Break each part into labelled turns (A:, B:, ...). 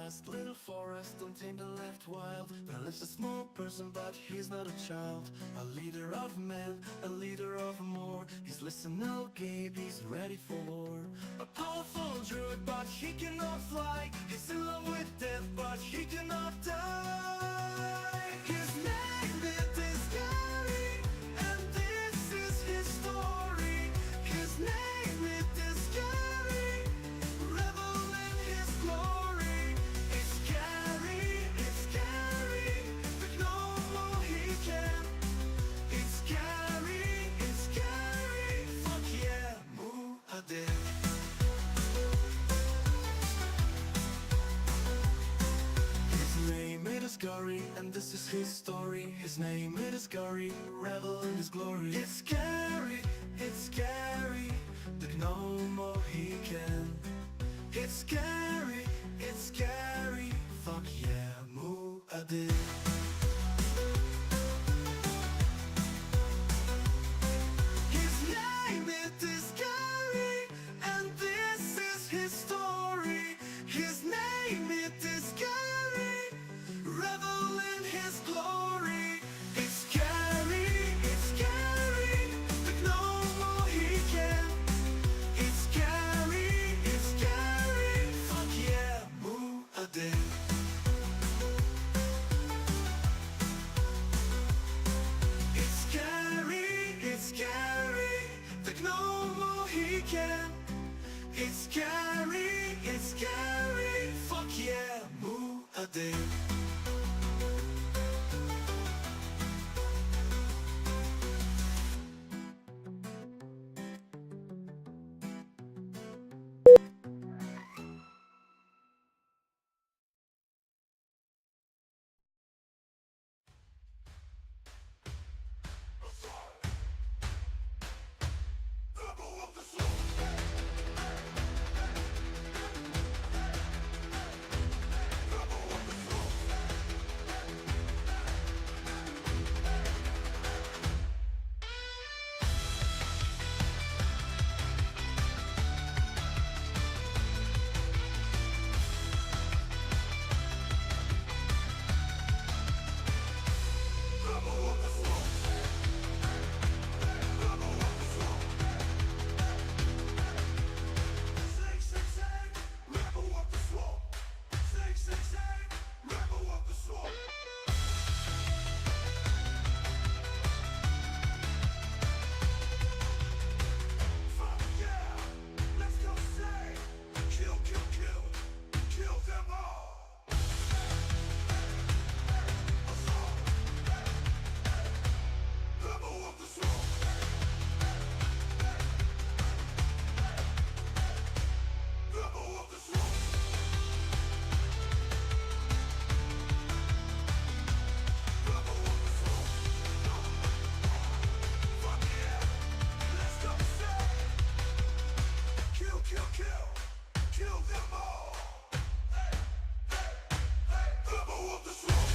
A: vast little forest, untamed and left wild. There lives a small person, but he's not a child. A leader of men, a leader of more. He's listening, no Gabe, he's ready for war. A powerful druid, but he cannot fly. He's in love with death, but he cannot die. His name is Gary, and this is his story. His name is Gary, revel in his glory. It's scary, but no more he can. It's scary, fuck yeah, Muad'Dib. His name is Gary, and this is his story. His name is Gary, revel in his glory. It's scary, but no more he can. It's scary, fuck yeah, Muad'Dib. His name is Gary, and this is his story. His name is Gary, revel in his glory. It's scary, but no more he can. It's scary, fuck yeah, Muad'Dib. It's scary, but no more he can. It's scary, fuck yeah, Muad'Dib. Kill them all. Rebel of the swamp.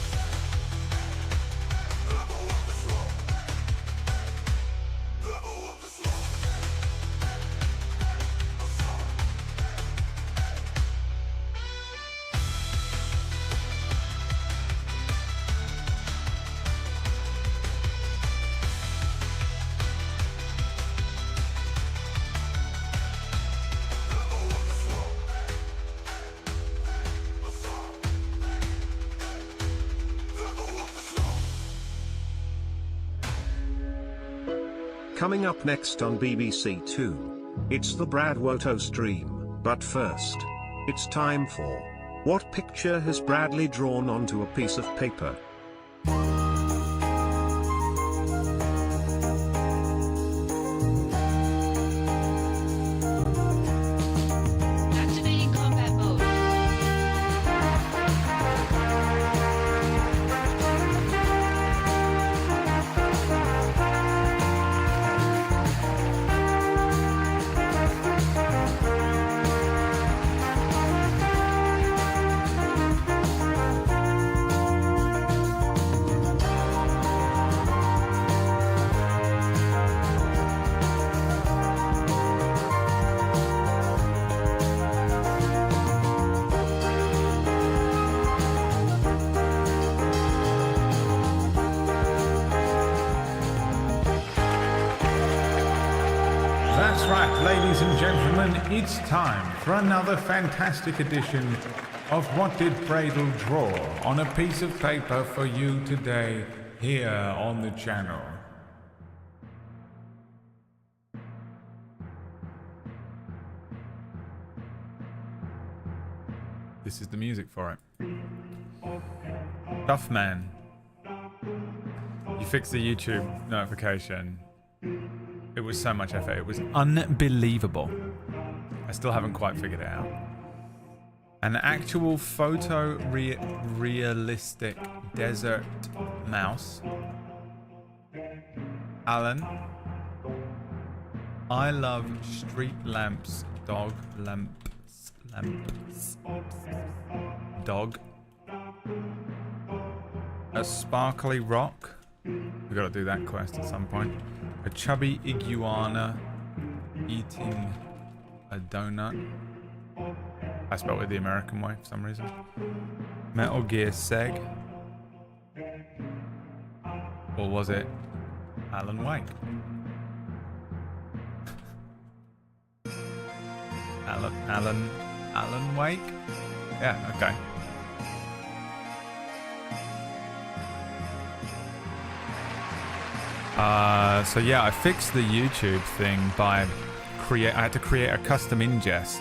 A: Rebel of the swamp. Rebel of the swamp.
B: Coming up next on BBC Two, it's the Brad Woto stream, but first, it's time for What Picture Has Bradley Drawn Onto a Piece of Paper?
C: Activating combat mode. gentlemen, it's time for another fantastic edition of What Did Bradle Draw on a piece of paper for you today here on the channel. This is the music for it. Duffman. You fixed the YouTube notification. It was so much effort. It was unbelievable. I still haven't quite figured it out. An actual realistic desert mouse. Alan. I love street lamps, dog lamps. Dog. A sparkly rock. We gotta do that quest at some point. A chubby iguana eating a donut. I spelled it the American way for some reason. Metal Gear Seg. Or was it Alan Wake? Alan Wake? Yeah, okay. So yeah, I fixed the YouTube thing by I had to create a custom ingest.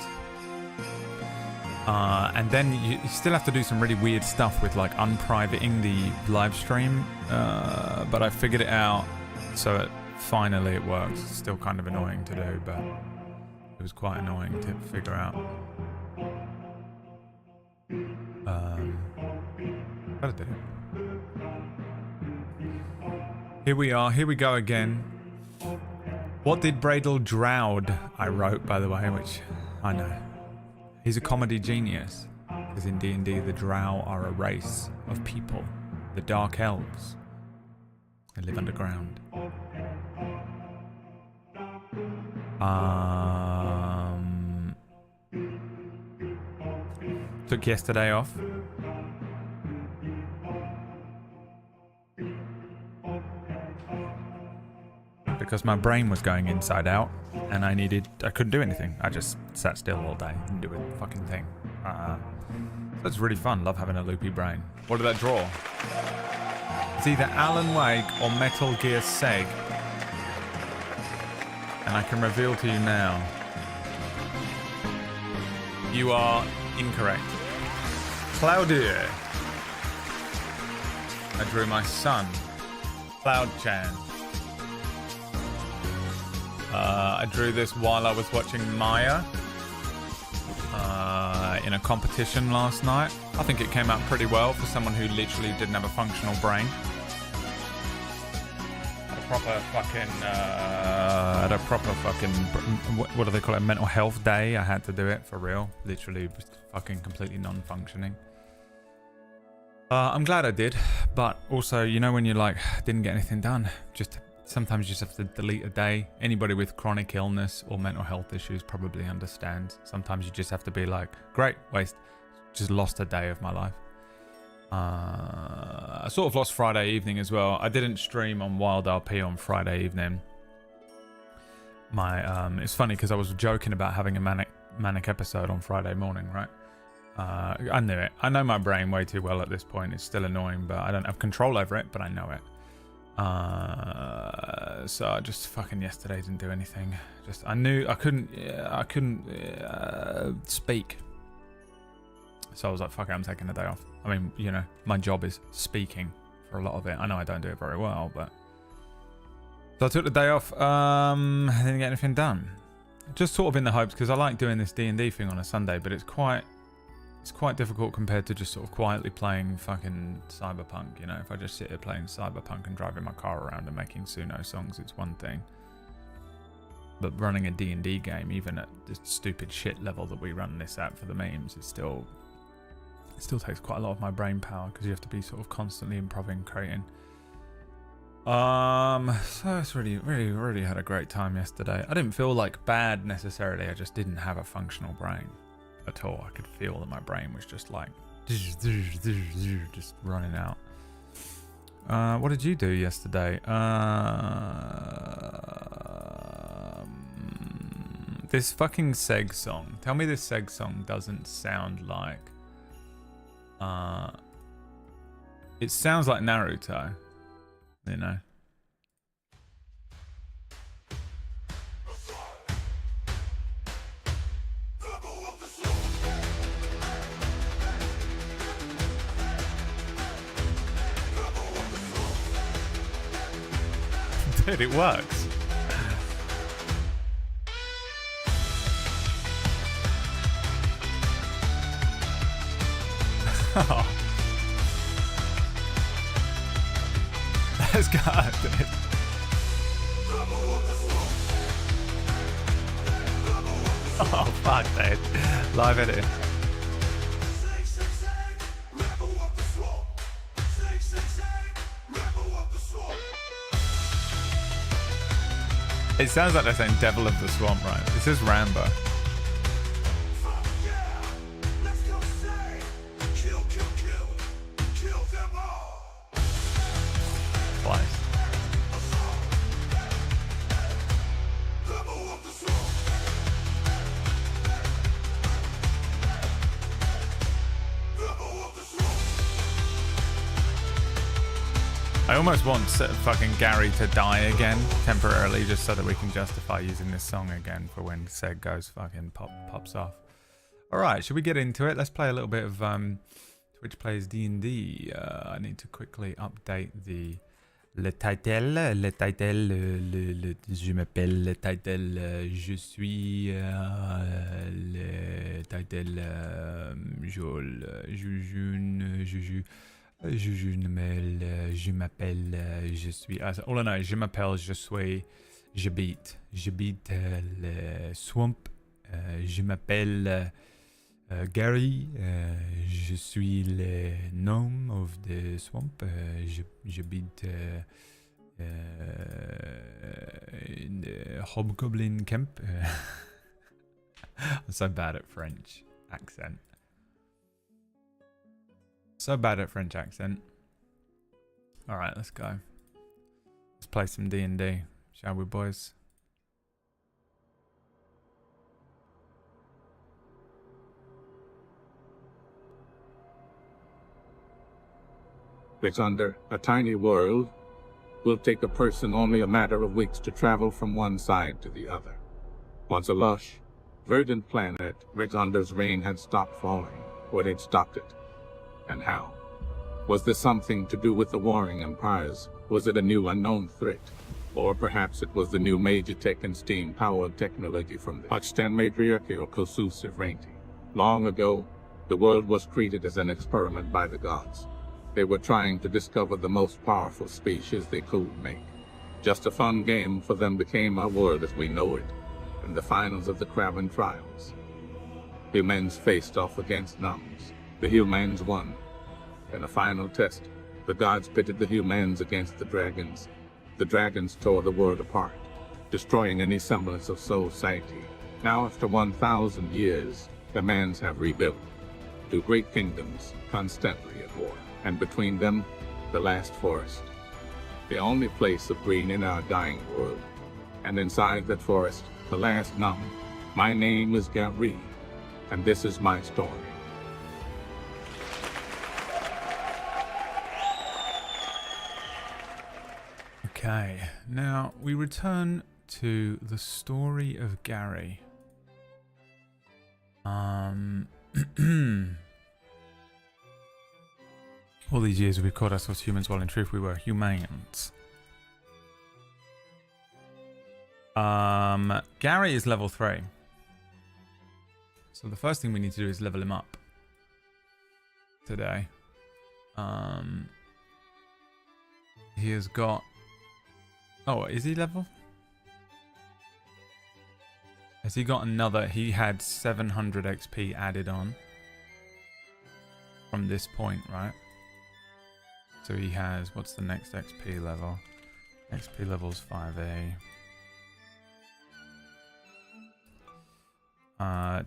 C: And then you still have to do some really weird stuff with like unprivating the live stream. But I figured it out, so finally it works. It's still kind of annoying to do, but it was quite annoying to figure out. But I did it. Here we are, here we go again. What did Bradle Droude? I wrote, by the way, which I know. He's a comedy genius, because in D&D the Drow are a race of people, the Dark Elves. They live underground. Took yesterday off. Because my brain was going inside out and I couldn't do anything. I just sat still all day, didn't do a fucking thing. So it's really fun, love having a loopy brain. What did I draw? It's either Alan Wake or Metal Gear Seg. And I can reveal to you now. You are incorrect. Cloudier. I drew my son, Cloud Chan. I drew this while I was watching Maya in a competition last night. I think it came out pretty well for someone who literally didn't have a functional brain. Had a proper fucking, what do they call it, mental health day. I had to do it for real. Literally just fucking completely non-functioning. I'm glad I did, but also, you know when you like didn't get anything done, sometimes you just have to delete a day. Anybody with chronic illness or mental health issues probably understands. Sometimes you just have to be like, great, just lost a day of my life. I sort of lost Friday evening as well. I didn't stream on Wild RP on Friday evening. It's funny because I was joking about having a manic episode on Friday morning, right? I knew it. I know my brain way too well at this point. It's still annoying, but I don't have control over it, but I know it. So I just fucking yesterday didn't do anything. I knew I couldn't speak. So I was like, fuck it, I'm taking a day off. I mean, you know, my job is speaking for a lot of it. I know I don't do it very well, but so I took the day off. I didn't get anything done. Just sort of in the hopes, because I like doing this D&D thing on a Sunday, but it's quite difficult compared to just sort of quietly playing fucking Cyberpunk, you know. If I just sit here playing Cyberpunk and driving my car around and making Suno songs, it's one thing. But running a D&D game, even at the stupid shit level that we run this at for the memes, it still takes quite a lot of my brain power, because you have to be sort of constantly improvising, creating. So it's really had a great time yesterday. I didn't feel like bad necessarily, I just didn't have a functional brain at all. I could feel that my brain was just like just running out. What did you do yesterday? This fucking Seg song. Tell me this Seg song doesn't sound like... it sounds like Naruto. You know? Dude, it works. Oh. Let's go, dude. Oh, fuck, dude. Live edit. It sounds like they're saying Devil of the Swamp, right? This is Rambo. Twice. I almost want fucking Gary to die again temporarily just so that we can justify using this song again for when Seg goes fucking pops off. Alright, should we get into it? Let's play a little bit of Twitch Plays D&D. I need to quickly update le title, je m'appelle le title, je suis le title, Joel, je m'appelle, je suis. All I know is je m'appelle, je suis, j'habite le swamp. Je m'appelle Gary. Je suis le gnome of the swamp. J'habite in the hobgoblin camp. I'm so bad at French accent. So bad at French accent. Alright, let's go. Let's play some D&D, shall we, boys?
D: Under a tiny world will take a person only a matter of weeks to travel from one side to the other. Once a lush, verdant planet, Rixander's rain had stopped falling, or they'd stopped it. And how? Was this something to do with the warring empires? Was it a new unknown threat? Or perhaps it was the new major tech and steam-powered technology from the Hutchtan matriarchy or Kosus Reinti. Long ago, the world was treated as an experiment by the gods. They were trying to discover the most powerful species they could make. Just a fun game for them became our world as we know it, in the finals of the Kraven trials. Humans faced off against Noms. The humans won. In a final test, the gods pitted the humans against the dragons. The dragons tore the world apart, destroying any semblance of society. Now, after 1,000 years, the mans have rebuilt. Two great kingdoms, constantly at war. And between them, the last forest. The only place of green in our dying world. And inside that forest, the last Nom. My name is Gary, and this is my story.
C: Okay, now we return to the story of Gary. All these years we've called ourselves humans while in truth we were humans. Gary is level 3. So the first thing we need to do is level him up today. He has got... Oh, is he level? Has he got another? He had 700 XP added on from this point, right? So he has, what's the next XP level? XP level's 5A.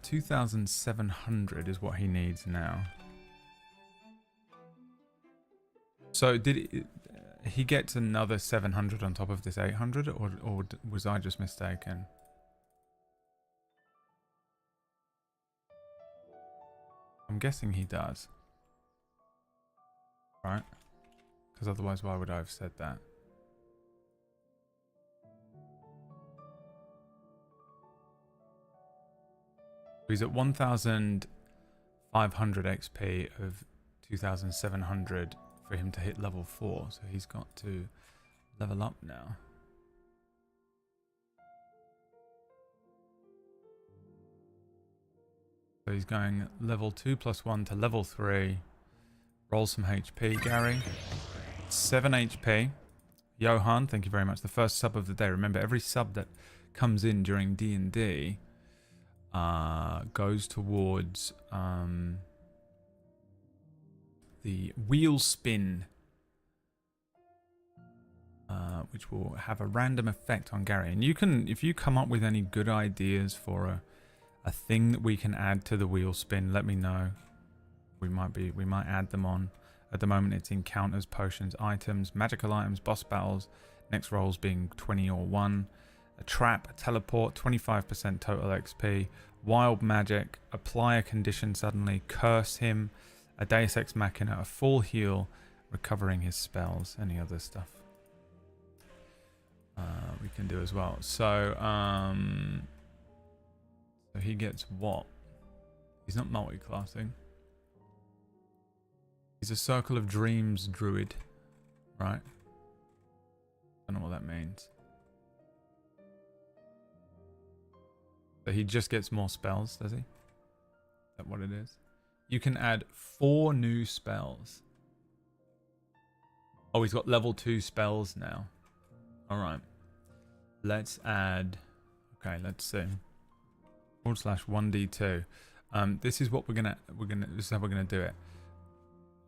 C: 2,700 is what he needs now. So did he gets another 700 on top of this 800, or was I just mistaken? I'm guessing he does. Right? Because otherwise, why would I have said that? He's at 1,500 XP of 2,700 for him to hit level 4. So he's got to level up now. So he's going level 2 plus 1 to level 3. Roll some HP, Gary. 7 HP. Johan, thank you very much. The first sub of the day. Remember, every sub that comes in during D&D goes towards the wheel spin, which will have a random effect on Gary. And you can, if you come up with any good ideas for a thing that we can add to the wheel spin, let me know. We might add them on. At the moment, it's encounters, potions, items, magical items, boss battles. Next rolls being 20 or 1. A trap, a teleport, 25% total XP. Wild magic, apply a condition suddenly, curse him. A Deus Ex Machina, a full heal, recovering his spells. Any other stuff we can do as well. So, so he gets what? He's not multi-classing. He's a Circle of Dreams druid, right? Don't know what that means. So he just gets more spells, does he? Is that what it is? You can add 4 new spells. Oh, he's got level 2 spells now. Alright. Let's add... Okay, let's see. /1d2. This is what this is how we're gonna do it.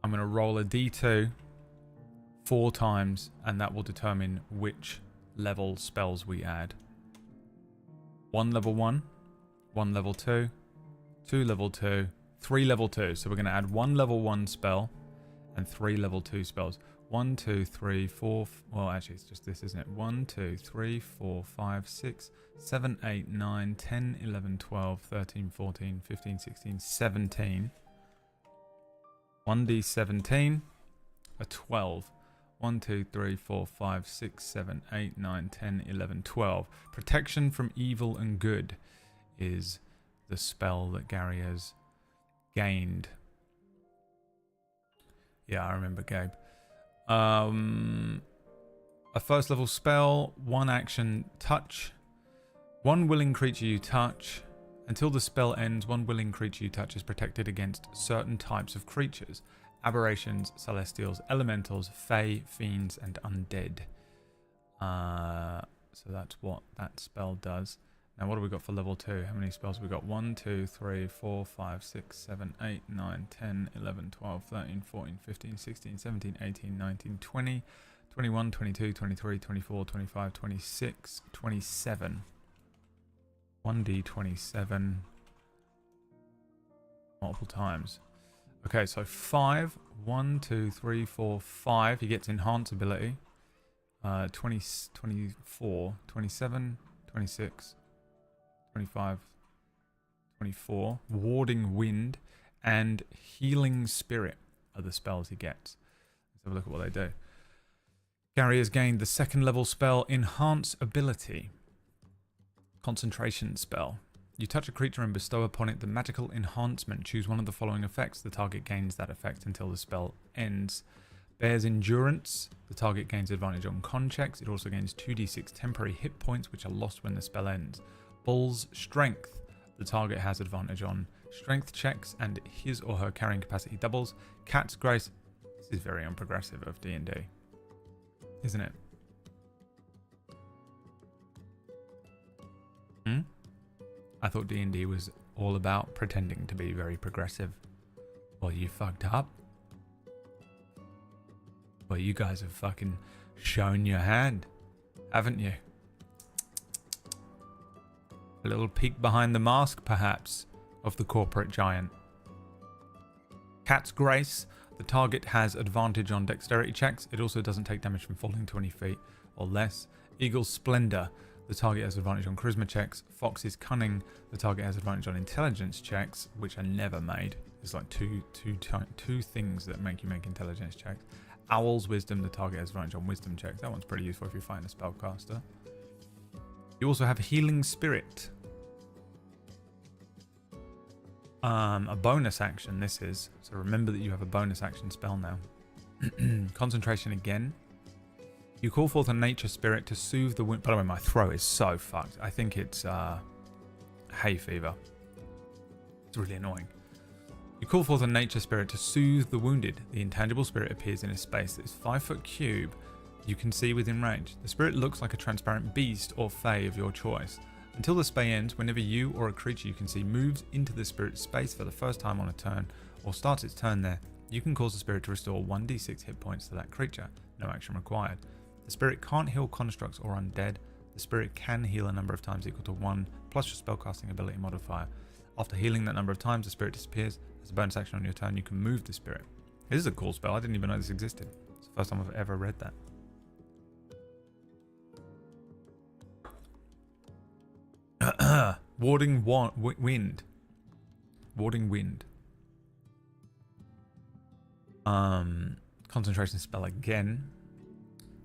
C: I'm gonna roll a d2 4 times, and that will determine which level spells we add. 1 level 1, 1 level 2, 2 level 2, 3 level 2. So we're gonna add 1 level 1 spell and 3 level 2 spells. 1, 2, 3, 4. Well, actually, it's just this, isn't it? 1, 2, 3, 4, 5, 6, 7, 8, 9, 10, 11, 12, 13, 14, 15, 16, 17. 1d17, a 12. 1, 2, 3, 4, 5, 6, 7, 8, 9, 10, 11, 12. Protection from evil and good is the spell that Gary has gained. Yeah, I remember, Gabe. A first level spell, 1 action, touch. 1 willing creature you touch. Until the spell ends, 1 willing creature you touch is protected against certain types of creatures. Aberrations, celestials, elementals, fae, fiends, and undead. So that's what that spell does. Now what have we got for level 2? How many spells have we got? 1, 2, 3, 4, 5, 6, 7, 8, 9, 10, 11, 12, 13, 14, 15, 16, 17, 18, 19, 20, 21, 22, 23, 24, 25, 26, 27. 1d27 multiple times. Okay, so 5. 1, 2, 3, 4, 5. He gets enhance ability. 20, 24, 27, 26, 25, 24. Warding Wind and Healing Spirit are the spells he gets. Let's have a look at what they do. Gary has gained the 2nd level spell Enhance Ability. Concentration spell. You touch a creature and bestow upon it the magical enhancement. Choose one of the following effects. The target gains that effect until the spell ends. Bears Endurance. The target gains advantage on con checks. It also gains 2d6 temporary hit points, which are lost when the spell ends. Bull's Strength. The target has advantage on strength checks, and his or her carrying capacity doubles. Cat's Grace. This is very unprogressive of D&D, isn't it? I thought D&D was all about pretending to be very progressive. Well, you fucked up. Well, you guys have fucking shown your hand, haven't you? A little peek behind the mask, perhaps, of the corporate giant. Cat's Grace. The target has advantage on dexterity checks. It also doesn't take damage from falling 20 feet or less. Eagle's Splendor. the target has advantage on charisma checks. Fox is cunning, the target has advantage on intelligence checks, which are never made. It's like two things that make you make intelligence checks. Owl's wisdom, the target has advantage on wisdom checks. That one's pretty useful if you're fighting a spellcaster. You also have healing spirit. A bonus action this is, so remember that you have a bonus action spell now. Concentration again. You call forth a nature spirit to soothe the wound. By the way, my throat is so fucked. I think it's hay fever. It's really annoying. You call forth a nature spirit to soothe the wounded. The intangible spirit appears in a space that is 5 foot cube you can see within range. The spirit looks like a transparent beast or fae of your choice. Until the spell ends, whenever you or a creature you can see moves into the spirit's space for the first time on a turn, or starts its turn there, you can cause the spirit to restore 1d6 hit points to that creature. No action required. The spirit can't heal constructs or undead. The spirit can heal a number of times equal to 1 plus your spellcasting ability modifier. After healing that number of times, the spirit disappears. As a bonus action on your turn, you can move the spirit. This is a cool spell. I didn't even know this existed. It's the first time I've ever read that. Warding wind. Warding wind. Concentration spell again.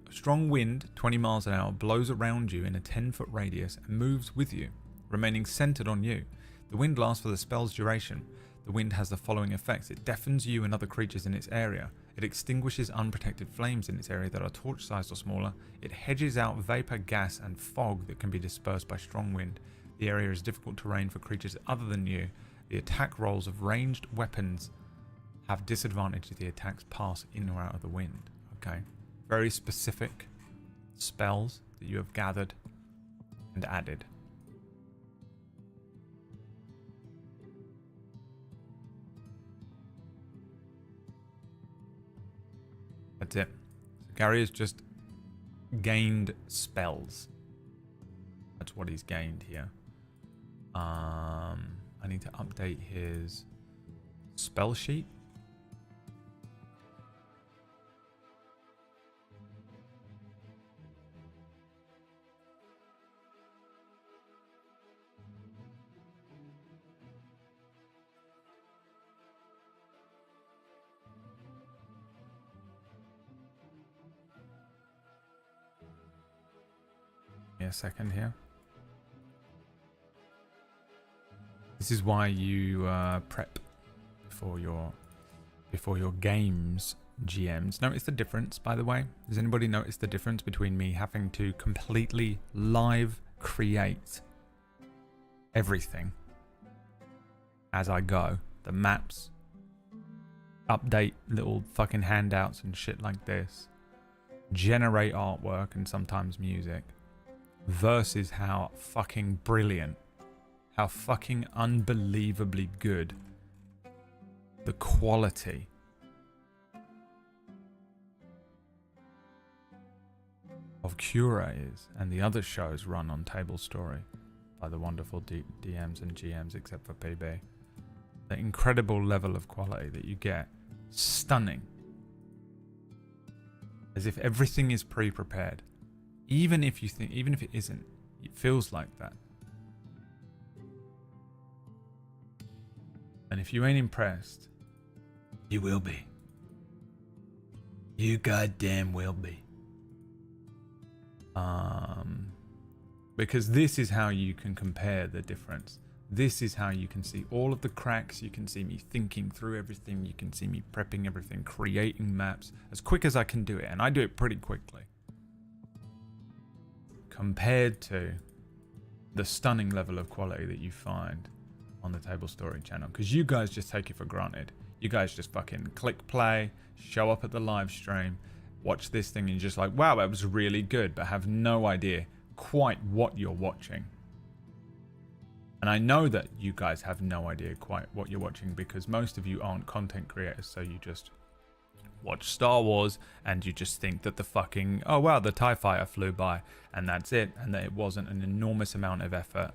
C: A strong wind, 20 miles an hour, blows around you in a 10-foot radius and moves with you, remaining centered on you. The wind lasts for the spell's duration. The wind has the following effects. It deafens you and other creatures in its area. It extinguishes unprotected flames in its area that are torch-sized or smaller. It hedges out vapor, gas, and fog that can be dispersed by strong wind. The area is difficult terrain for creatures other than you. The attack rolls of ranged weapons have disadvantage if the attacks pass in or out of the wind. Okay. Very specific spells that you have gathered and added. That's it. So Gary has just gained spells. That's what he's gained here. I need to update his spell sheet. A second here. This is why you prep before your games, GMs. Notice the difference, by the way. Does anybody notice the difference between me having to completely live create everything as I go? The maps, update little fucking handouts and shit like this, generate artwork and sometimes music, versus how fucking brilliant, how fucking unbelievably good the quality of Cura is, and the other shows run on Table Story by the wonderful DMs and GMs, except for PB. The incredible level of quality that you get, stunning. As if everything is pre-prepared. Even if it isn't, it feels like that. And if you ain't impressed, you will be. You goddamn will be. Because this is how you can compare the difference. This is how you can see all of the cracks. You can see me thinking through everything. You can see me prepping everything, creating maps as quick as I can do it. And I do it pretty quickly. Compared to the stunning level of quality that you find on the Table Story channel. Because you guys just take it for granted. You guys just fucking click play, show up at the live stream, watch this thing and you're just like, wow, that was really good, but have no idea quite what you're watching. And I know that you guys have no idea quite what you're watching because most of you aren't content creators, so you just watch Star Wars and you just think that the fucking, oh wow, the TIE fighter flew by and that's it, and that it wasn't an enormous amount of effort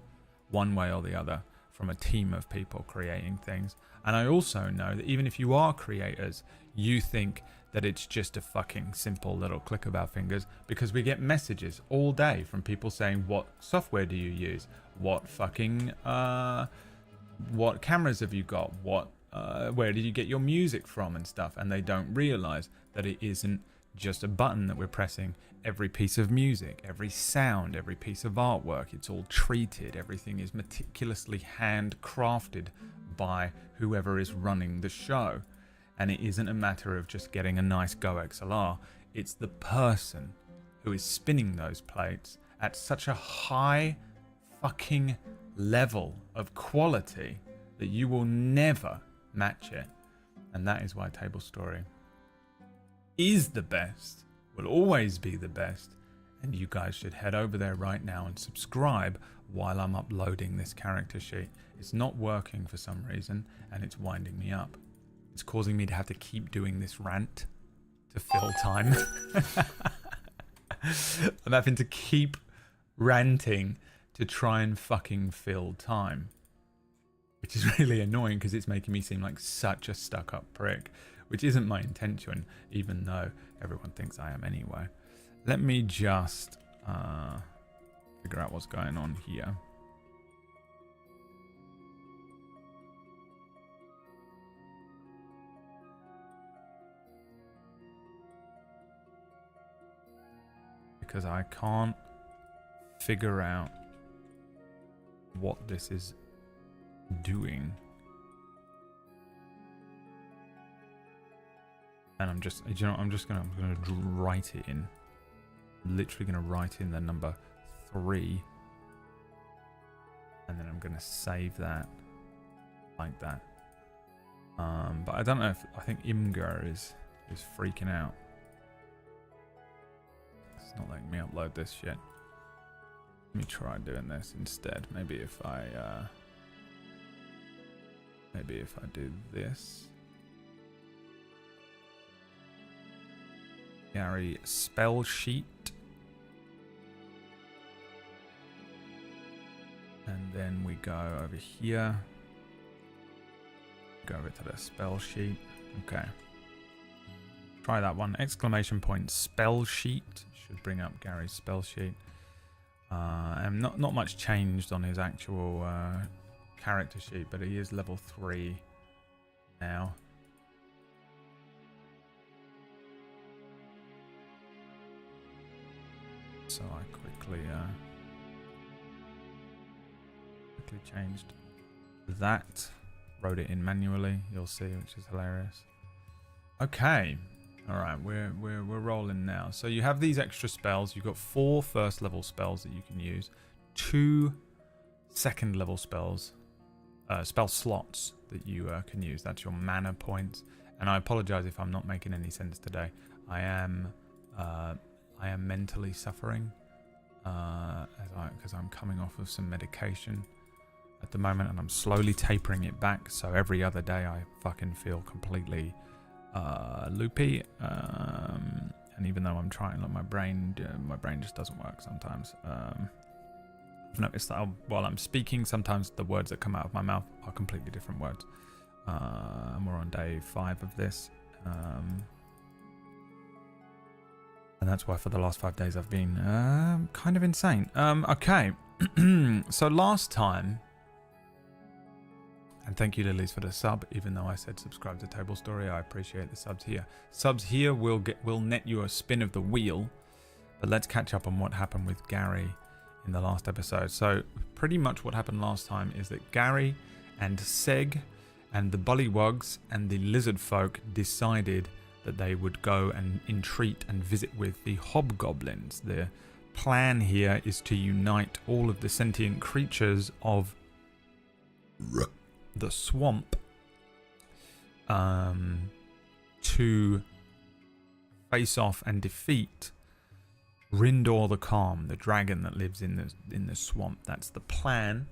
C: one way or the other from a team of people creating things. And I also know that even if you are creators, you think that it's just a fucking simple little click of our fingers, because we get messages all day from people saying, what software do you use? What fucking, what cameras have you got? Where did you get your music from and stuff? And they don't realize that it isn't just a button that we're pressing. Every piece of music, every sound, every piece of artwork, it's all treated. Everything is meticulously handcrafted by whoever is running the show. And it isn't a matter of just getting a nice Go XLR. It's the person who is spinning those plates at such a high fucking level of quality that you will never match it. And that is why Table Story is the best, will always be the best. And you guys should head over there right now and subscribe while I'm uploading this character sheet. It's not working for some reason, and it's winding me up. It's causing me to have to keep doing this rant to fill time. I'm having to keep ranting to try and fucking fill time, which is really annoying because it's making me seem like such a stuck-up prick, which isn't my intention, even though everyone thinks I am anyway. Let me just figure out what's going on here. Because I can't figure out what this is doing. And I'm just, you know, I'm gonna write it in. I'm literally gonna write in the number 3, and then I'm gonna save that like that. But I don't know if, I think Imgur is freaking out. It's not letting me upload this shit. Let me try doing this instead. Maybe if I do this. Gary spell sheet. And then we go over here. Go over to the spell sheet. Okay. Try that one. Exclamation point spell sheet. Should bring up Gary's spell sheet. And not much changed on his actual character sheet, but he is level 3 now. So I quickly changed that, wrote it in manually, you'll see, which is hilarious. Okay, all right, we're rolling now. So you have these extra spells. You've got 4 first level spells that you can use, 2 second level spells, spell slots that you can use. That's your mana points. And I apologize if I'm not making any sense today. I am mentally suffering because I'm coming off of some medication at the moment, and I'm slowly tapering it back. So every other day I fucking feel completely loopy, and even though I'm trying, like my brain just doesn't work sometimes. I've noticed that while I'm speaking, sometimes the words that come out of my mouth are completely different words. And we're on day 5 of this. And that's why for the last 5 days I've been kind of insane. Okay. So last time, and thank you Lilies for the sub, even though I said subscribe to Table Story, I appreciate the subs here. Subs here will net you a spin of the wheel, but let's catch up on what happened with Gary in the last episode. So pretty much what happened last time is that Gary and Seg and the Bullywugs and the Lizard Folk decided that they would go and entreat and visit with the Hobgoblins. The plan here is to unite all of the sentient creatures of the swamp to face off and defeat Rindor the Calm, the dragon that lives in the swamp. That's the plan.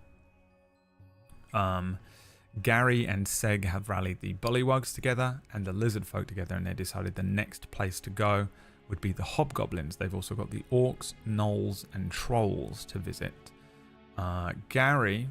C: Gary and Seg have rallied the Bullywugs together and the Lizard Folk together, and they decided the next place to go would be the Hobgoblins. They've also got the Orcs, Gnolls, and Trolls to visit. Gary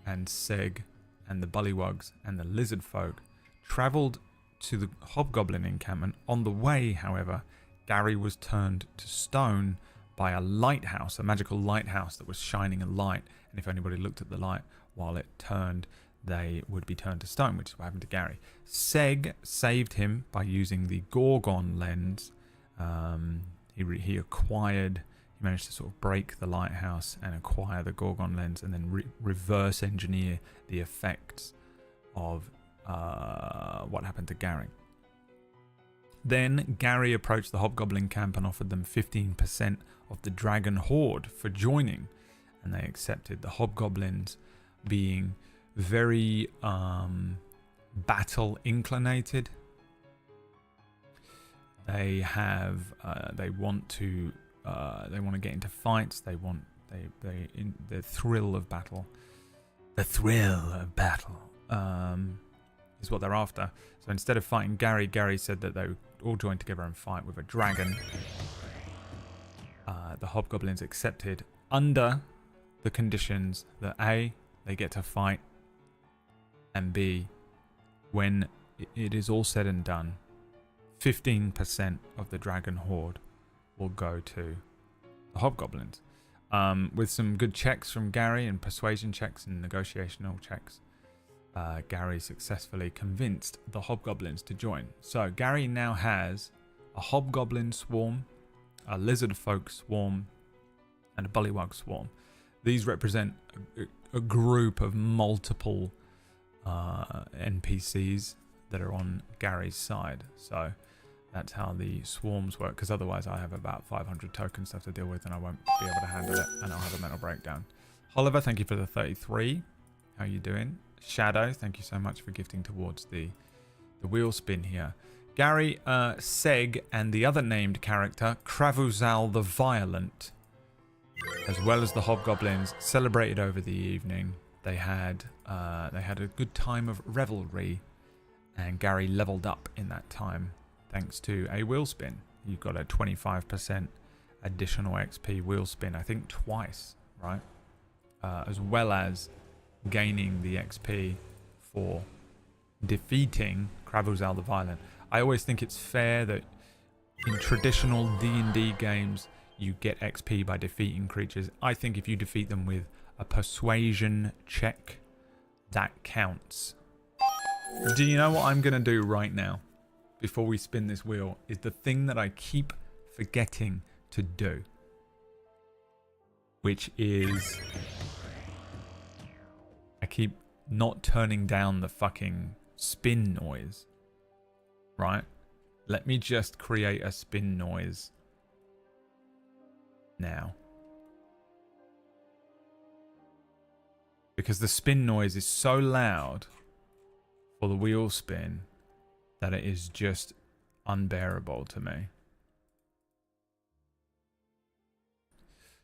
C: and Seg and the Bullywugs and the Lizard Folk travelled to the hobgoblin encampment. On the way, however, Gary was turned to stone by a lighthouse, a magical lighthouse that was shining a light. And if anybody looked at the light while it turned, they would be turned to stone, which is what happened to Gary. Seg saved him by using the Gorgon lens. He managed to sort of break the lighthouse and acquire the Gorgon lens, and then reverse engineer the effects of what happened to Gary. Then Gary approached the Hobgoblin camp and offered them 15% of the Dragon Horde for joining, and they accepted. The Hobgoblins, being very battle inclinated, they want to get into fights. They want the thrill of battle. The thrill of battle is what they're after. So instead of fighting Gary, Gary said that they would all join together and fight with a dragon. The Hobgoblins accepted under the conditions that A, they get to fight, and B, when it is all said and done, 15% of the Dragon Horde will go to the Hobgoblins. With some good checks from Gary and persuasion checks and negotiational checks, Gary successfully convinced the Hobgoblins to join. So Gary now has a Hobgoblin swarm, a Lizard Folk swarm, and a Bullywug swarm. These represent a group of multiple NPCs that are on Gary's side. So that's how the swarms work, because otherwise I have about 500 tokens to have to deal with and I won't be able to handle it, and I'll have a mental breakdown. Oliver, thank you for the 33. How are you doing? Shadow, thank you so much for gifting towards the wheel spin here. Gary, Seg, and the other named character, Kravuzal the Violent, as well as the Hobgoblins, celebrated over the evening. They had a good time of revelry, and Gary leveled up in that time thanks to a wheel spin. You got a 25% additional XP wheel spin, I think twice, right? As well as gaining the XP for defeating Kravuzal the Violent. I always think it's fair that in traditional D&D games you get XP by defeating creatures. I think if you defeat them with a persuasion check, that counts. Do you know what I'm going to do right now before we spin this wheel? Is the thing that I keep forgetting to do, which is I keep not turning down the fucking spin noise. Right? Let me just create a spin noise now. Because the spin noise is so loud for the wheel spin that it is just unbearable to me.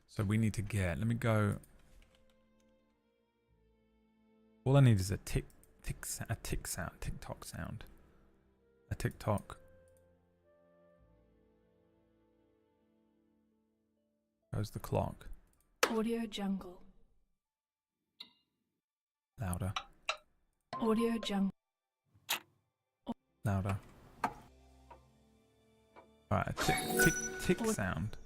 C: So we need to get, let me go. All I need is a tick sound, tick-tock sound. A tick-tock. Goes the clock.
E: Audio Jungle.
C: Louder.
E: Audio Jungle.
C: Louder. Alright, a tick sound.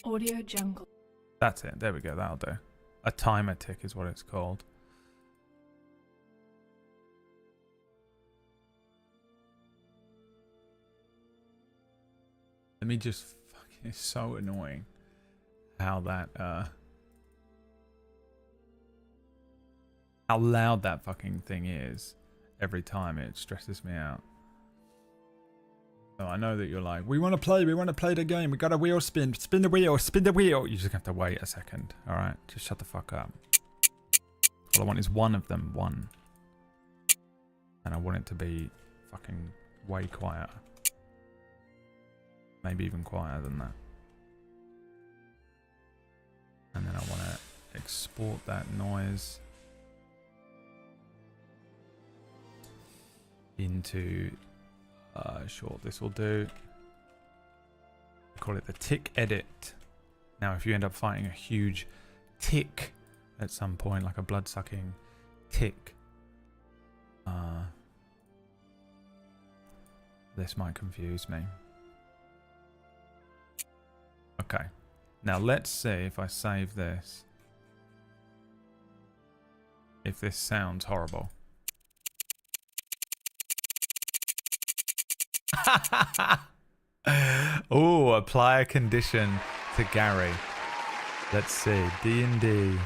E: Audio Jungle.
C: That's it. There we go. That'll do. A timer tick is what it's called. Let me just fucking, it's so annoying how that how loud that fucking thing is every time. It stresses me out. So I know that you're like, we want to play the game, we got a wheel spin the wheel. You just have to wait a second. All right, just shut the fuck up. All I want is one of them, one. And I want it to be fucking way quieter. Maybe even quieter than that. And then I want to export that noise into short. This will do. Call it the tick edit. Now if you end up fighting a huge tick at some point, like a blood-sucking tick, This might confuse me. Okay. Now let's see if I save this. If this sounds horrible. Oh, apply a condition to Gary. Let's see. D&D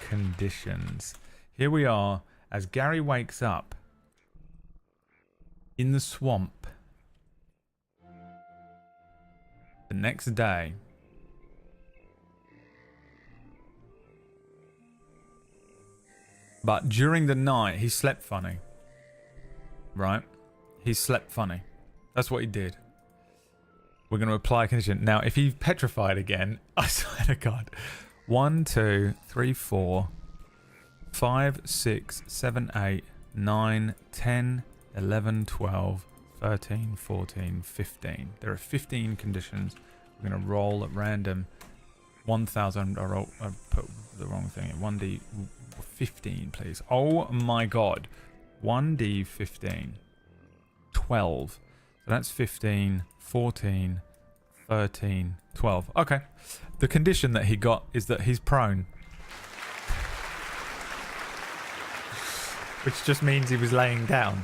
C: conditions. Here we are as Gary wakes up in the swamp the next day. But during the night, he slept funny. Right? He slept funny. That's what he did. We're going to apply a condition. Now, if he's petrified again, I swear to God. 1, 2, 3, 4, 5, 6, 7, 8, 9, 10, 11, 12, 13, 14, 15. There are 15 conditions. We're going to roll at random. 1,000. I put the wrong thing in. 1d 15, please. Oh my God. 1d 15. 12. So that's 15, 14, 13, 12. Okay. The condition that he got is that he's prone. Which just means he was laying down.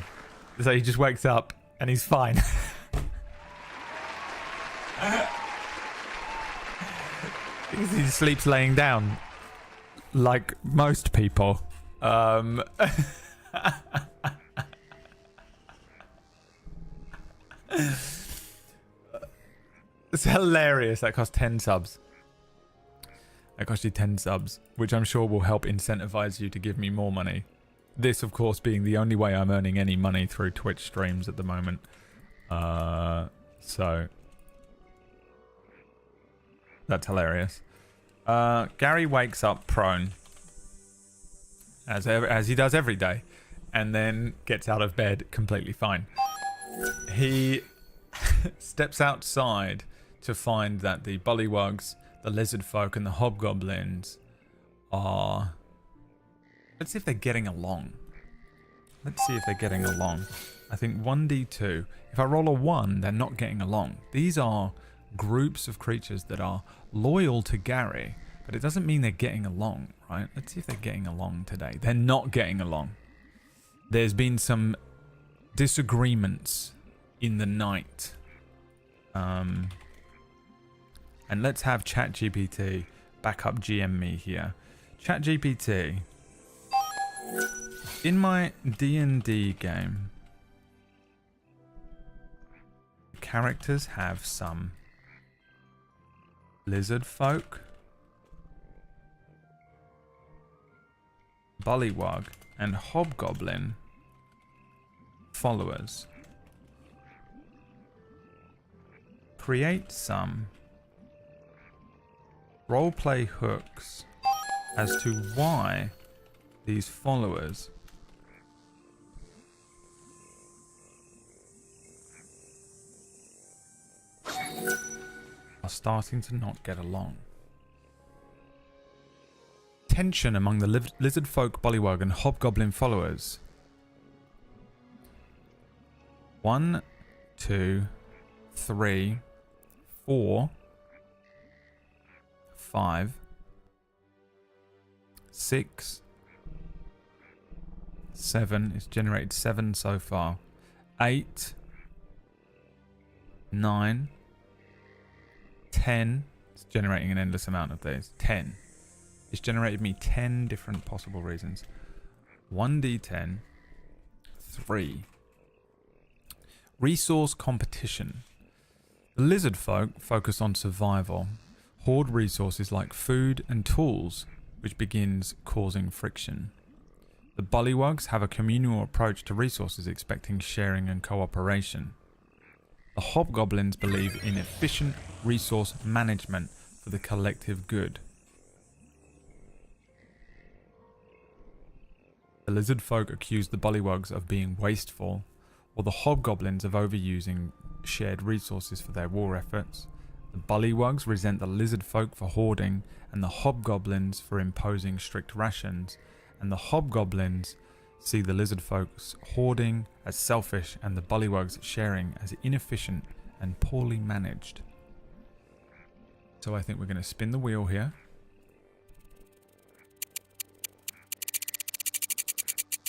C: So he just wakes up and he's fine. Because he sleeps laying down. Like most people. It's hilarious. That cost 10 subs. That cost you 10 subs, which I'm sure will help incentivize you to give me more money. This, of course, being the only way I'm earning any money through Twitch streams at the moment. So that's hilarious. Gary wakes up prone, as he does every day, and then gets out of bed completely fine. He steps outside to find that the bullywugs, the lizard folk, and the hobgoblins are... Let's see if they're getting along. Let's see if they're getting along. I think 1d2. If I roll a 1, they're not getting along. These are groups of creatures that are loyal to Gary, but it doesn't mean they're getting along, right? Let's see if they're getting along today. They're not getting along. There's been some disagreements in the night. And let's have ChatGPT back up GM me here. ChatGPT, in my D&D game, characters have some lizard folk, bullywug, and hobgoblin followers. Create some roleplay hooks as to why these followers are starting to not get along. Tension among the lizard folk, bullywug, and hobgoblin followers. 1, 2, 3, 4, 5, 6, 7. It's generated 7 so far. 8, 9, 10. It's generating an endless amount of these. 10. It's generated me 10 different possible reasons. 1d10. 3. Resource competition. The lizard folk focus on survival. Hoard resources like food and tools, which begins causing friction. The bullywugs have a communal approach to resources, expecting sharing and cooperation. The hobgoblins believe in efficient resource management for the collective good. The lizard folk accuse the bullywugs of being wasteful, while the hobgoblins of overusing shared resources for their war efforts. The bullywugs resent the lizard folk for hoarding, and the hobgoblins for imposing strict rations, and the hobgoblins see the lizard folks hoarding as selfish and the bullywugs sharing as inefficient and poorly managed. So I think we're going to spin the wheel here.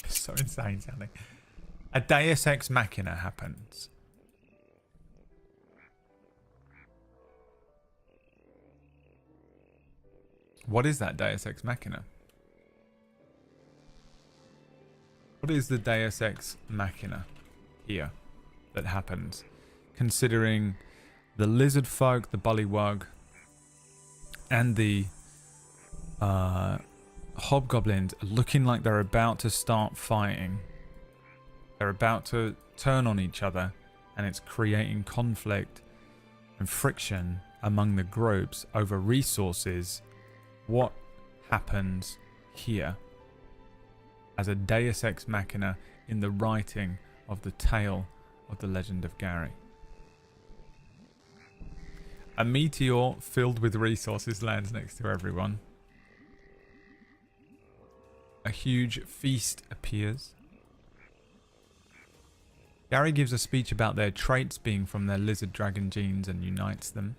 C: It's so insane sounding. A Deus Ex Machina happens. What is that Deus Ex Machina? What is the Deus Ex Machina here that happens? Considering the lizard folk, the bullywug, and the hobgoblins are looking like they're about to start fighting. They're about to turn on each other, and it's creating conflict and friction among the groups over resources. What happens here as a Deus Ex Machina in the writing of the tale of the Legend of Gary? A meteor filled with resources lands next to everyone. A huge feast appears. Gary gives a speech about their traits being from their lizard dragon genes and unites them.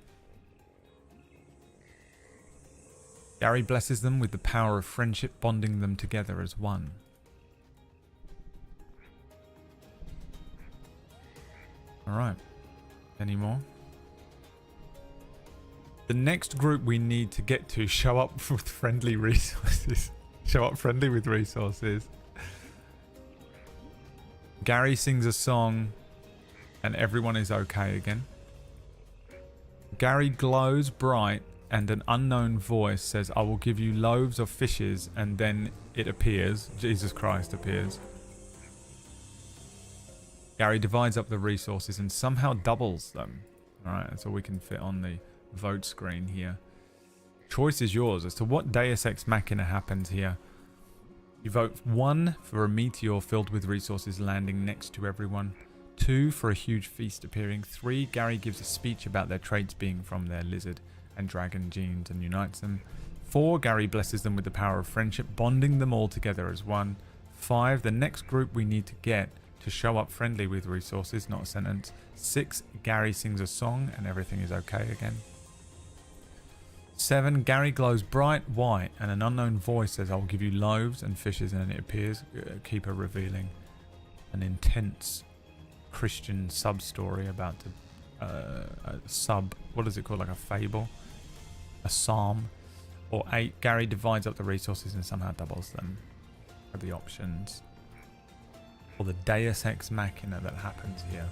C: Gary blesses them with the power of friendship, bonding them together as one. Alright. Any more? The next group we need to get to show up with friendly resources. Show up friendly with resources. Gary sings a song and everyone is okay again. Gary glows bright and an unknown voice says, I will give you loaves of fishes, and then it appears. Jesus Christ appears. Gary divides up the resources and somehow doubles them. Alright, that's all we can fit on the vote screen here. Choice is yours as to what Deus Ex Machina happens here. You vote 1 for a meteor filled with resources landing next to everyone. 2 for a huge feast appearing. 3, Gary gives a speech about their traits being from their lizard and dragon genes and unites them. 4, Gary blesses them with the power of friendship, bonding them all together as one. 5, the next group we need to get to show up friendly with resources, not a sentence. 6, Gary sings a song and everything is okay again. 7, Gary glows bright white and an unknown voice says, I will give you loaves and fishes, and it appears, keeper revealing an intense Christian sub-story about what is it called, like a fable? A psalm. Or 8, Gary divides up the resources and somehow doubles them. Are the options. Or the Deus Ex Machina that happens here.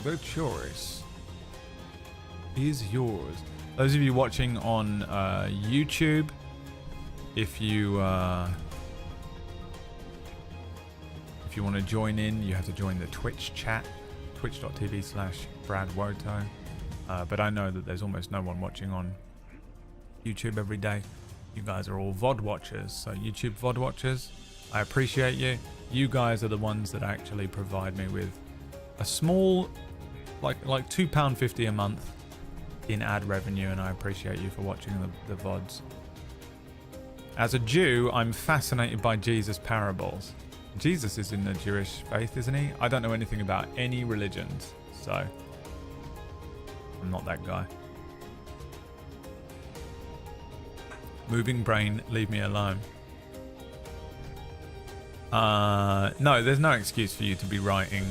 C: The choice is yours. Those of you watching on YouTube, if you want to join in, you have to join the Twitch chat, twitch.tv/BradWoto. But I know that there's almost no one watching on YouTube every day. You guys are all VOD watchers, so YouTube VOD watchers, I appreciate you. You guys are the ones that actually provide me with a small, like £2.50 a month in ad revenue, and I appreciate you for watching the VODs. As a Jew, I'm fascinated by Jesus' parables. Jesus is in the Jewish faith, isn't he? I don't know anything about any religions, so I'm not that guy. Moving brain, leave me alone. No, there's no excuse for you to be writing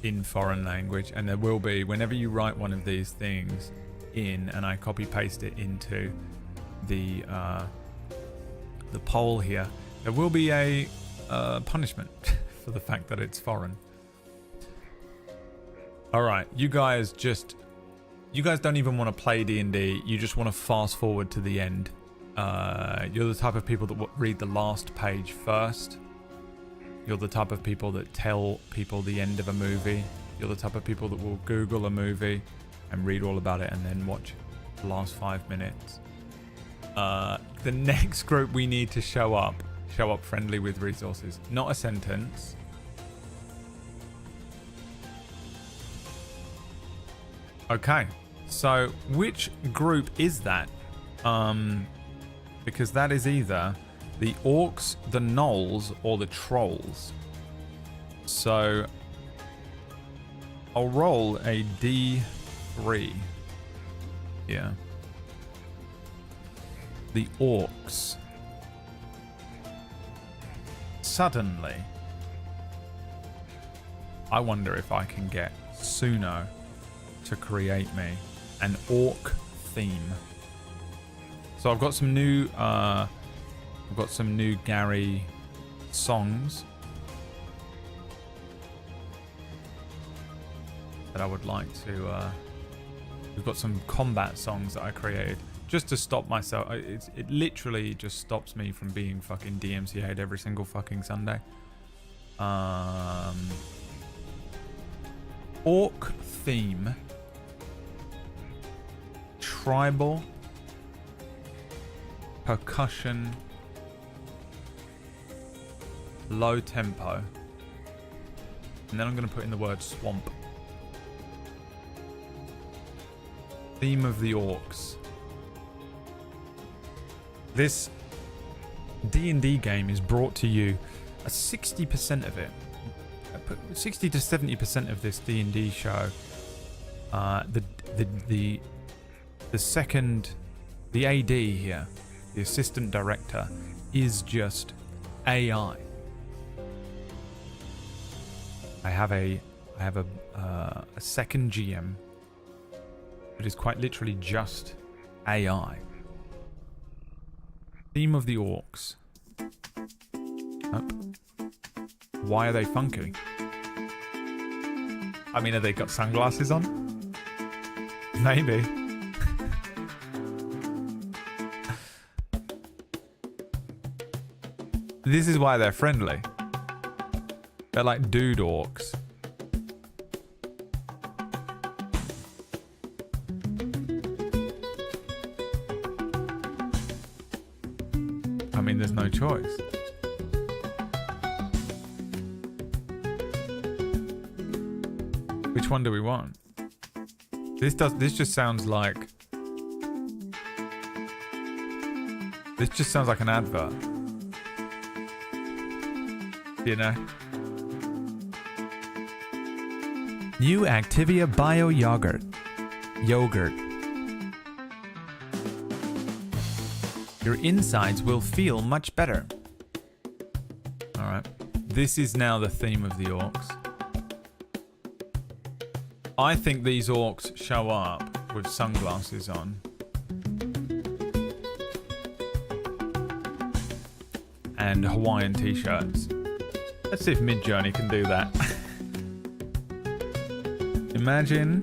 C: in foreign language, and there will be whenever you write one of these things in, and I copy paste it into the poll here, there will be a punishment for the fact that it's foreign. All right, you guys don't even want to play D&D. You just want to fast forward to the end. You're the type of people that read the last page first. You're the type of people that tell people the end of a movie. You're the type of people that will Google a movie and read all about it and then watch the last 5 minutes. The next group we need to show up friendly with resources. Not a sentence. Okay, so which group is that? Because that is either the orcs, the gnolls, or the trolls. So I'll roll a d3 here. The orcs. Suddenly, I wonder if I can get Suno to create me an orc theme. So I've got some new Gary songs that I would like to. We've got some combat songs that I created just to stop myself. It literally just stops me from being fucking DMCA'd every single fucking Sunday. Orc theme, tribal, percussion, low tempo, and then I'm going to put in the word swamp. Theme of the orcs. This D&D game is brought to you. 60% of it, 60 to 70% of this D&D show, the AD here, the assistant director, is just AI. I have a second GM that is quite literally just AI. Theme of the orcs. Oh. Why are they funky? I mean, have they got sunglasses on? Maybe. This is why they're friendly. They're like dude orcs. I mean, there's no choice. Which one do we want? This just sounds like an advert. You know? New Activia Bio Yogurt. Your insides will feel much better. Alright. This is now the theme of the orcs. I think these orcs show up with sunglasses on. And Hawaiian t-shirts. Let's see if Midjourney can do that. Imagine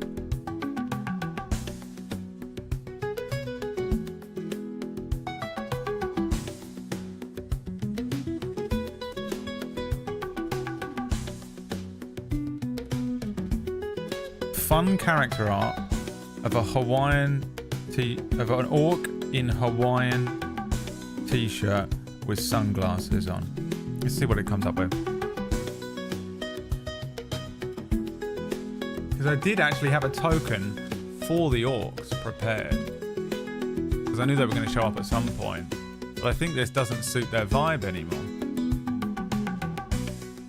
C: fun character art of a of an orc in Hawaiian t-shirt with sunglasses on. Let's see what it comes up with. Because I did actually have a token for the orcs prepared. Because I knew they were going to show up at some point. But I think this doesn't suit their vibe anymore.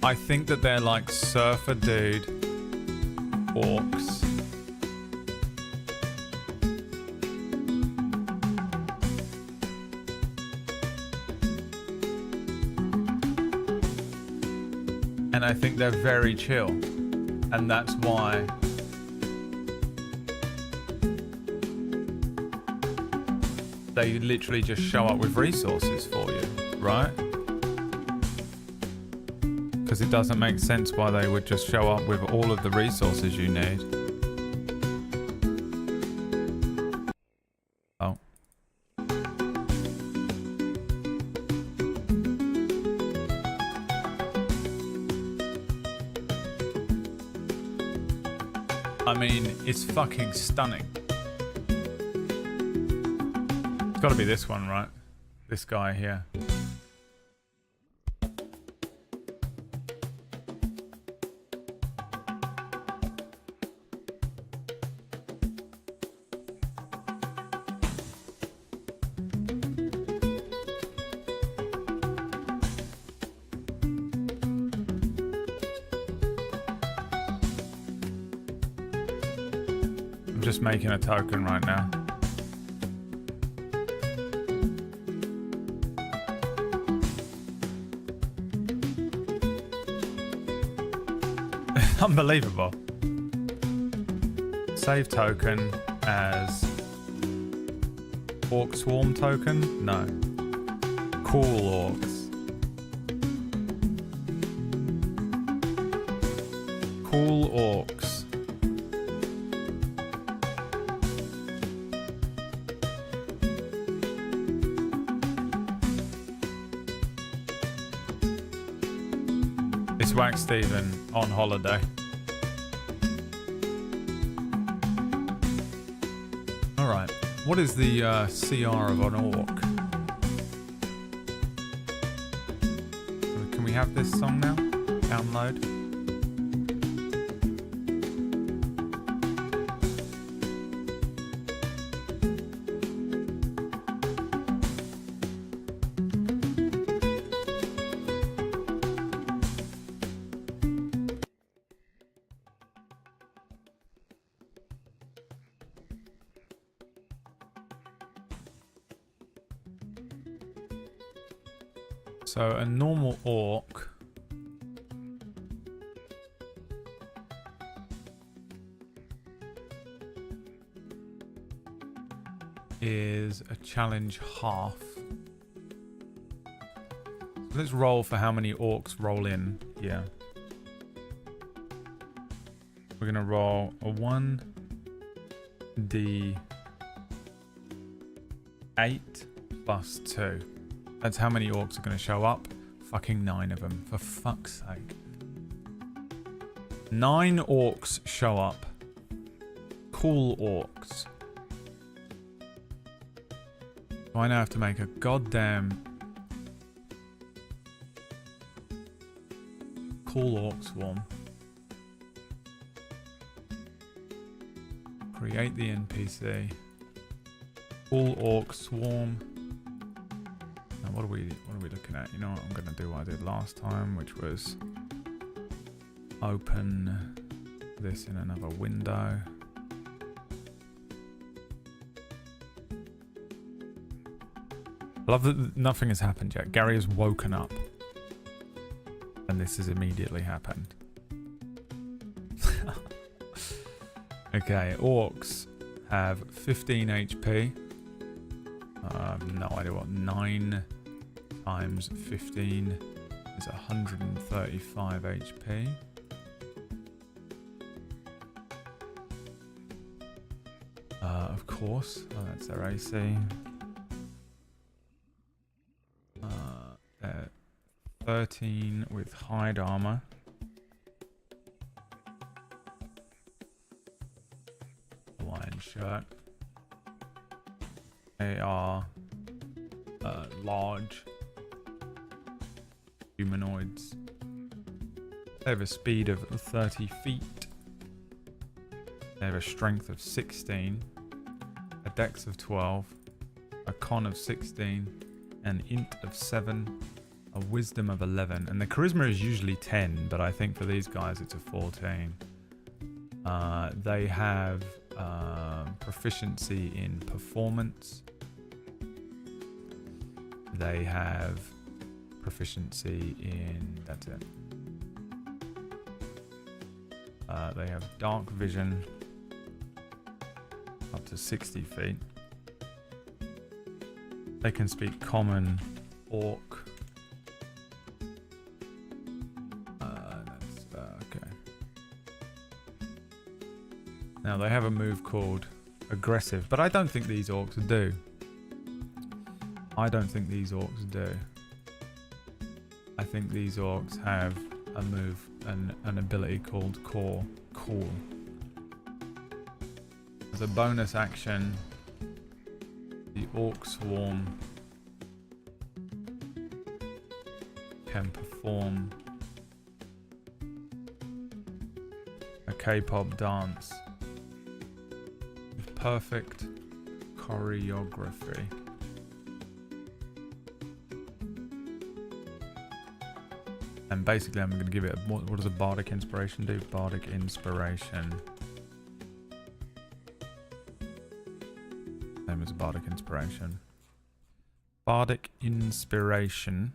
C: I think that they're like surfer dude orcs. And I think they're very chill. And that's why they literally just show up with resources for you, right? Because it doesn't make sense why they would just show up with all of the resources you need. Oh. I mean, it's fucking stunning. It's gotta be this one, right? This guy here. I'm just making a token right now. Unbelievable. Save token as Orc Swarm token? No. Cool Orcs. Cool Orcs. It's Wax Steven on holiday. Alright, what is the CR of an orc? Can we have this song now? Download. So a normal orc is a challenge half. Let's roll for how many orcs roll in here. We're gonna roll a 1d8 plus 2. That's how many orcs are going to show up. Fucking 9 of them, for fuck's sake. 9 orcs show up. Cool orcs. So I now have to make a goddamn cool orc swarm. Create the NPC. Cool orc swarm. What are we looking at? You know what? I'm going to do what I did last time, which was open this in another window. I love that nothing has happened yet. Gary has woken up. And this has immediately happened. Okay, orcs have 15 HP. No idea what 9 times 15 is 135 HP. Of course, that's their AC. 13 with hide armor. Hawaiian shirt. They are large humanoids. They have a speed of 30 feet. They have a strength of 16, a dex of 12, a con of 16, an int of 7, a wisdom of 11. And the charisma is usually 10, but I think for these guys it's a 14. They have proficiency in performance. They have proficiency in... that's it. They have dark vision up to 60 feet. They can speak common, orc. Okay. Now they have a move called aggressive, but I don't think these orcs do. I don't think these orcs do. I think these orcs have a move, an ability called Cool. As a bonus action, the Orc Swarm can perform a K-pop dance with perfect choreography. And basically I'm going to give it, what does a Bardic Inspiration do? Bardic Inspiration Same as a bardic inspiration. Bardic inspiration.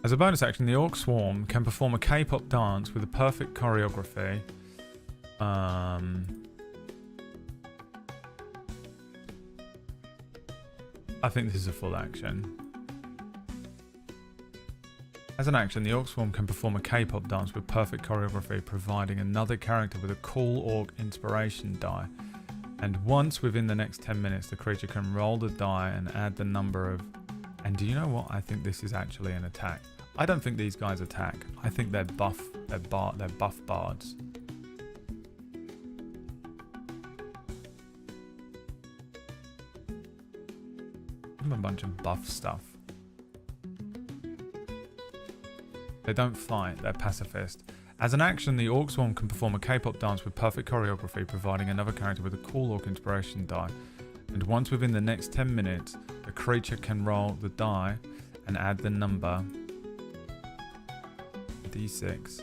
C: As a bonus action, the Orc Swarm can perform a K-pop dance with a perfect choreography. I think this is a full action. As an action, the Orc Swarm can perform a K-pop dance with perfect choreography, providing another character with a cool Orc inspiration die. And once within the next 10 minutes, the creature can roll the die and add the number of... And do you know what? I think this is actually an attack. I don't think these guys attack. I think they're buff. They're buff bards. Give them a bunch of buff stuff. They don't fight. They're pacifist. As an action, the Orc Swarm can perform a K-pop dance with perfect choreography, providing another character with a cool Orc inspiration die. And once within the next 10 minutes, the creature can roll the die and add the number D6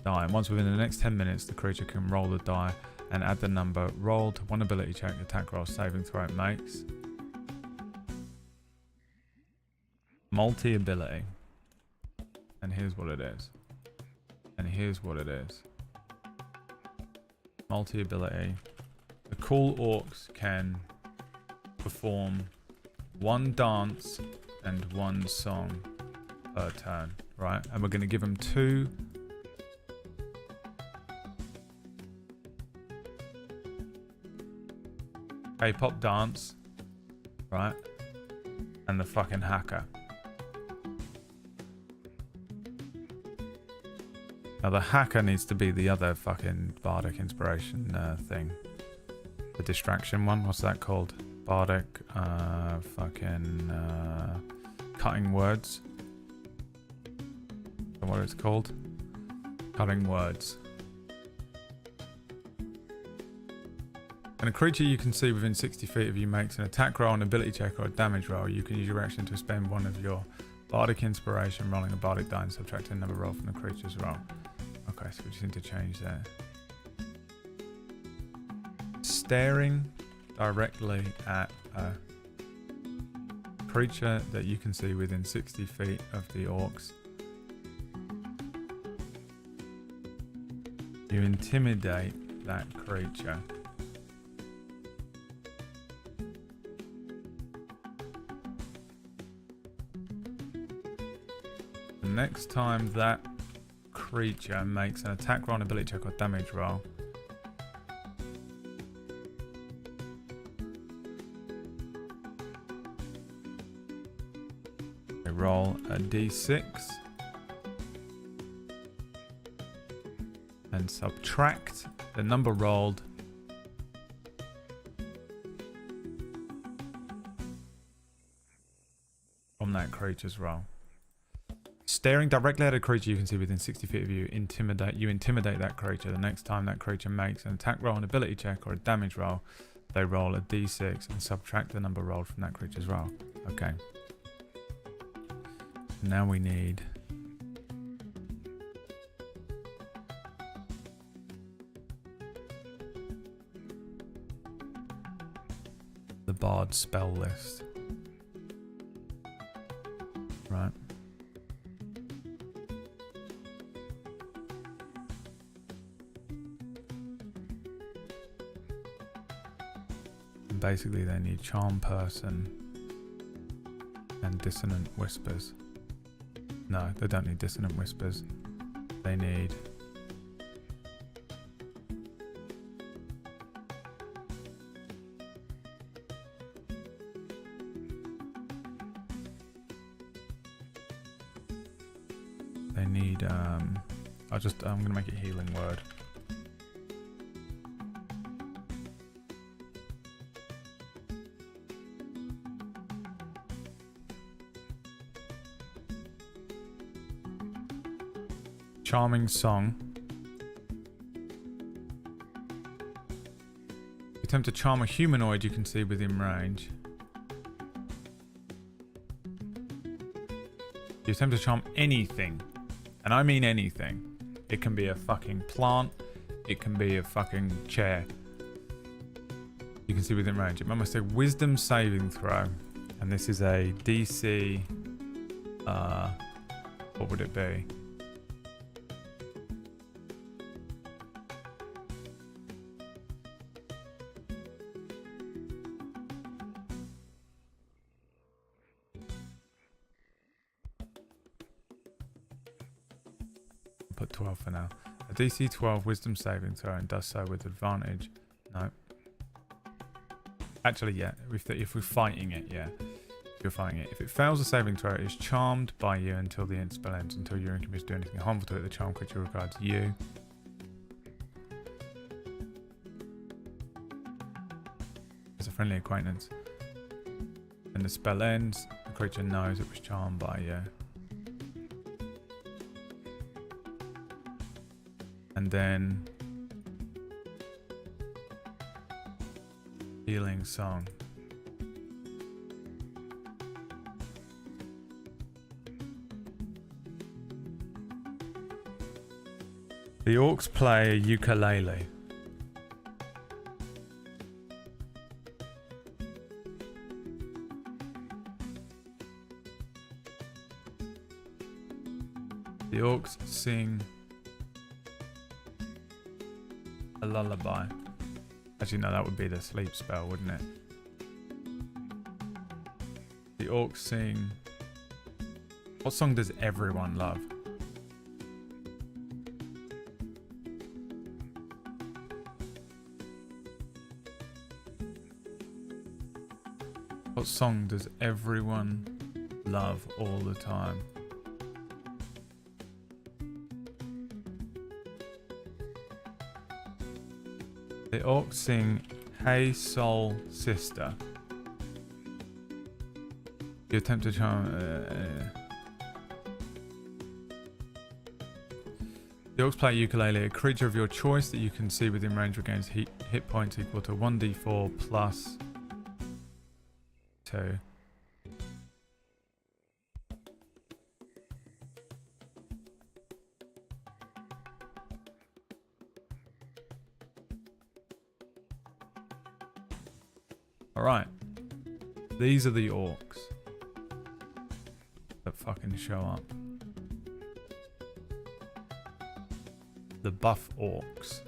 C: die. And once within the next 10 minutes, the creature can roll the die and add the number rolled, one ability check, attack roll, saving throw it makes. Multi-ability. And here's what it is. And here's what it is. Multi-ability. The cool orcs can perform one dance and one song per turn, right? And we're going to give them 2 K-pop dance, right? And the fucking hacker. Now the hacker needs to be the other fucking bardic inspiration thing. The distraction one, what's that called? Bardic, cutting words. Is that what it's called? Cutting words. When a creature you can see within 60 feet of you makes an attack roll, an ability check, or a damage roll, you can use your action to spend one of your bardic inspiration, rolling a bardic die and subtracting another roll from the creature's roll. Okay, so we just need to change that. Staring directly at a creature that you can see within 60 feet of the orcs. You intimidate that creature. The next time that creature makes an attack roll, an ability check, or damage roll, they roll a d6 and subtract the number rolled from that creature's roll. Staring directly at a creature you can see within 60 feet of you, intimidate that creature. The next time that creature makes an attack roll, an ability check, or a damage roll, they roll a d6 and subtract the number rolled from that creature's roll. Okay. Now we need the Bard spell list. Right. And basically they need Charm Person and Dissonant Whispers. No, they don't need Dissonant Whispers. They need They need, I'm gonna make it healing word. Charming song. Attempt to charm a humanoid you can see within range. You attempt to charm anything. And I mean anything. It can be a fucking plant. It can be a fucking chair. You can see within range. It must say wisdom saving throw. And this is a DC... what would it be? Put 12 for now. A DC 12 wisdom saving throw and does so with advantage. No. Actually, yeah. If we're fighting it, yeah. If you're fighting it. If it fails a saving throw, it is charmed by you until the end spell ends. Until you're incapable to do anything harmful to it, the charm creature regards you. As a friendly acquaintance. When the spell ends, the creature knows it was charmed by you. And then healing song. The orcs play a ukulele. The orcs sing a lullaby. Actually, no, that would be the sleep spell, wouldn't it? The orcs sing... What song does everyone love? What song does everyone love all the time? The orcs sing Hey Soul Sister. You attempt to charm... The orcs play ukulele. A creature of your choice that you can see within range regains hit points equal to 1d4 plus 2. Alright. These are the orcs that fucking show up. The buff orcs.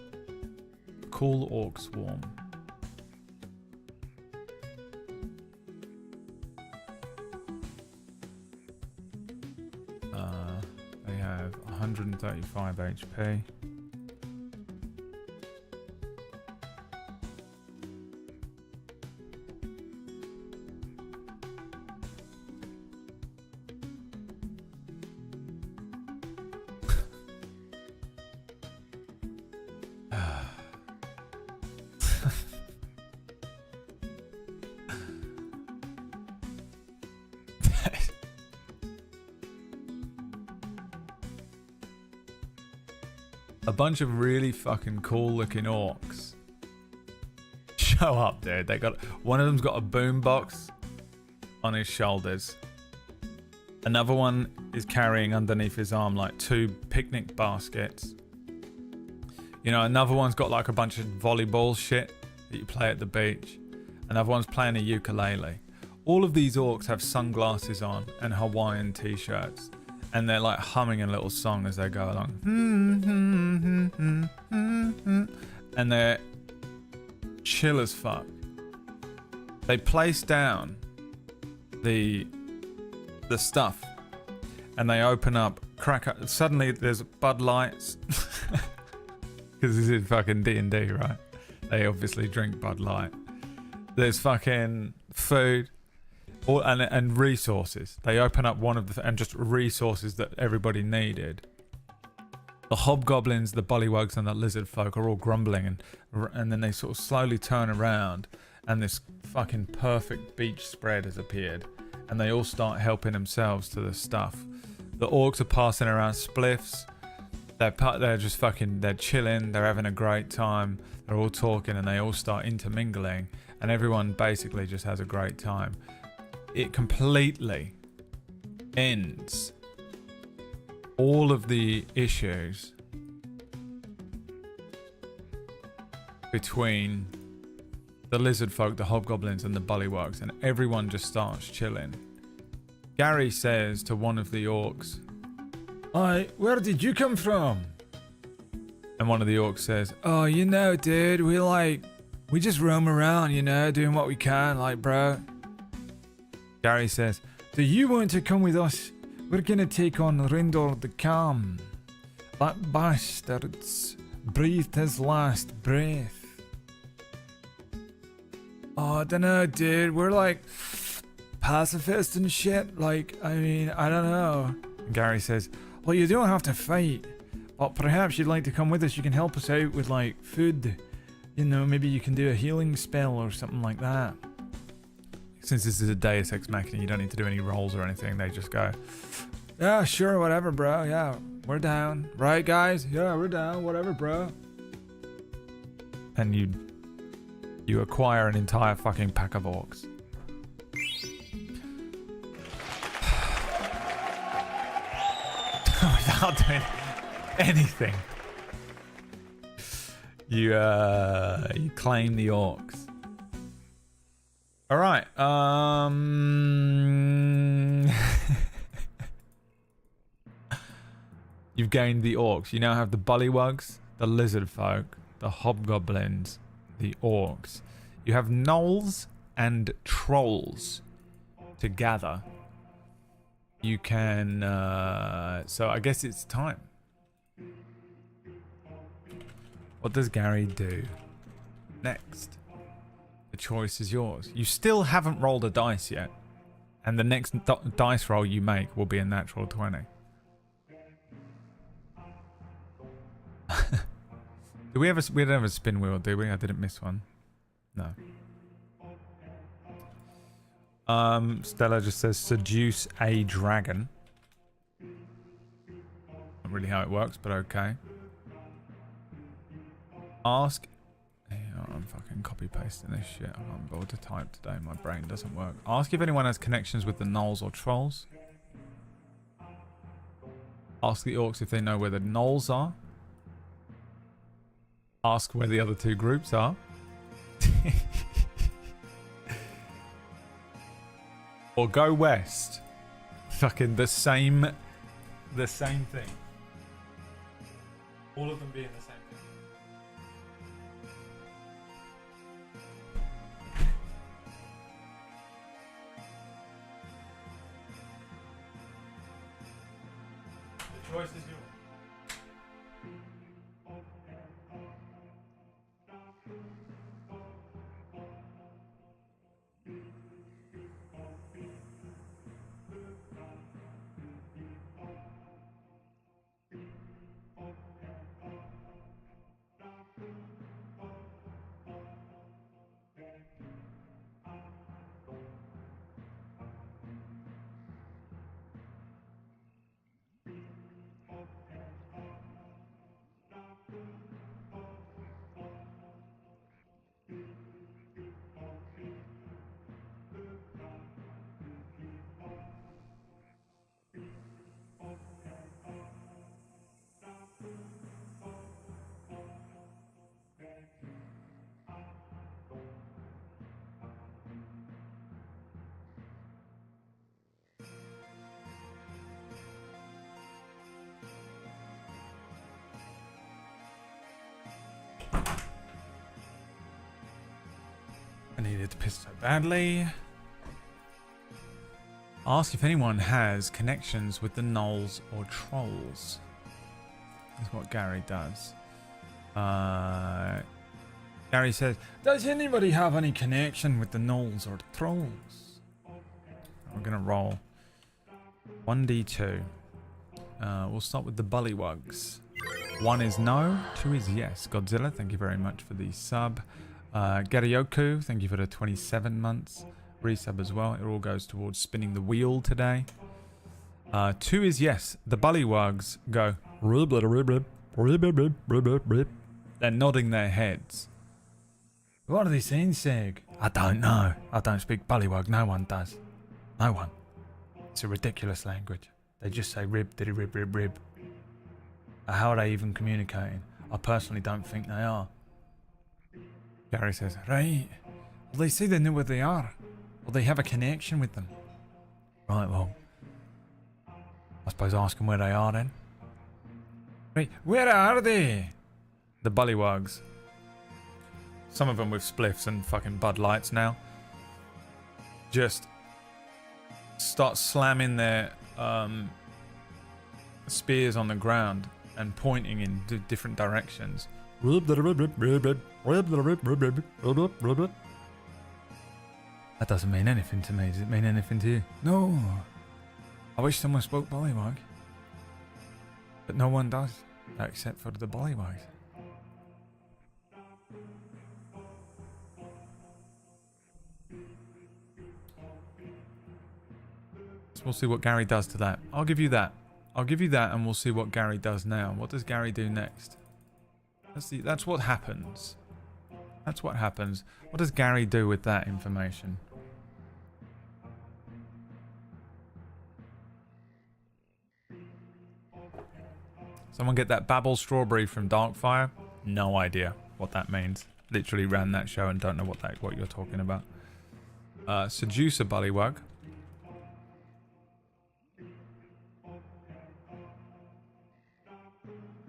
C: Cool orc swarm. They have 135 HP. A bunch of really fucking cool looking orcs show up, dude. They got one of them's got a boombox on his shoulders. Another one is carrying underneath his arm like 2 picnic baskets. You know, another one's got like a bunch of volleyball shit that you play at the beach. Another one's playing a ukulele. All of these orcs have sunglasses on and Hawaiian t-shirts. And they're like humming a little song as they go along. And they're chill as fuck. They place down the stuff and they open up, crack up. Suddenly there's Bud Lights. Because this is fucking D&D, right? They obviously drink Bud Light. There's fucking food. And resources. They open up one of the and just resources that everybody needed. The hobgoblins, the bullywugs, and the lizard folk are all grumbling, and then they sort of slowly turn around, and this fucking perfect beach spread has appeared, and they all start helping themselves to the stuff. The orcs are passing around spliffs. They're just fucking, they're chilling. They're having a great time. They're all talking, and they all start intermingling, and everyone basically just has a great time. It completely ends all of the issues between the lizard folk, the hobgoblins, and the bullywugs, and everyone just starts chilling. Gary says to one of the orcs, "Hi, where did you come from?" And one of the orcs says, "Oh, you know, dude, we just roam around, you know, doing what we can, like, bro." Gary says, "Do you want to come with us? We're gonna take on Rindor the Calm. That bastard's breathed his last breath." "Oh, I don't know, dude. We're like pacifist and shit. Like, I mean, I don't know." And Gary says, "Well, you don't have to fight, but perhaps you'd like to come with us. You can help us out with, like, food. You know, maybe you can do a healing spell or something like that." Since this is a Deus Ex Machina, you don't need to do any rolls or anything. They just go, "Yeah, sure, whatever, bro. Yeah, we're down. Right, guys? Yeah, we're down. Whatever, bro." And you acquire an entire fucking pack of orcs. Without doing anything. You claim the orcs. All right. You've gained the orcs. You now have the bullywugs, the lizard folk, the hobgoblins, the orcs. You have gnolls and trolls to gather. You can. So I guess it's time. What does Gary do next? The choice is yours. You still haven't rolled a dice yet, and the next dice roll you make will be a natural 20. We don't have a spin wheel, do we? I didn't miss one. No. Stella just says seduce a dragon. Not really how it works, but okay. Ask. I'm fucking copy pasting this shit. I'm not able to type today. My brain doesn't work. Ask if anyone has connections with the gnolls or trolls. Ask the orcs if they know where the gnolls are. Ask where the other two groups are. Or go west. Fucking the same thing. All of them being the same thing. The choice is yours. I needed to piss so badly. Ask if anyone has connections with the gnolls or trolls. That's what Gary does. Gary says, "Does anybody have any connection with the gnolls or the trolls?" We're going to roll 1d2. We'll start with the bullywugs. 1 is no, 2 is yes. Godzilla, thank you very much for the sub. Garyoku, thank you for the 27 months. Resub as well. It all goes towards spinning the wheel today. 2 is yes. The bullywugs go. They're nodding their heads. What are they saying, Seg? I don't know. I don't speak bullywug. No one does. No one. It's a ridiculous language. They just say rib, diddy, rib, rib, rib. How are they even communicating? I personally don't think they are. Gary says, right. Well, they say they know where they are. Well, they have a connection with them. Right, well. I suppose ask them where they are then. Right, where are they? The bullywugs. Some of them with spliffs and fucking Bud Lights now. Just start slamming their spears on the ground and pointing in different directions. That doesn't mean anything to me. Does it mean anything to you? No. I wish someone spoke bullywug. But no one does, except for the bullywugs. So we'll see what Gary does to that. I'll give you that. I'll give you that and we'll see what Gary does now. What does Gary do next? That's what happens. That's what happens. What does Gary do with that information? Someone get that Babble Strawberry from Darkfire? No idea what that means. Literally ran that show and don't know what you're talking about. Seduce a bullywug.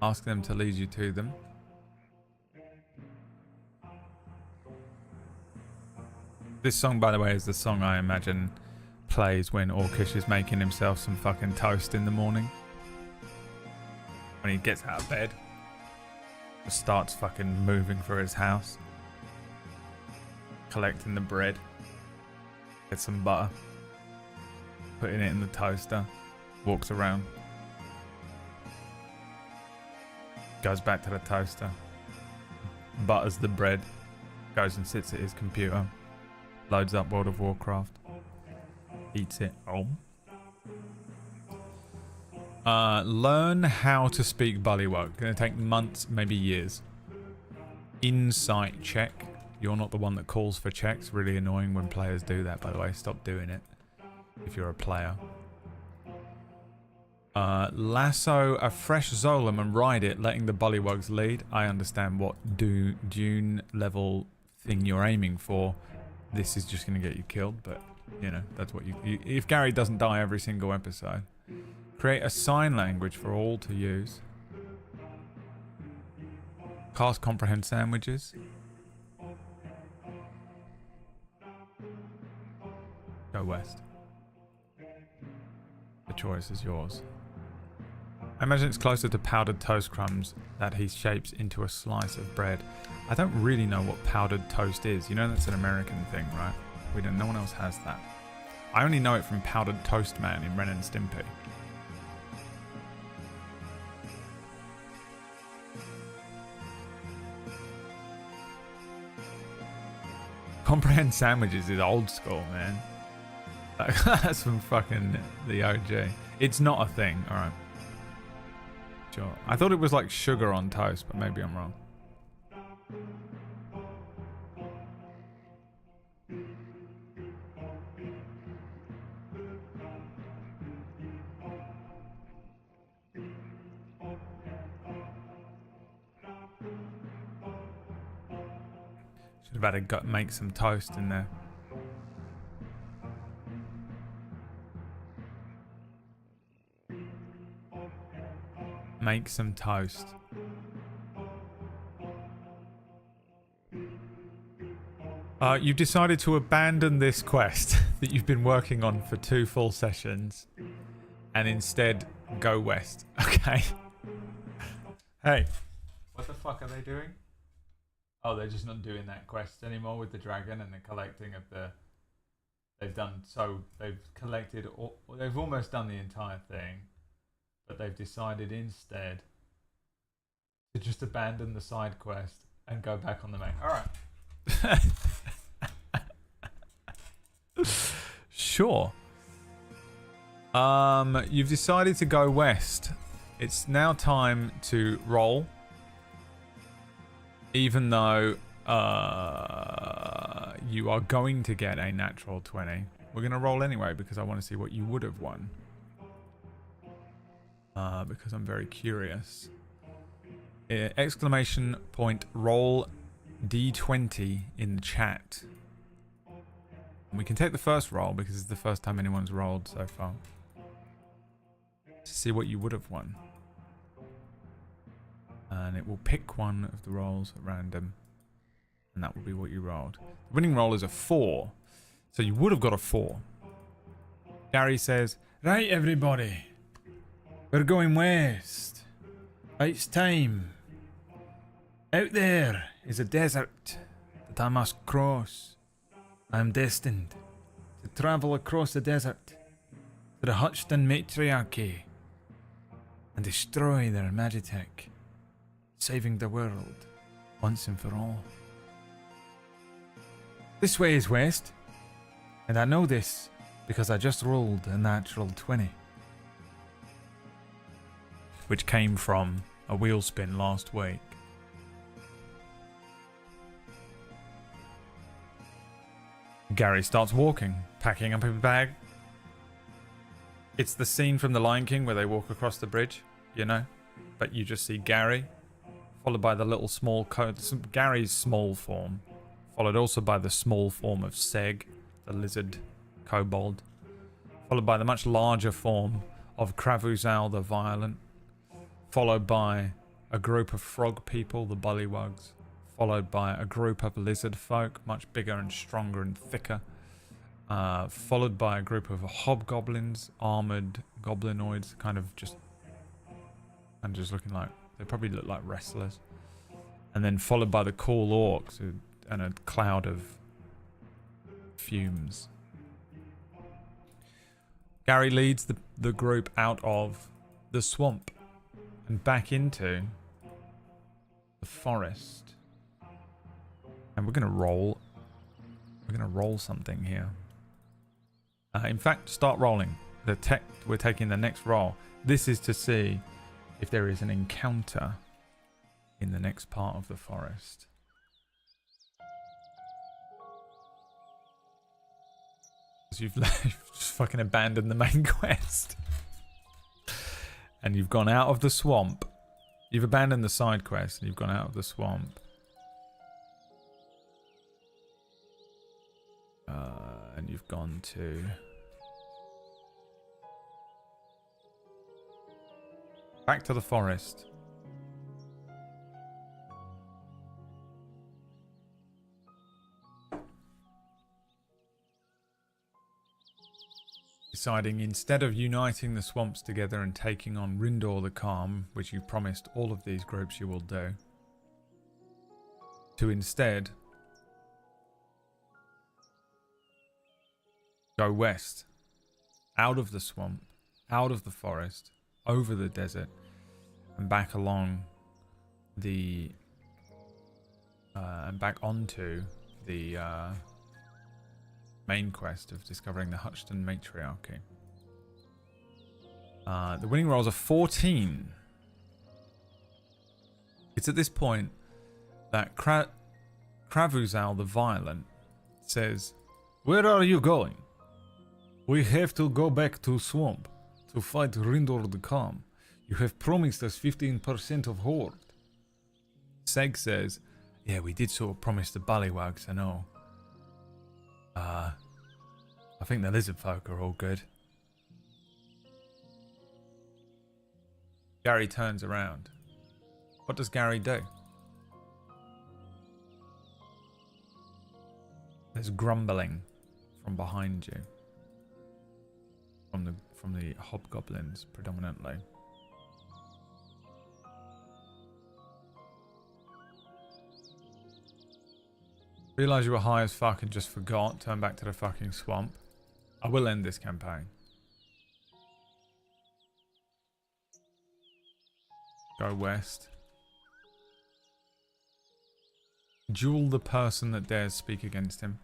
C: Ask them to lead you to them. This song, by the way, is the song I imagine plays when Orcish is making himself some fucking toast in the morning. When he gets out of bed. Just starts fucking moving for his house. Collecting the bread. Get some butter. Putting it in the toaster. Walks around. Goes back to the toaster. Butters the bread. Goes and sits at his computer. Loads up World of Warcraft. Eats it. Oh. Learn how to speak bullywug. Gonna take months, maybe years. Insight check. You're not the one that calls for checks. Really annoying when players do that, by the way. Stop doing it if you're a player. Lasso a fresh Zolom and ride it, letting the bullywugs lead. I understand what Dune level thing you're aiming for. This is just going to get you killed, but, you know, that's what you... If Gary doesn't die every single episode. Create a sign language for all to use. Cast comprehend sandwiches. Go west. The choice is yours. I imagine it's closer to powdered toast crumbs that he shapes into a slice of bread. I don't really know what powdered toast is. You know that's an American thing, right? No one else has that. I only know it from Powdered Toast Man in Ren and Stimpy. Comprehend sandwiches is old school, man. That's from fucking the OG. It's not a thing, alright. Sure. I thought it was like sugar on toast, but maybe I'm wrong. Should have had to make some toast in there. Make some toast. You've decided to abandon this quest that you've been working on for 2 full sessions and instead go west. Okay. Hey. What the fuck are they doing? Oh, they're just not doing that quest anymore with the dragon and the collecting of the They've done so. They've collected. They've almost done the entire thing, but they've decided instead to just abandon the side quest and go back on the main. All right. Sure. You've decided to go west. It's now time to roll. Even though you are going to get a natural 20. We're going to roll anyway because I want to see what you would have won. Because I'm very curious. Exclamation point roll D20 in the chat. And we can take the first roll because it's the first time anyone's rolled so far. To see what you would have won. And it will pick one of the rolls at random. And that will be what you rolled. The winning roll is a 4. So you would have got a 4. Gary says, right everybody. We're going west. It's time. Out there is a desert that I must cross. I am destined to travel across the desert to the Hutchton matriarchy and destroy their Magitech, saving the world once and for all. This way is west, and I know this because I just rolled a natural 20, which came from a wheel spin last week. Gary starts walking, packing up his bag. It's the scene from The Lion King where they walk across the bridge, you know? But you just see Gary, followed by the little small Gary's small form, followed also by the small form of Seg, the lizard kobold, followed by the much larger form of Kravuzal the Violent, followed by a group of frog people, the Bullywugs, followed by a group of lizard folk, much bigger and stronger and thicker, followed by a group of hobgoblins, armored goblinoids, kind of just looking like, they probably look like wrestlers, and then followed by the cool orcs and a cloud of fumes. Gary leads the group out of the swamp and back into the forest. And we're gonna roll something here. In fact, start rolling. We're taking the next roll. This is to see if there is an encounter in the next part of the forest. You've just fucking abandoned the main quest. And you've gone out of the swamp. You've abandoned the side quest and you've gone out of the swamp. And you've gone to... back to the forest. Deciding instead of uniting the swamps together and taking on Rindor the Calm, which you promised all of these groups you will do, to instead go west, out of the swamp, out of the forest, over the desert, and back along the and back onto the main quest of discovering the Hutchton matriarchy. The winning rolls are 14. It's at this point that Kravuzal the Violent says, "Where are you going?" "We have to go back to swamp to fight Rindor the Calm. You have promised us 15% of Horde." Seg says, "Yeah, we did sort of promise the Bullywugs, I know. I think the lizard folk are all good." Gary turns around. What does Gary do? There's grumbling from behind you. From the hobgoblins predominantly. Realise you were high as fuck and just forgot. Turn back to the fucking swamp. I will end this campaign. Go west. Duel the person that dares speak against him.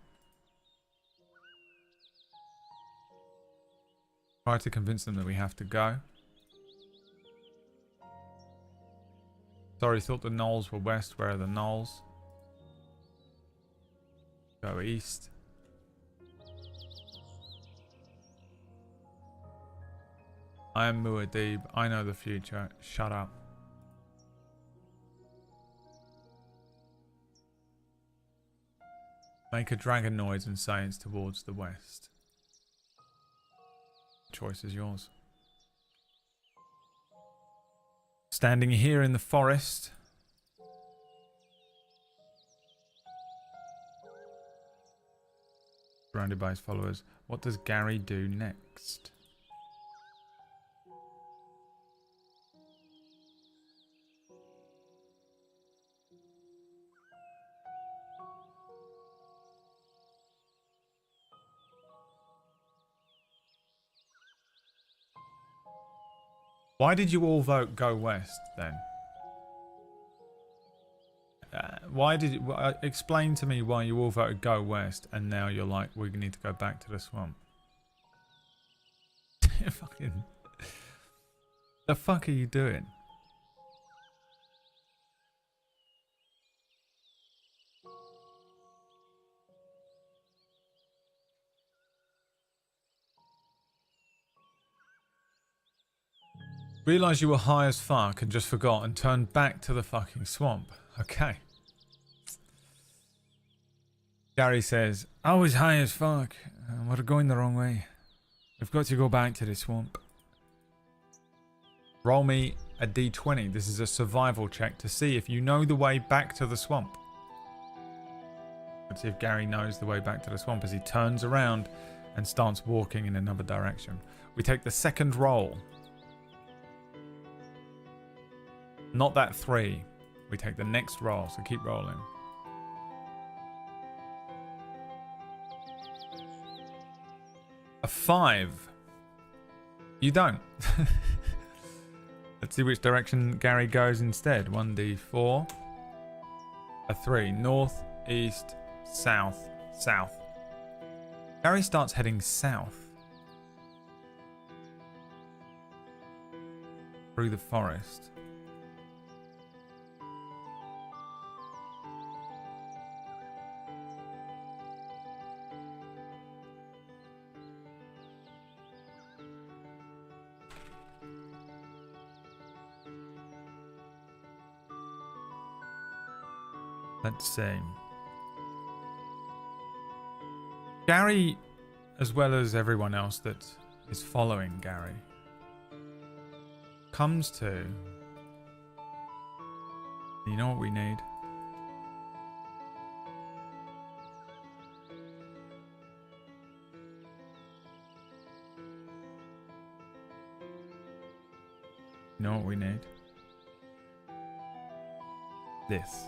C: Try to convince them that we have to go. Sorry, thought the gnolls were west. Where are the gnolls? Go east. I am Muad'Dib. I know the future. Shut up. Make a dragon noise and say it's towards the west. Choice is yours. Standing here in the forest. Surrounded by his followers. What does Gary do next? Why did you all vote go west then? Why did you, explain to me why you all voted go west and now you're like, we need to go back to the swamp? Fucking, the fuck are you doing? Realised you were high as fuck and just forgot and turned back to the fucking swamp. Okay. Gary says, I was high as fuck. We're going the wrong way. We've got to go back to the swamp. Roll me a d20. This is a survival check to see if you know the way back to the swamp. Let's see if Gary knows the way back to the swamp as he turns around and starts walking in another direction. We take the second roll. Not that 3. We take the next roll, so keep rolling. A 5. You don't. Let's see which direction Gary goes instead. 1d4. A 3. North, east, south, south. Gary starts heading south. Through the forest. Let's see. Gary, as well as everyone else that is following Gary, comes to... You know what we need? You know what we need? This.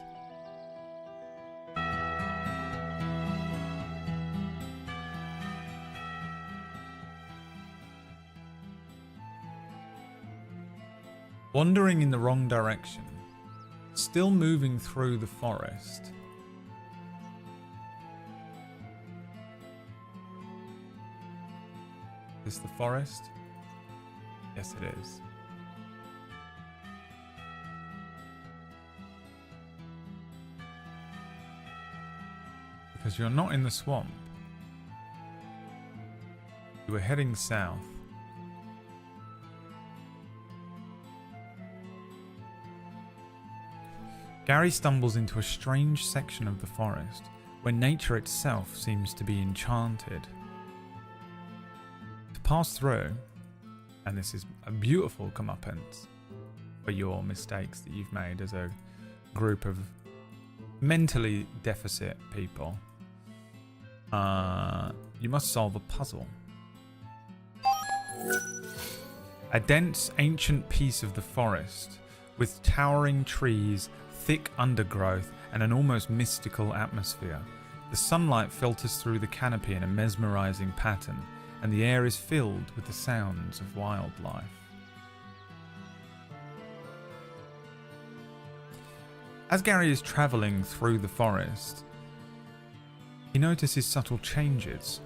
C: Wandering in the wrong direction, still moving through the forest. Is this the forest? Yes, it is. Because you're not in the swamp. You were heading south. Gary stumbles into a strange section of the forest where nature itself seems to be enchanted. To pass through, and this is a beautiful comeuppance for your mistakes that you've made as a group of mentally deficit people, you must solve a puzzle. A dense, ancient piece of the forest with towering trees, thick undergrowth, and an almost mystical atmosphere. The sunlight filters through the canopy in a mesmerizing pattern, and the air is filled with the sounds of wildlife. As Gary is travelling through the forest, he notices subtle changes.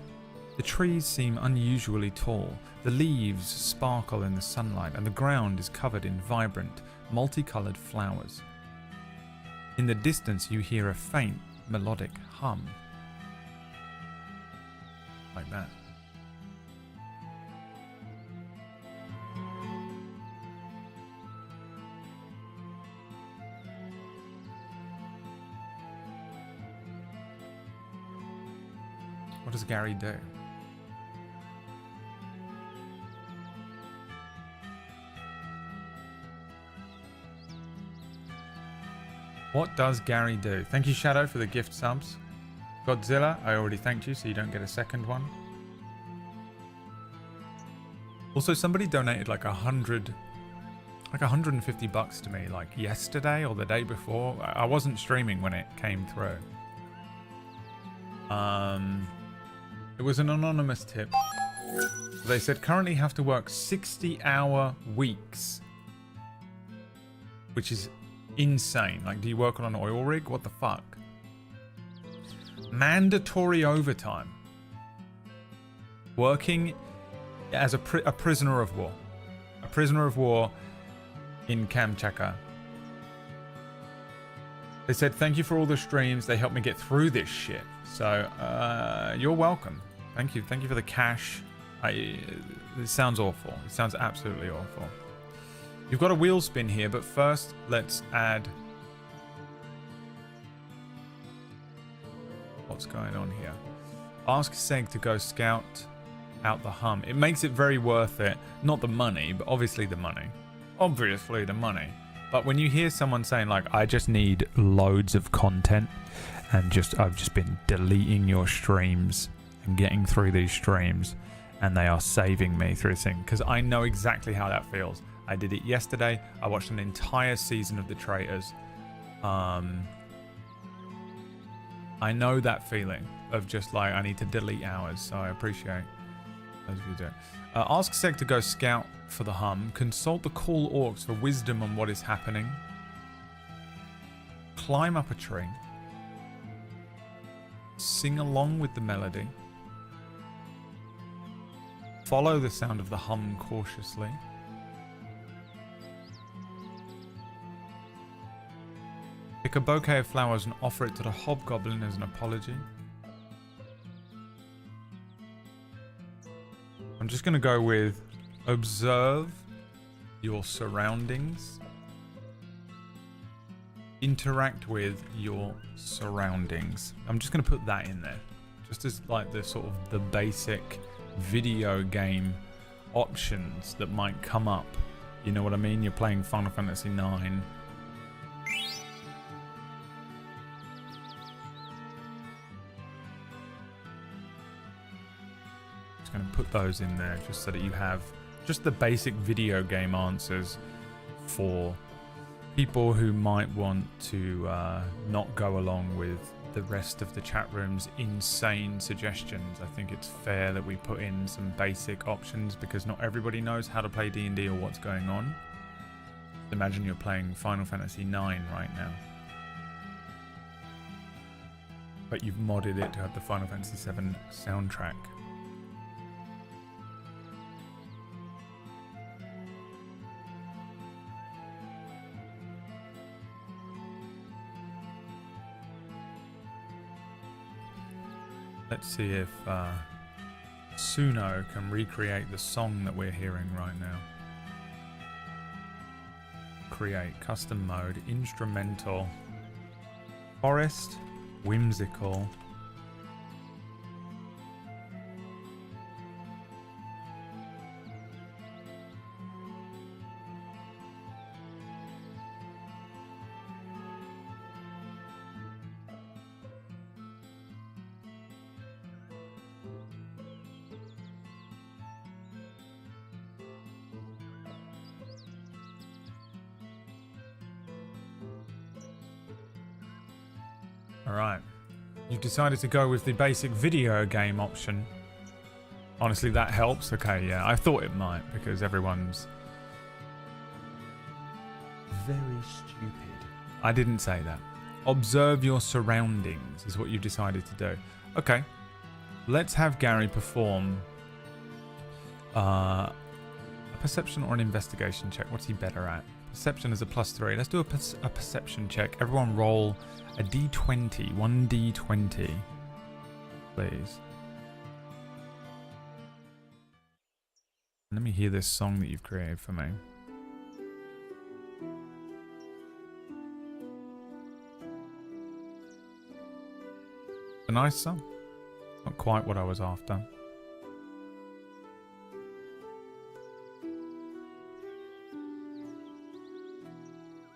C: The trees seem unusually tall, the leaves sparkle in the sunlight, and the ground is covered in vibrant, multicoloured flowers. In the distance, you hear a faint, melodic hum. Like that. What does Gary do? What does Gary do? Thank you, Shadow, for the gift subs. Godzilla, I already thanked you, so you don't get a second one. Also, somebody donated like 150 bucks to me, like yesterday or the day before. I wasn't streaming when it came through. It was an anonymous tip. They said currently have to work 60-hour weeks, which is insane. Like, do you work on an oil rig? What the fuck? Mandatory overtime. Working as a prisoner of war. A prisoner of war in Kamchatka. They said, thank you for all the streams. They helped me get through this shit. So, you're welcome. Thank you. Thank you for the cash. It sounds awful. It sounds absolutely awful. You've got a wheel spin here, but first, let's add... What's going on here? Ask Seg to go scout out the hum. It makes it very worth it. Not the money, but obviously the money. Obviously the money. But when you hear someone saying, like, I just need loads of content, and I've just been deleting your streams and getting through these streams, and they are saving me through this thing, because I know exactly how that feels. I did it yesterday. I watched an entire season of The Traitors. I know that feeling of just like, I need to delete hours, so I appreciate those of you do it. Ask Seg to go scout for the hum. Consult the cool orcs for wisdom on what is happening. Climb up a tree. Sing along with the melody. Follow the sound of the hum cautiously. Pick a bouquet of flowers and offer it to the hobgoblin as an apology. I'm just going to go with observe your surroundings. Interact with your surroundings. I'm just going to put that in there. Just as like the sort of the basic video game options that might come up. You know what I mean? You're playing Final Fantasy IX. Going to put those in there just so that you have just the basic video game answers for people who might want to not go along with the rest of the chat room's insane suggestions. I think it's fair that we put in some basic options because not everybody knows how to play D&D or what's going on. Imagine you're playing Final Fantasy IX right now, but you've modded it to have the Final Fantasy VII soundtrack. Let's see if Suno can recreate the song that we're hearing right now. Create custom mode, instrumental, forest, whimsical. Alright, you've decided to go with the basic video game option. Honestly, that helps. Okay, yeah. I thought it might because everyone's very stupid. I didn't say that. Observe your surroundings is what you've decided to do. Okay. Let's have Gary perform a perception or an investigation check. What's he better at? Perception is a +3. Let's do a perception check. Everyone roll a d20. 1d20. Please. Let me hear this song that you've created for me. A nice song. Not quite what I was after.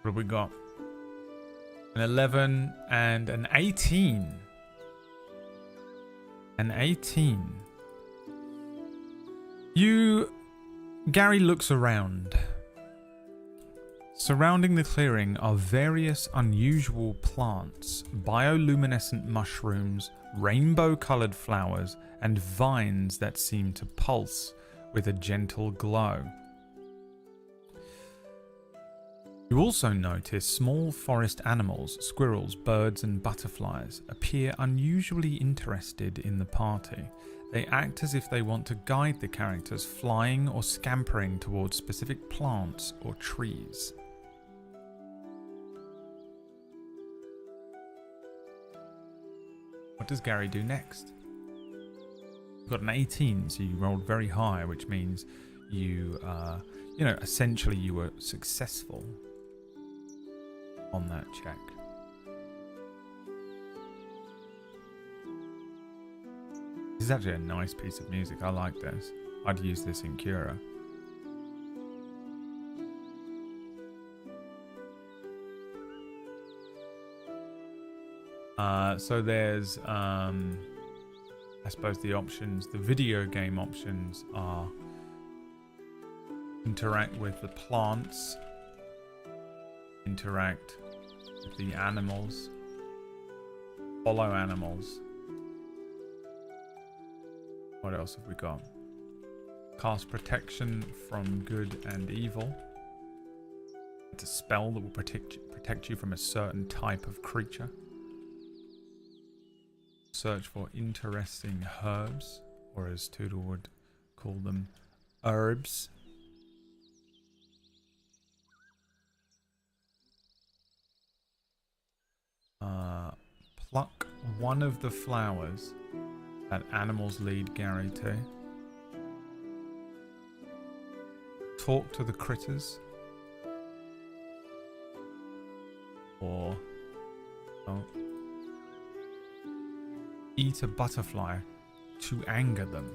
C: What have we got? An 11 and an 18. An 18. Gary looks around. Surrounding the clearing are various unusual plants, bioluminescent mushrooms, rainbow-coloured flowers, and vines that seem to pulse with a gentle glow. You also notice small forest animals, squirrels, birds, and butterflies appear unusually interested in the party. They act as if they want to guide the characters, flying or scampering towards specific plants or trees. What does Gary do next? You've got an 18, so you rolled very high, which means you, essentially you were successful on that check. This is actually a nice piece of music. I like this. I'd use this in Cura. So there's, I suppose the options, the video game options are interact with the plants, interact with the animals, follow animals. What else have we got? Cast protection from good and evil. It's a spell that will protect you from a certain type of creature. Search for interesting herbs, or as Toodle would call them, herbs. Pluck one of the flowers that animals lead Gary to. Talk to the critters. Or eat a butterfly to anger them.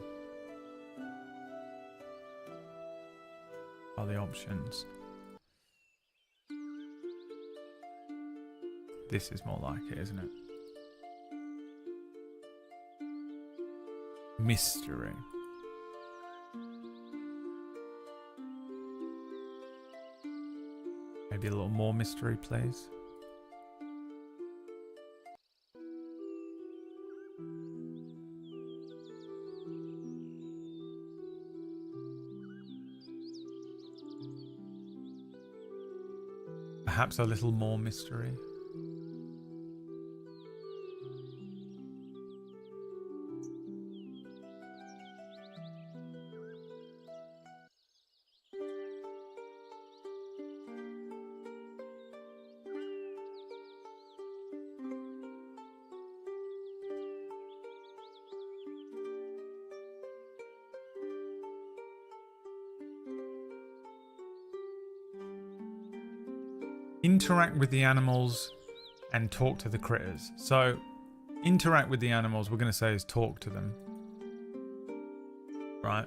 C: Are the options. This is more like it, isn't it? Mystery. Maybe a little more mystery, please. Perhaps a little more mystery. Interact with the animals and talk to the critters. So, interact with the animals, we're going to say is talk to them. Right?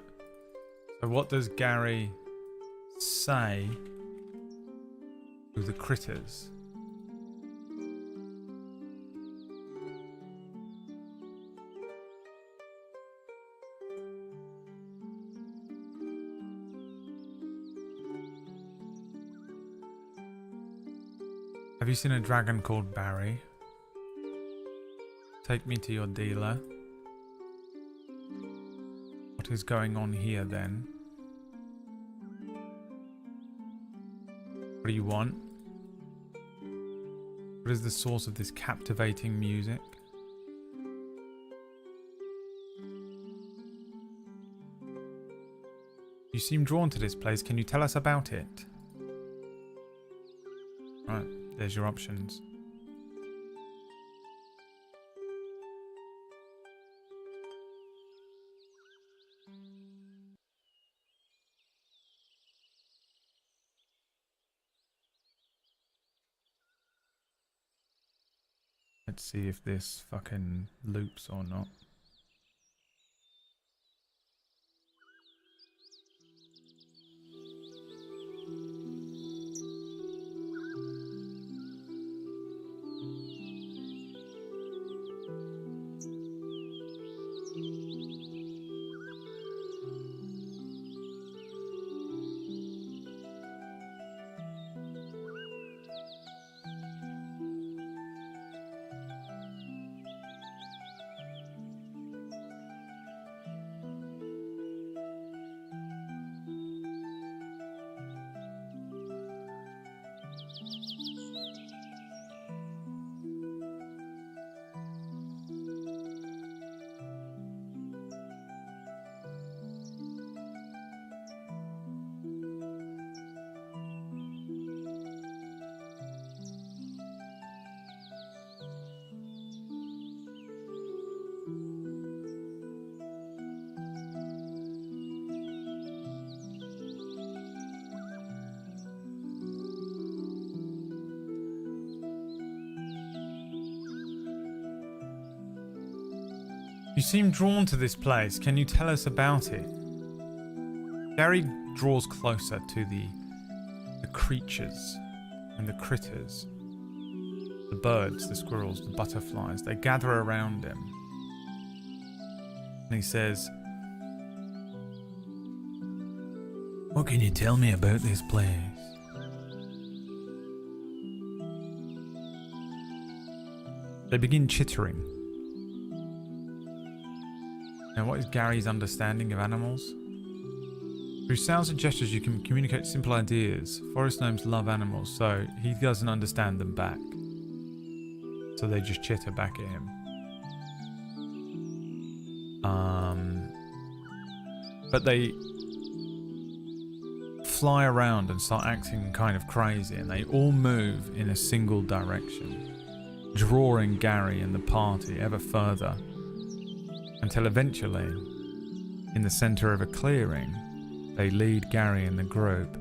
C: So what does Gary say to the critters? Have you seen a dragon called Barry? Take me to your dealer. Or What is going on here then? What do you want? What is the source of this captivating music? You seem drawn to this place. Can you tell us about it? Right, there's your options. Let's see if this fucking loops or not. You seem drawn to this place. Can you tell us about it? Gary draws closer to the creatures and the critters. The birds, the squirrels, the butterflies. They gather around him. And he says, "What can you tell me about this place?" They begin chittering. Now, what is Gary's understanding of animals? Through sounds and gestures, you can communicate simple ideas. Forest gnomes love animals, so he doesn't understand them back. So they just chitter back at him. But they fly around and start acting kind of crazy, and they all move in a single direction, drawing Gary and the party ever further, until eventually, in the center of a clearing, they lead Gary and the group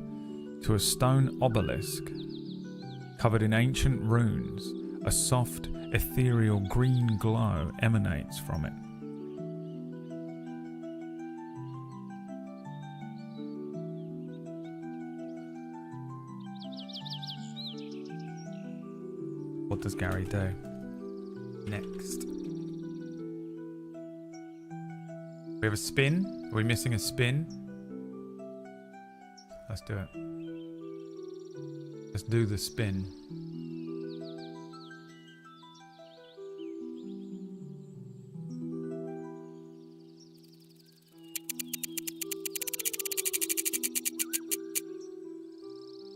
C: to a stone obelisk covered in ancient runes. A soft, ethereal green glow emanates from it. What does Gary do next? We have a spin. Are we missing a spin? Let's do it. Let's do the spin.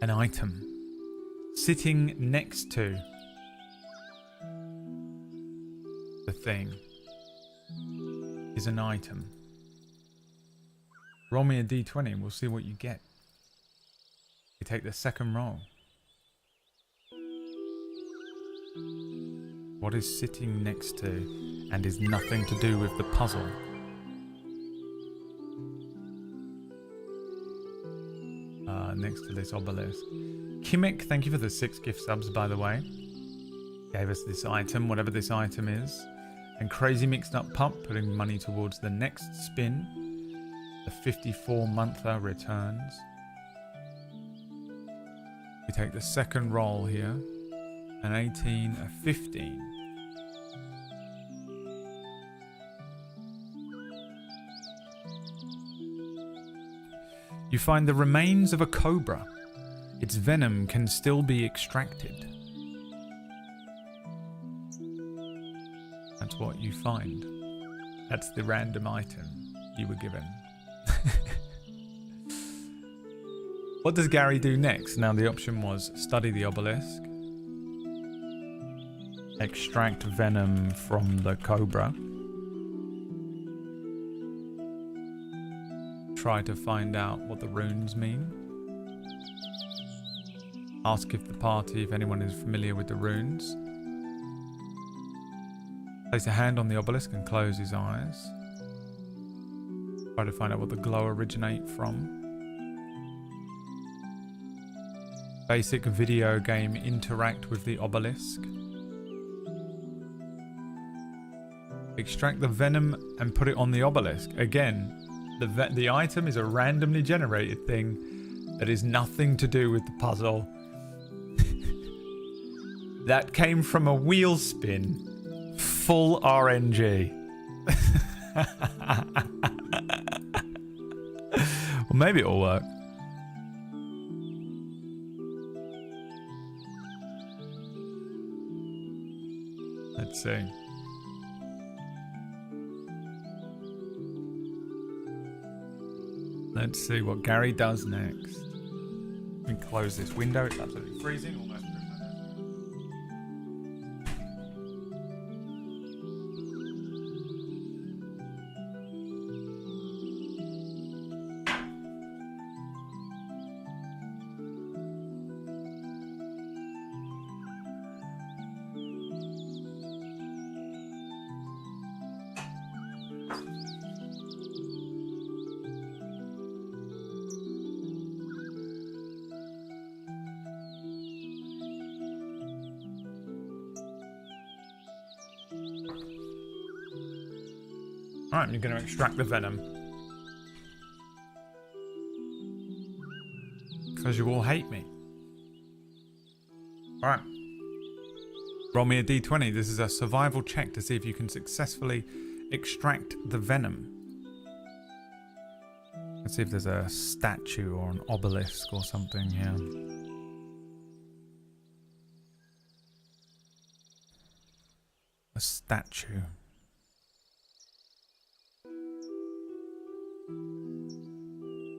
C: An item sitting next to the thing is an item. Roll me a d20 and we'll see what you get. You take the second roll. What is sitting next to and is nothing to do with the puzzle? Next to this obelisk. Kimek, thank you for the 6 gift subs, by the way. Gave us this item, whatever this item is. And Crazy Mixed Up Pup putting money towards the next spin. The 54-monther returns. We take the second roll here. An 18, a 15. You find the remains of a cobra. Its venom can still be extracted. That's what you find. That's the random item. you were given. What does Gary do next? Now the option was study the obelisk, extract venom from the cobra, try to find out what the runes mean, ask if the party, if anyone is familiar with the runes, place a hand on the obelisk and close his eyes, try to find out what the glow originate from. Basic video game, interact with the obelisk. Extract the venom and put it on the obelisk. Again, the item is a randomly generated thing that is nothing to do with the puzzle. That came from a wheel spin. Full RNG. Well, maybe it'll work. Let's see. Let's see what Gary does next. Let me close this window. It's absolutely freezing. Almost. Alright, I'm going to extract the venom. Because you all hate me. Alright. Roll me a d20. This is a survival check to see if you can successfully extract the venom. Let's see if there's a statue or an obelisk or something here. A statue.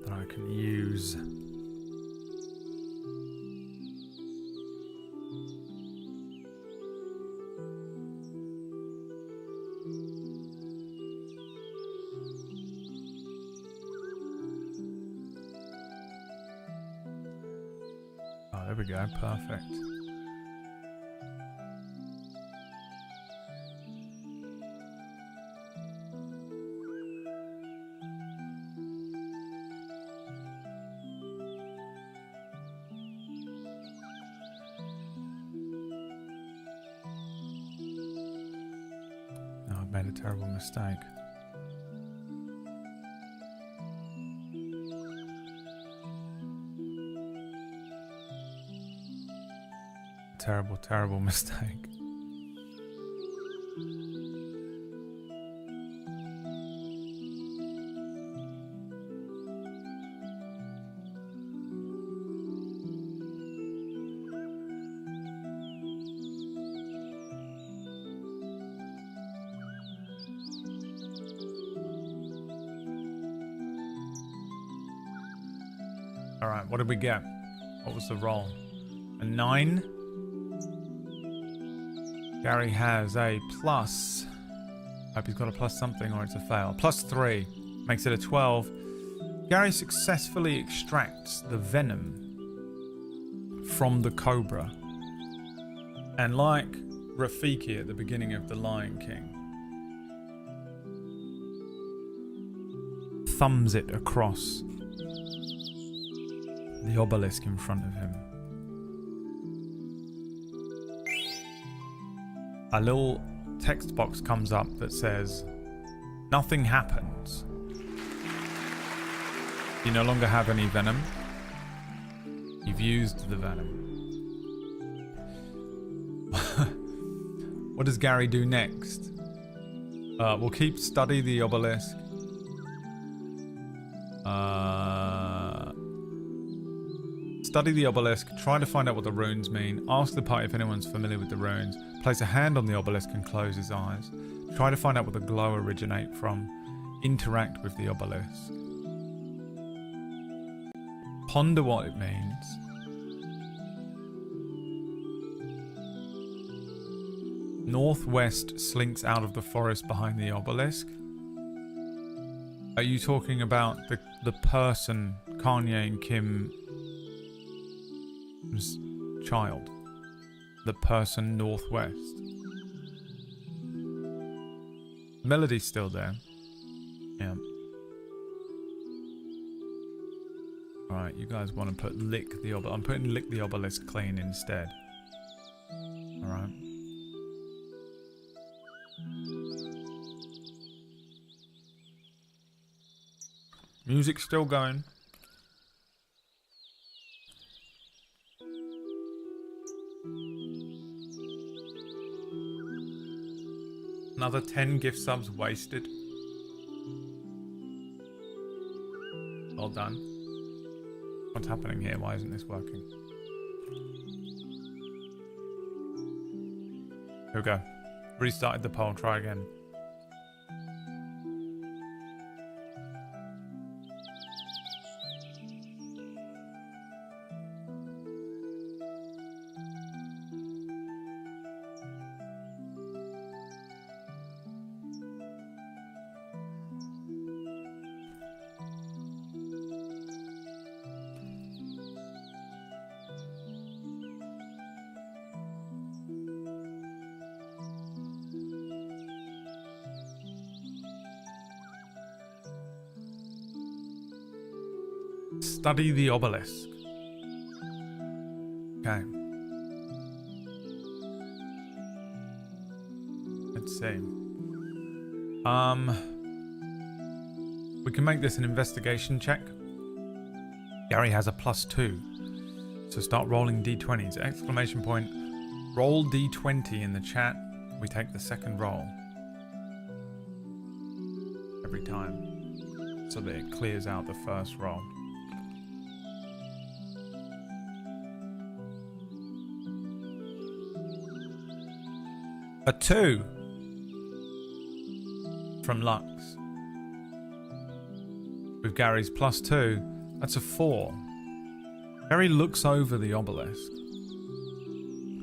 C: That I can use. Oh, there we go, perfect. Made a terrible mistake. Terrible, terrible mistake. Alright, what did we get? What was the roll? A 9? Gary has a plus. Hope he's got a plus something or it's a fail. Plus 3. Makes it a 12. Gary successfully extracts the venom from the cobra. And like Rafiki at the beginning of The Lion King, thumbs it across the obelisk in front of him. A little text box comes up that says, "Nothing happens. You no longer have any venom. You've used the venom." What does Gary do next? We'll keep study the obelisk. Study the obelisk, try to find out what the runes mean, ask the party if anyone's familiar with the runes, place a hand on the obelisk and close his eyes, try to find out what the glow originate from, interact with the obelisk. Ponder what it means. Northwest slinks out of the forest behind the obelisk. Are you talking about the person, Kanye and Kim's child? The person Northwest. Melody's still there. Yeah. Alright, you guys want to put lick the obelisk. I'm putting lick the obelisk clean instead. Alright. Music's still going. Another 10 gift subs wasted. Well done. What's happening here? Why isn't this working? Here we go. Restarted the poll. Try again. Study the obelisk. Okay. Let's see. We can make this an investigation check. Gary has a +2. So start rolling d20s. Exclamation point. Roll d20 in the chat. We take the second roll. Every time. So that it clears out the first roll. A 2 from Lux. With Gary's +2, that's a 4. Gary looks over the obelisk,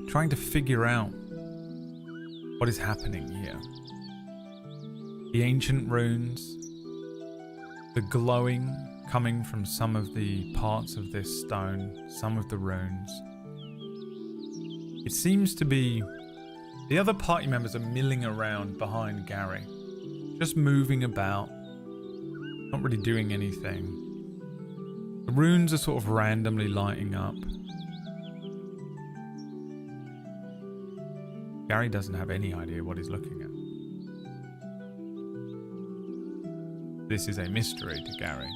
C: trying to figure out what is happening here. The ancient runes, the glowing coming from some of the parts of this stone, some of the runes. It seems to be the other party members are milling around behind Gary, just moving about, not really doing anything. The runes are sort of randomly lighting up. Gary doesn't have any idea what he's looking at. This is a mystery to Gary.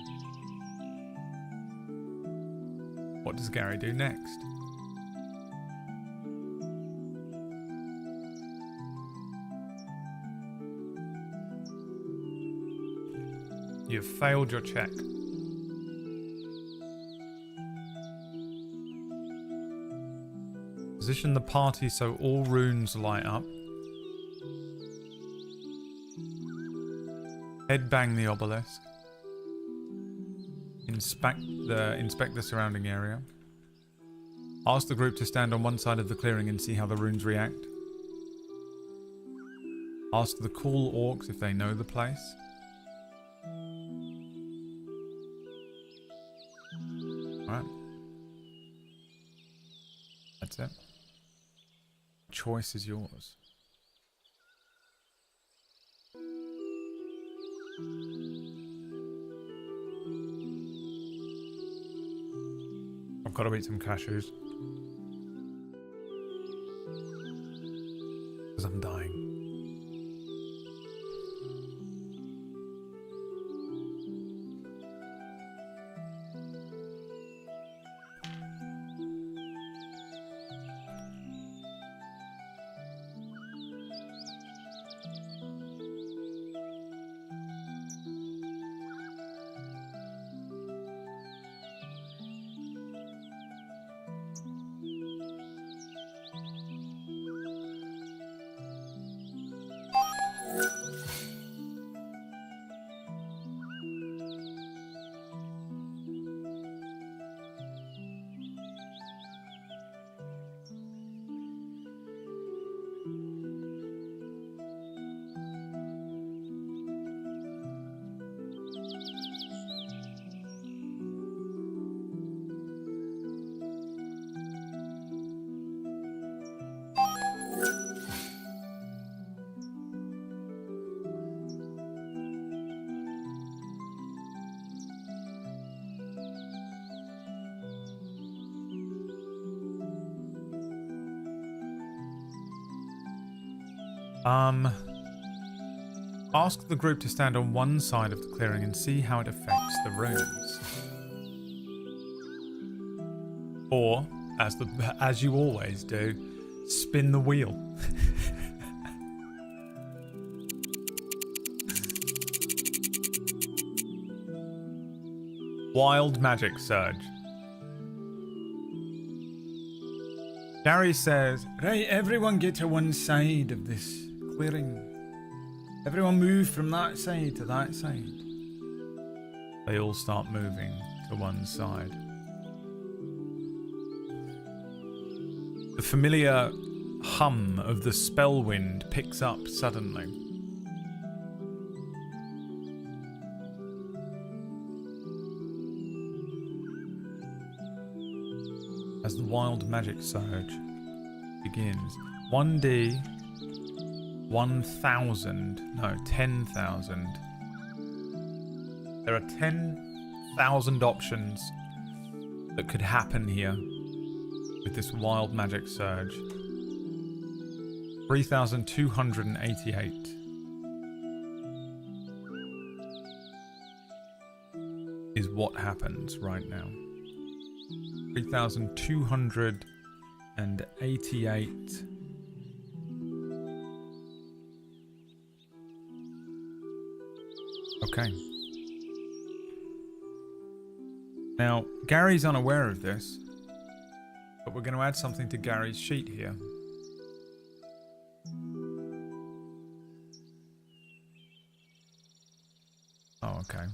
C: What does Gary do next? You've failed your check. Position the party so all runes light up. Headbang the obelisk. Inspect the surrounding area. Ask the group to stand on one side of the clearing and see how the runes react. Ask the cool orcs if they know the place. Alright. That's it. Choice is yours. I've got to eat some cashews. Because I'm dying. Ask the group to stand on one side of the clearing and see how it affects the runes. Or, as you always do, spin the wheel. Wild magic surge. Gary says, right, everyone get to one side of this clearing. Everyone move from that side to that side. They all start moving to one side. The familiar hum of the spell wind picks up suddenly. As the wild magic surge begins, 1D, 1,000, no, 10,000. There are 10,000 options that could happen here with this wild magic surge. 3,288 is what happens right now. 3,288. Okay. Now, Gary's unaware of this, but we're going to add something to Gary's sheet here. Oh, okay.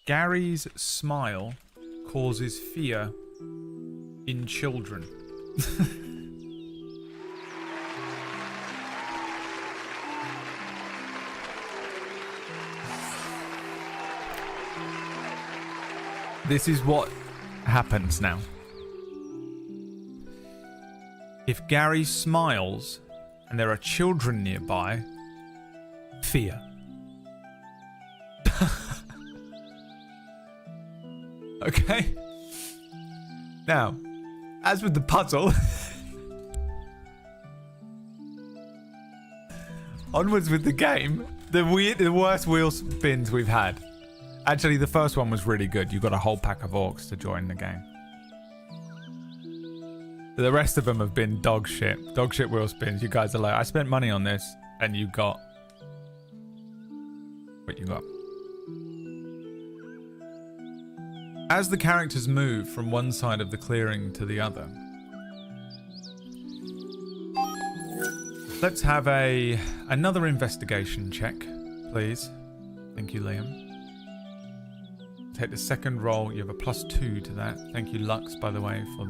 C: Gary's smile causes fear in children. This is what happens now. If Gary smiles and there are children nearby, fear. Okay? Now, as with the puzzle, onwards with the game, the worst wheel spins we've had. Actually, the first one was really good. You got a whole pack of orcs to join the game. The rest of them have been dog shit. Dog shit wheel spins. You guys are like, I spent money on this, and you got what you got. As the characters move from one side of the clearing to the other, let's have another investigation check, please. Thank you, Liam. Take the second roll. You have a +2 to that. Thank you, Lux, by the way, for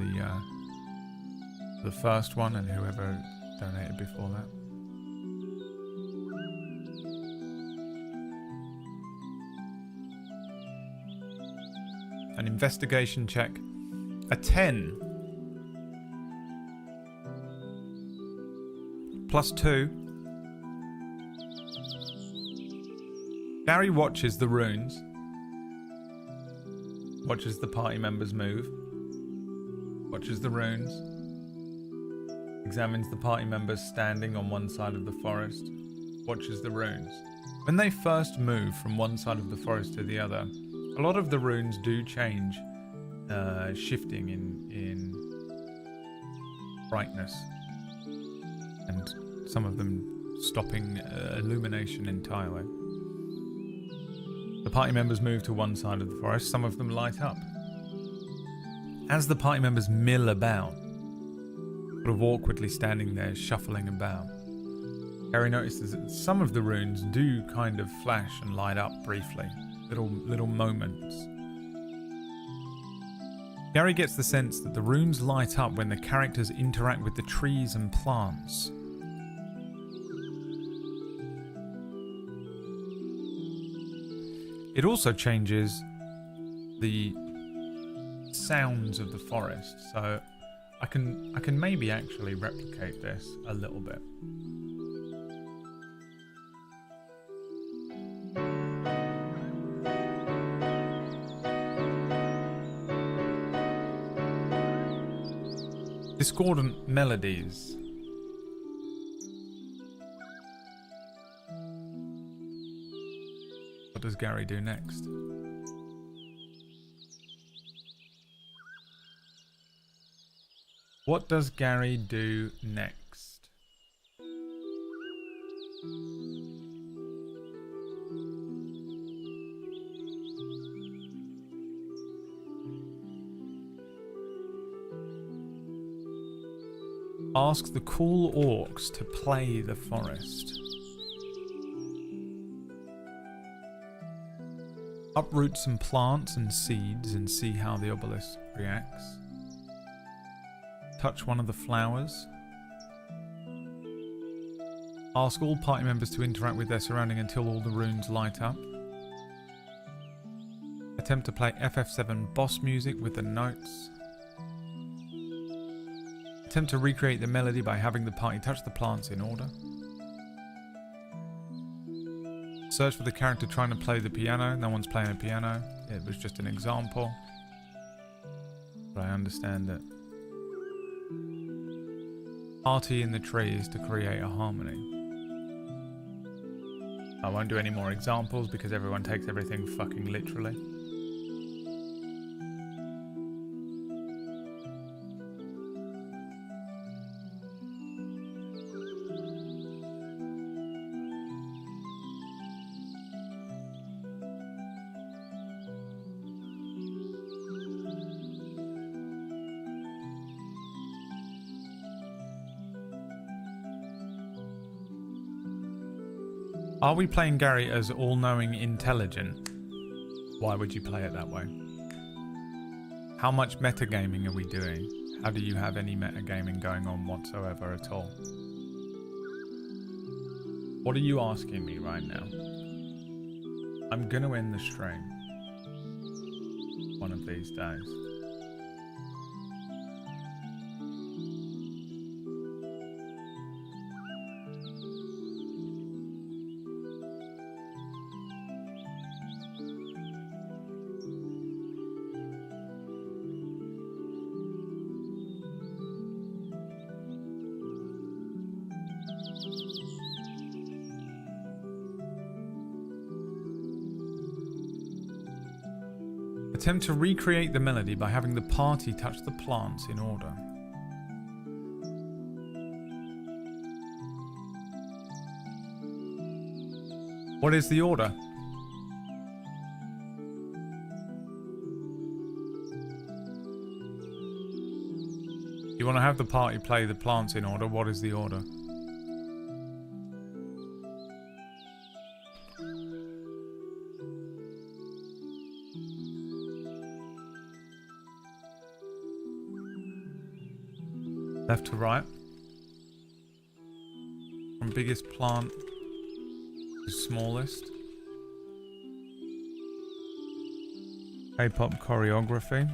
C: the first one, and whoever donated before that. An investigation check. A 10. +2. Gary watches the runes. Watches the party members move. Watches the runes. Examines the party members standing on one side of the forest. Watches the runes. When they first move from one side of the forest to the other, a lot of the runes do change, shifting in brightness, and some of them stopping illumination entirely. The party members move to one side of the forest, some of them light up. As the party members mill about, sort of awkwardly standing there, shuffling about, Gary notices that some of the runes do kind of flash and light up briefly. Little moments. Gary gets the sense that the runes light up when the characters interact with the trees and plants. It also changes the sounds of the forest, so I can maybe actually replicate this a little bit. Discordant melodies. What does Gary do next? What does Gary do next? Ask the cool orcs to play the forest. Uproot some plants and seeds and see how the obelisk reacts. Touch one of the flowers. Ask all party members to interact with their surrounding until all the runes light up. Attempt to play FF7 boss music with the notes. Attempt to recreate the melody by having the party touch the plants in order. Search for the character trying to play the piano. No one's playing a piano. It was just an example. But I understand it. Party in the trees to create a harmony. I won't do any more examples because everyone takes everything fucking literally. Are we playing Gary as all-knowing intelligent? Why would you play it that way? How much metagaming are we doing? How do you have any metagaming going on whatsoever at all? What are you asking me right now? I'm gonna end the stream one of these days. Attempt to recreate the melody by having the party touch the plants in order. What is the order? You want to have the party play the plants in order. What is the order? Left to right. From biggest plant to smallest. K-pop choreography.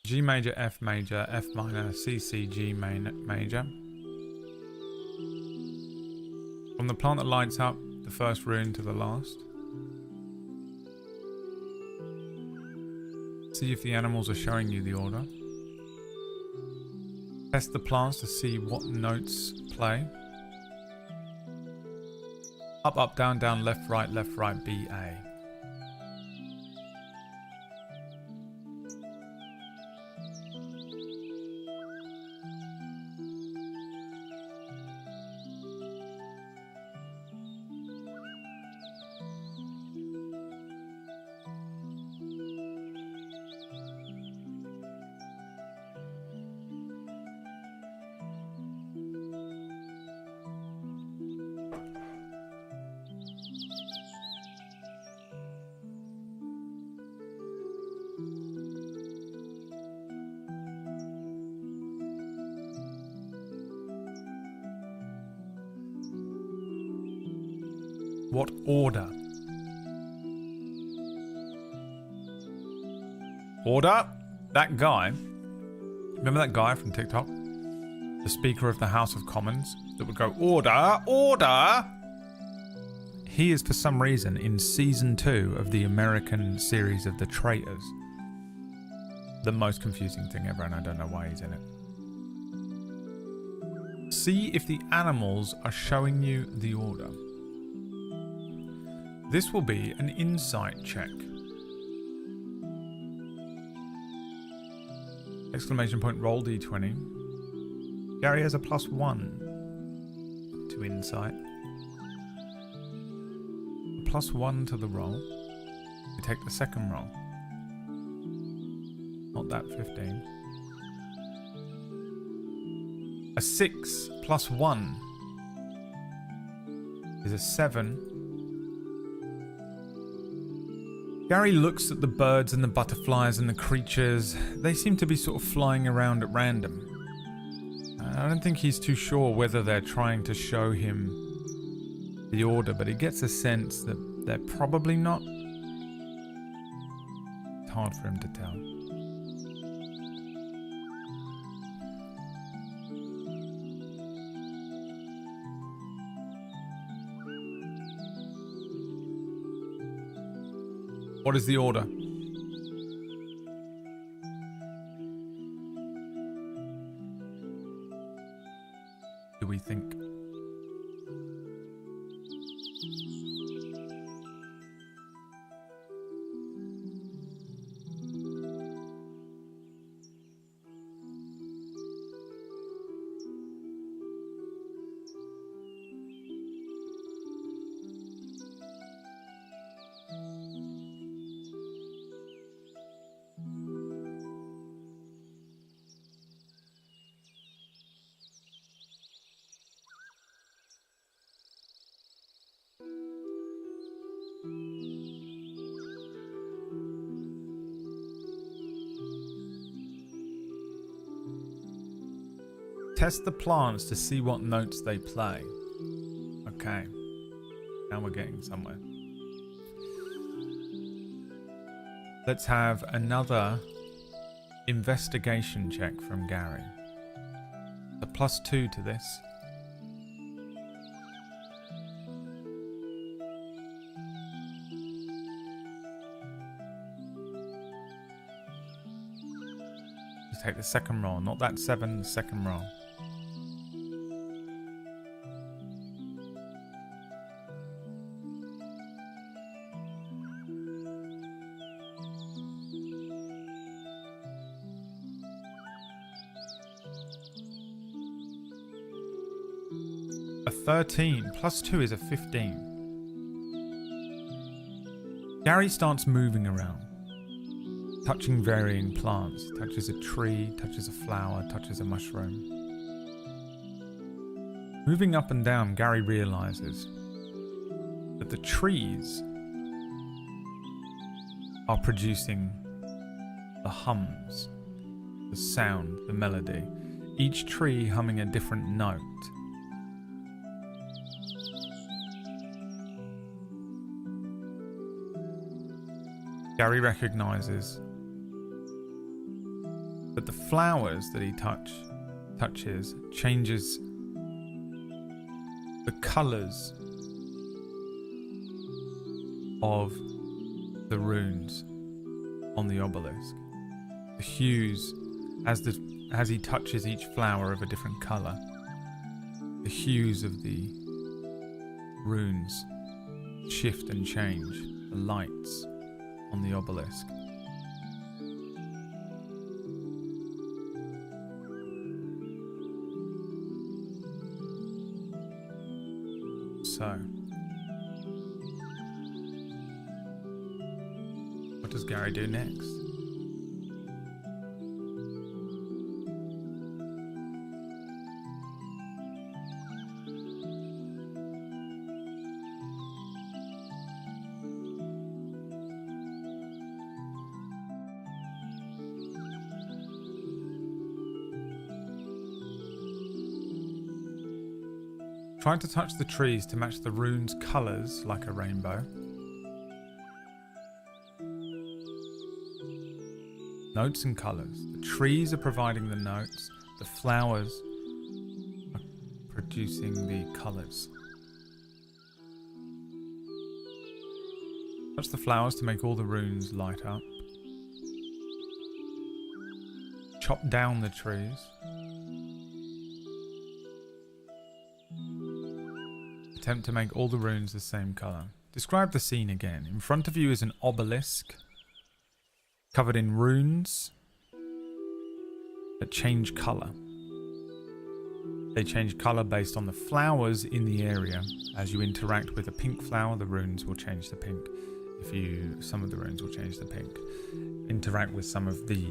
C: G major, F major, F minor, C, C, G major. From the plant that lights up, the first rune to the last. See if the animals are showing you the order. Test the plants to see what notes play. Up, up, down, down, left, right, B, A. What order? Order? That guy. Remember that guy from TikTok? The Speaker of the House of Commons that would go, order, order! He is for some reason in season 2 of the American series of The Traitors. the most confusing thing ever, and I don't know why he's in it. See if the animals are showing you the order. This will be an insight check. Exclamation point, roll d20. Gary has a +1 to insight. +1 to the roll. We take the second roll. Not that 15. A 6 + 1 is a 7. Gary looks at the birds and the butterflies and the creatures. They seem to be sort of flying around at random. I don't think he's too sure whether they're trying to show him the order, but he gets a sense that they're probably not. It's hard for him to tell. What is the order? Do we think? Test the plants to see what notes they play. Okay. Now we're getting somewhere. Let's have another investigation check from Gary. A +2 to this. Just take the second roll, not that 7, the second roll. A 13 +2 is a 15. Gary starts moving around, touching varying plants. Touches a tree, touches a flower, touches a mushroom. Moving up and down, Gary realizes that the trees are producing the hums, the sound, the melody. Each tree humming a different note. Gary recognizes that the flowers that he touches changes the colors of the runes on the obelisk. The hues, as he touches each flower of a different color, the hues of the runes shift and change. The lights on the obelisk. So, what does Gary do next? Trying to touch the trees to match the rune's colours like a rainbow. Notes and colours. The trees are providing the notes. The flowers are producing the colours. Touch the flowers to make all the runes light up. chop down the trees. Attempt to make all the runes the same color. Describe the scene again. In front of you is an obelisk covered in runes that change color. They change color based on the flowers in the area. As you interact with a pink flower, the runes will change to pink. Some of the runes will change to pink. Interact with some of the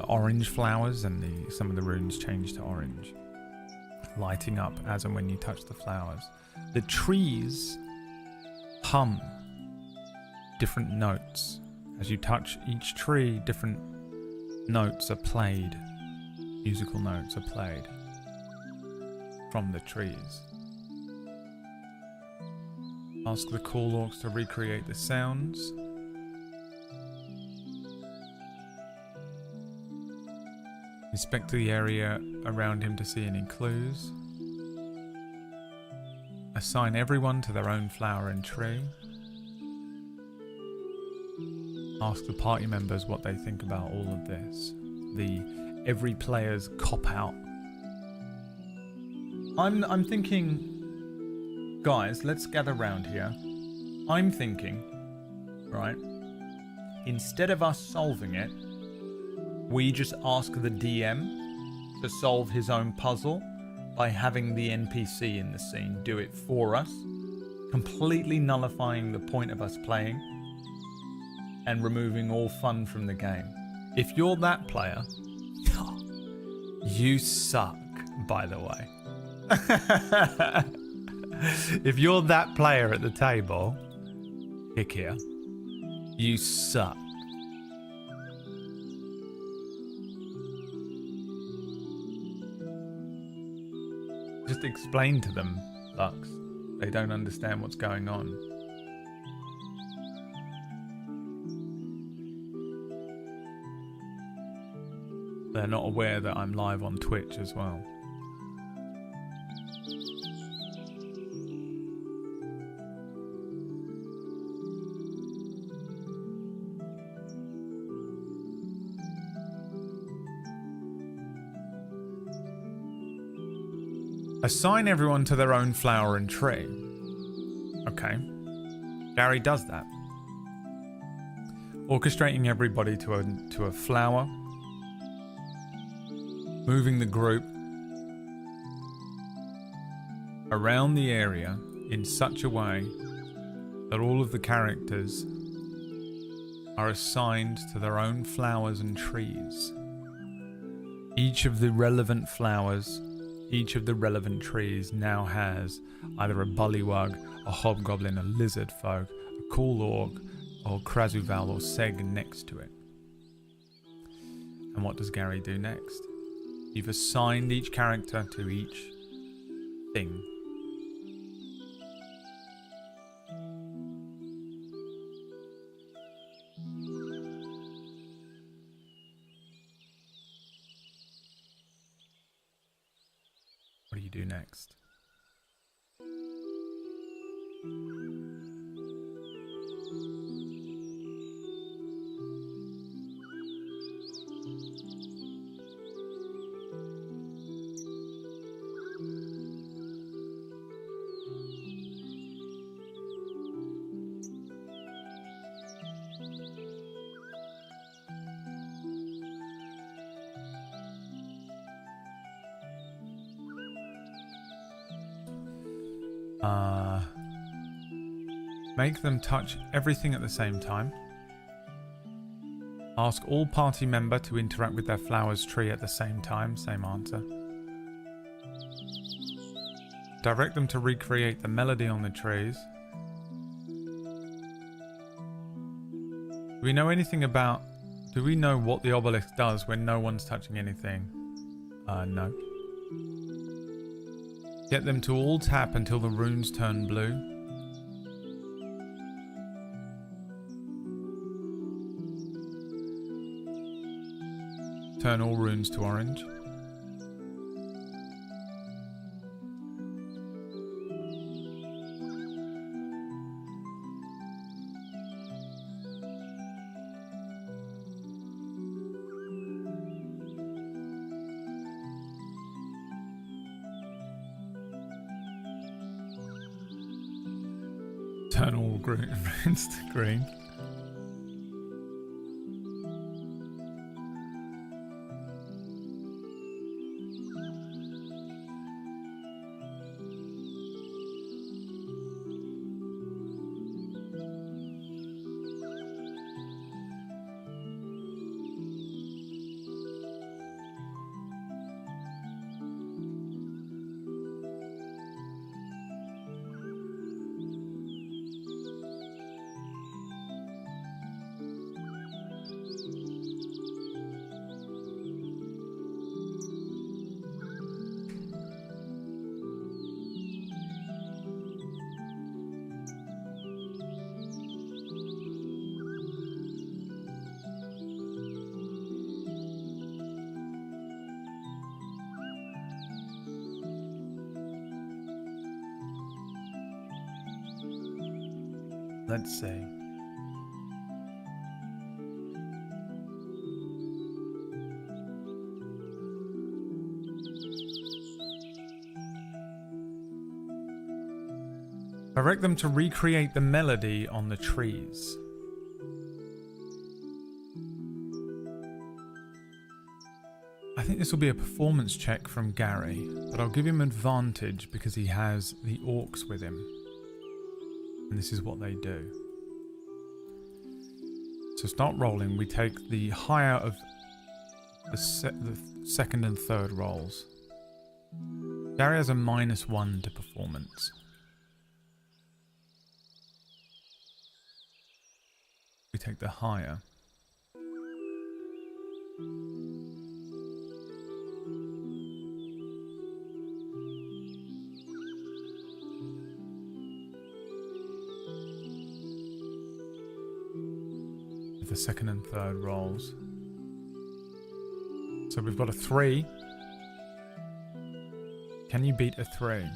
C: orange flowers, and some of the runes change to orange, lighting up as and when you touch the flowers. The trees hum different notes. As you touch each tree, different notes are played. Musical notes are played from the trees. Ask the Cool Orcs to recreate the sounds. Inspect the area around him to see any clues. Assign everyone to their own flower and tree. Ask the party members what they think about all of this. Every player's cop-out. I'm thinking, guys, let's gather round here. I'm thinking, right, instead of us solving it, we just ask the DM to solve his own puzzle by having the NPC in the scene do it for us, completely nullifying the point of us playing and removing all fun from the game. If you're that player, you suck, by the way. If you're that player at the table, kick here, you suck. Just explain to them, Lux. They don't understand what's going on. They're not aware that I'm live on Twitch as well. Assign everyone to their own flower and tree. Okay. Gary does that. Orchestrating everybody to a flower. Moving the group around the area in such a way that all of the characters are assigned to their own flowers and trees. Each of the relevant flowers, each of the relevant trees now has either a bullywug, a hobgoblin, a lizard folk, a cool orc, or Krasuval or Seg next to it. And what does Gary do next? You've assigned each character to each thing. What do you do next? Make them touch everything at the same time. Ask all party member to interact with their flower's tree at the same time. Same answer. Direct them to recreate the melody on the trees. Do we know anything about... Do we know what the obelisk does when no one's touching anything? No. Get them to all tap until the runes turn blue. Turn all runes to orange. turn all runes to green. Let's see. Direct them to recreate the melody on the trees. I think this will be a performance check from Gary, but I'll give him advantage because he has the orcs with him. And this is what they do. So start rolling. We take the higher of the second and third rolls. Gary has a -1 to performance. We take the higher. The second and third rolls. So we've got a 3. Can you beat a 3?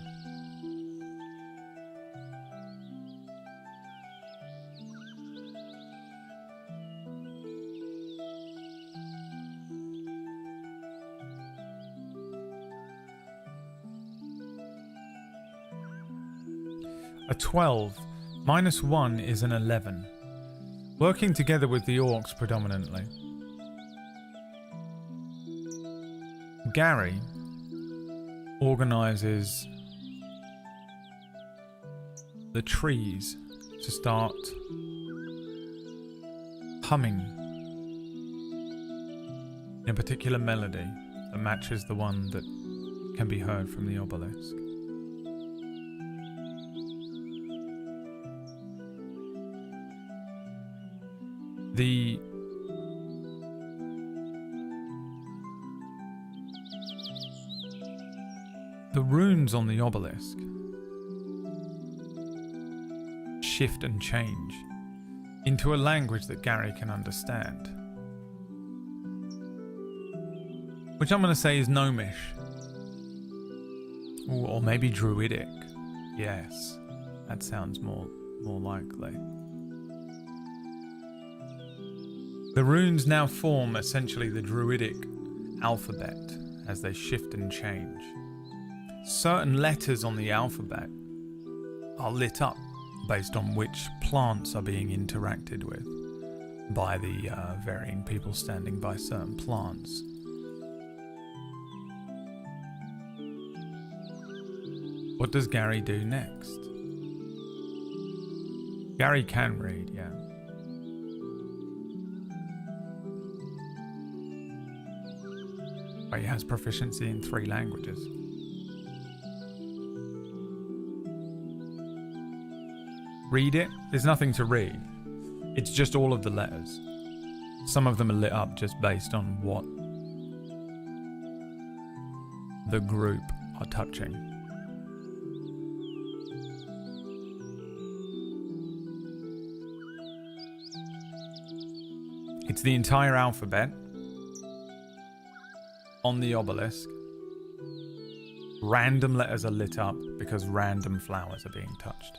C: A 12. -1 is an 11. Working together with the orcs predominantly. Gary organises the trees to start humming a particular melody that matches the one that can be heard from the obelisk. The runes on the obelisk shift and change into a language that Gary can understand. Which I'm going to say is Gnomish. Or maybe Druidic. Yes, that sounds more likely. The runes now form essentially the Druidic alphabet as they shift and change. Certain letters on the alphabet are lit up based on which plants are being interacted with by the varying people standing by certain plants. What does Gary do next? Gary can read, yeah. But he has proficiency in 3 languages. Read it? There's nothing to read. It's just all of the letters. Some of them are lit up just based on what the group are touching. It's the entire alphabet on the obelisk. Random letters are lit up because random flowers are being touched.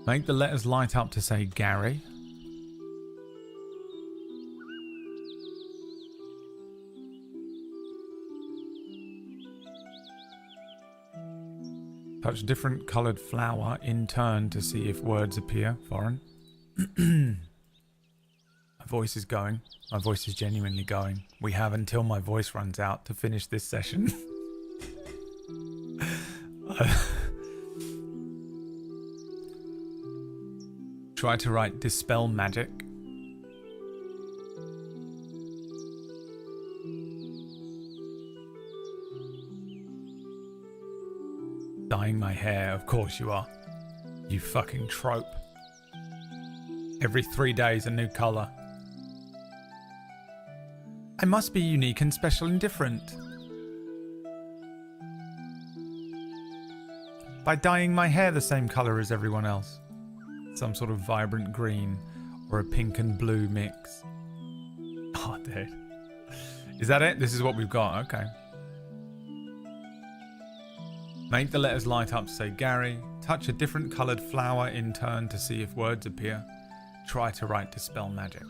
C: Make the letters light up to say Gary. Touch different coloured flower in turn to see if words appear. Foreign. My voice is going. My voice is genuinely going. We have until my voice runs out to finish this session. Try to write dispel magic. Dyeing my hair, of course you are. You fucking trope. Every 3 days a new colour. I must be unique and special and different. By dyeing my hair the same colour as everyone else. Some sort of vibrant green or a pink and blue mix. Oh, dude. Is that it? This is what we've got. Okay. Make the letters light up to say Gary. Touch a different coloured flower in turn to see if words appear. Try to write dispel magic.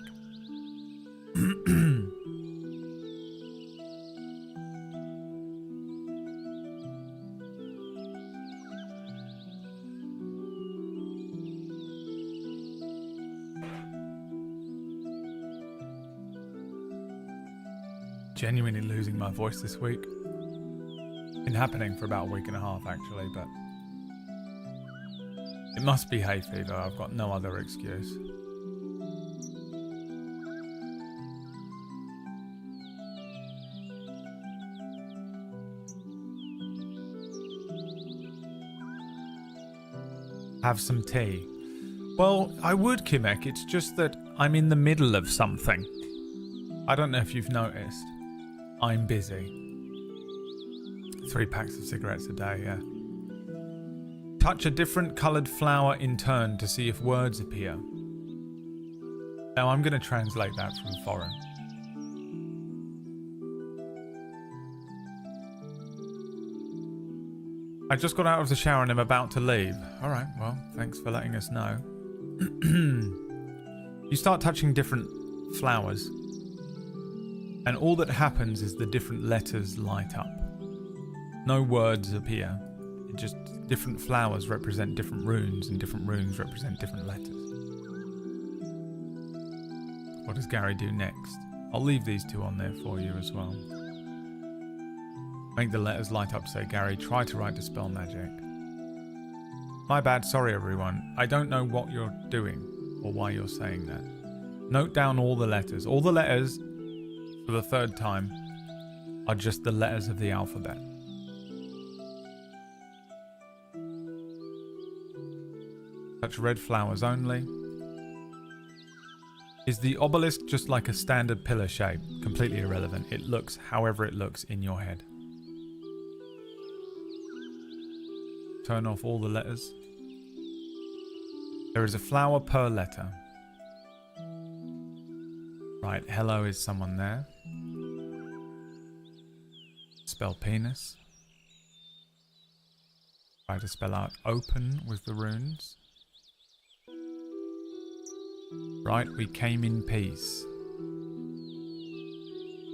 C: Genuinely losing my voice this week. Been happening for about a week and a half actually, but it must be hay fever. I've got no other excuse. Have some tea. Well, I would, Kimek. It's just that I'm in the middle of something. I don't know if you've noticed. I'm busy. 3 packs of cigarettes a day, yeah. Touch a different coloured flower in turn to see if words appear. Now I'm going to translate that from foreign. I just got out of the shower and I'm about to leave. Alright, well, thanks for letting us know. You start touching different flowers, and all that happens is the different letters light up. No words appear. It just different flowers represent different runes, and different runes represent different letters. What does Gary do next? I'll leave these 2 on there for you as well. Make the letters light up to say Gary. Try to write dispel magic. My bad, sorry everyone. I don't know what you're doing or why you're saying that. Note down all the letters. All the letters, for the 3rd time, are just the letters of the alphabet. Touch red flowers only. Is the obelisk just like a standard pillar shape? Completely irrelevant. It looks however it looks in your head. Turn off all the letters. There is a flower per letter. Right, hello, is someone there? Spell penis. Try to spell out open with the runes. Right, we came in peace.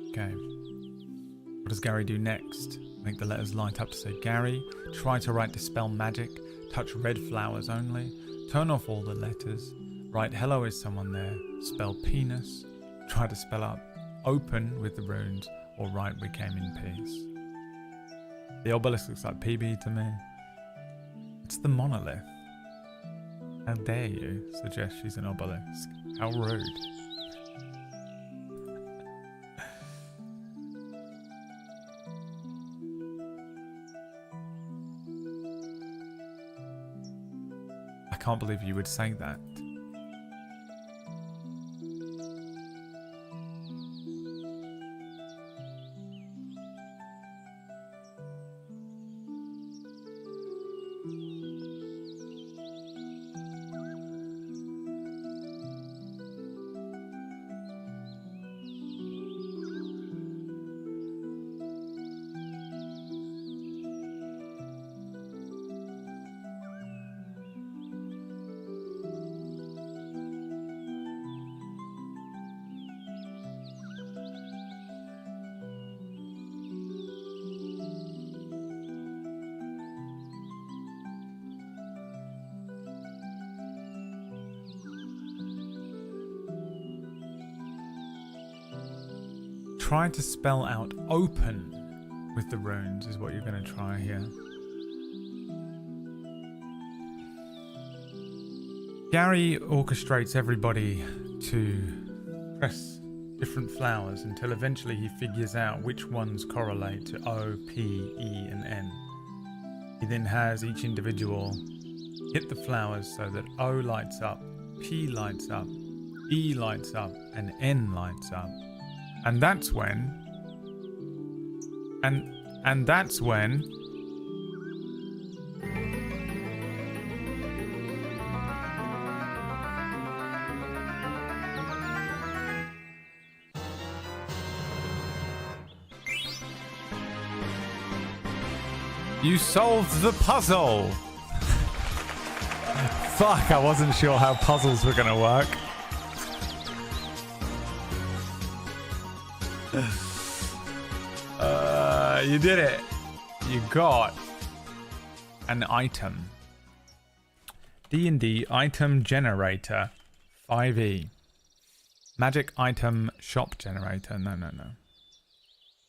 C: Okay. What does Gary do next? Make the letters light up to say Gary. Try to write dispel magic. Touch red flowers only. Turn off all the letters. Write hello, is someone there? Spell penis. Try to spell out open with the runes. Or write we came in peace. The obelisk looks like PB to me. It's the monolith. How dare you suggest she's an obelisk? How rude. I can't believe you would say that. try to spell out open with the runes is what you're going to try here. Gary orchestrates everybody to press different flowers until eventually he figures out which ones correlate to O, P, E, and N. He then has each individual hit the flowers so that O lights up, P lights up, E lights up, and N lights up. And that's when... And that's when... You solved the puzzle! Fuck, I wasn't sure how puzzles were gonna work. You did it. You got an item. D&D item generator 5e. Magic item shop generator. No.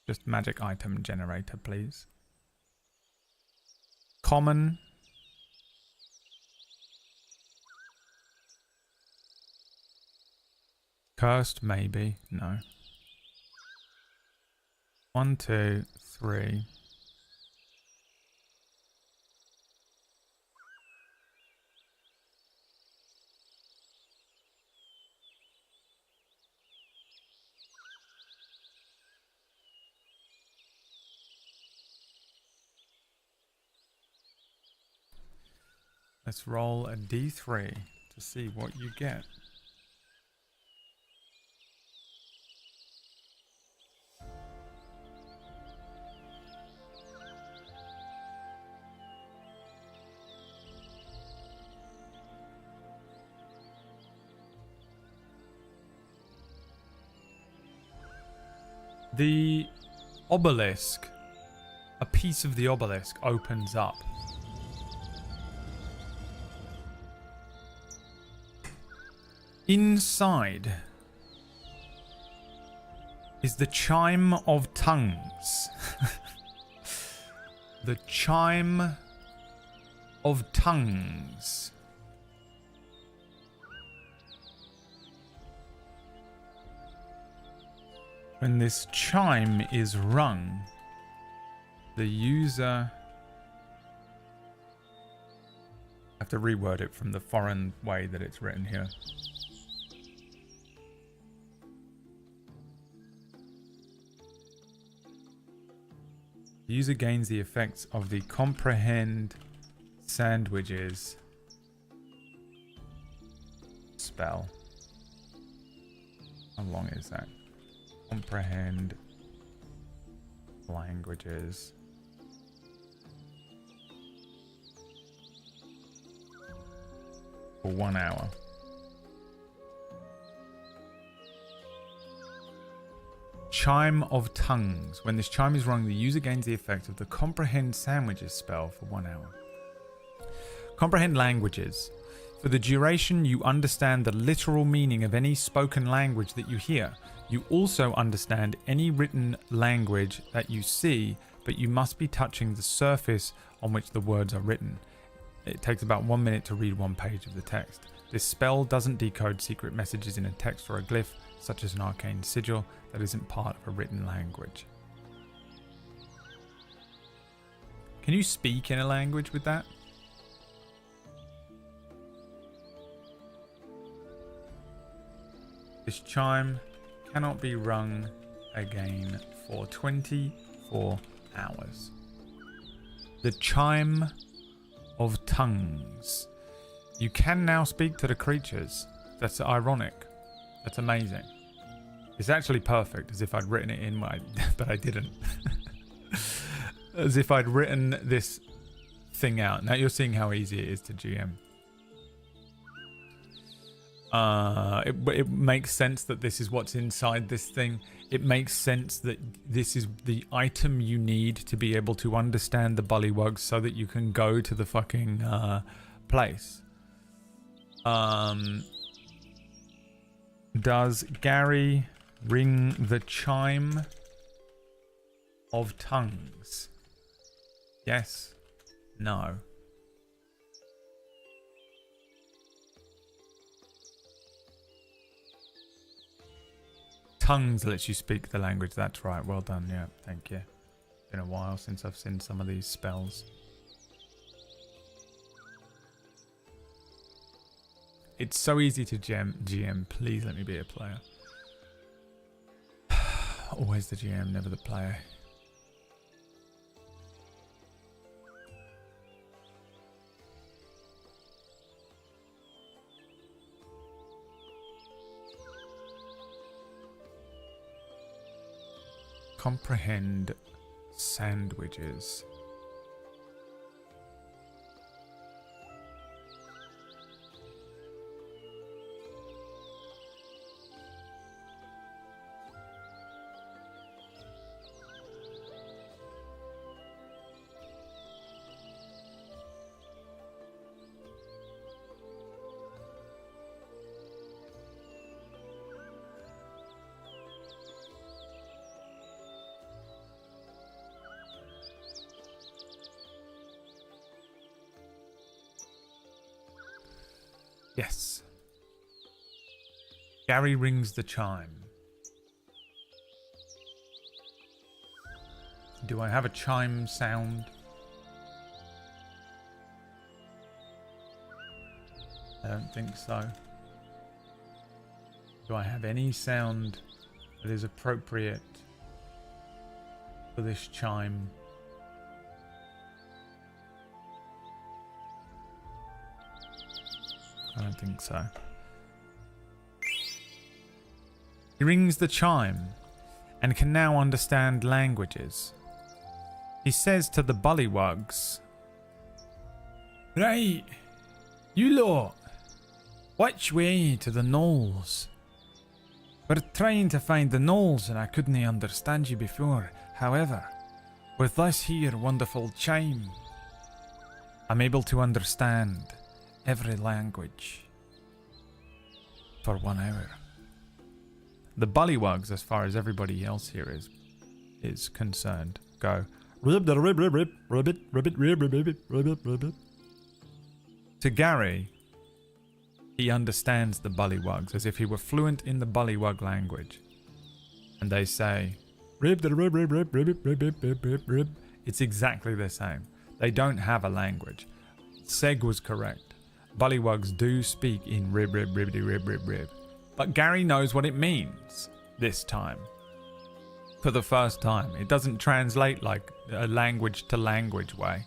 C: Just magic item generator, please. Common. Cursed, maybe. No. 1, 2, 3. Let's roll a d3 to see what you get. The obelisk, a piece of the obelisk opens up. Inside is the chime of tongues. The chime of tongues. When this chime is rung, the user... I have to reword it from the foreign way that it's written here. The user gains the effects of the comprehend sandwiches spell. How long is that? Comprehend languages. For 1 hour. Chime of tongues. When this chime is rung, the user gains the effect of the comprehend sandwiches spell for 1 hour. Comprehend languages. For the duration, you understand the literal meaning of any spoken language that you hear. You also understand any written language that you see, but you must be touching the surface on which the words are written. It takes about 1 minute to read 1 page of the text. This spell doesn't decode secret messages in a text or a glyph, such as an arcane sigil, that isn't part of a written language. Can you speak in a language with that? This chime cannot be rung again for 24 hours. The chime of tongues. You can now speak to the creatures. That's ironic. That's amazing. It's actually perfect, as if I'd written it in my... but I didn't. As if I'd written this thing out. Now you're seeing how easy it is to GM. It makes sense that this is what's inside this thing. It makes sense that this is the item you need to be able to understand the bullywugs so that you can go to the fucking place. Does Gary Ring the chime of tongues. Yes. No. Tongues lets you speak the language. That's right. Well done. Yeah. Thank you. Been a while since I've seen some of these spells. It's so easy to GM. Please let me be a player. Always the GM, never the player. Comprehend sandwiches. Yes. Gary rings the chime. Do I have a chime sound? I don't think so. Do I have any sound that is appropriate for this chime? I don't think so. He rings the chime and can now understand languages. He says to the bullywugs, "Right, you lot, which way to the knolls? We're trying to find the knolls and I couldn't understand you before. However, with this here wonderful chime, I'm able to understand every language for 1 hour." The bullywugs, as far as everybody else here is concerned, go to Gary. He understands the bullywugs as if he were fluent in the bullywug language, and they say it's exactly the same. They don't have a language. Seg was correct. Bullywugs do speak in rib rib ribbity rib rib rib. But Gary knows what it means this time. For the first time. It doesn't translate like a language to language way.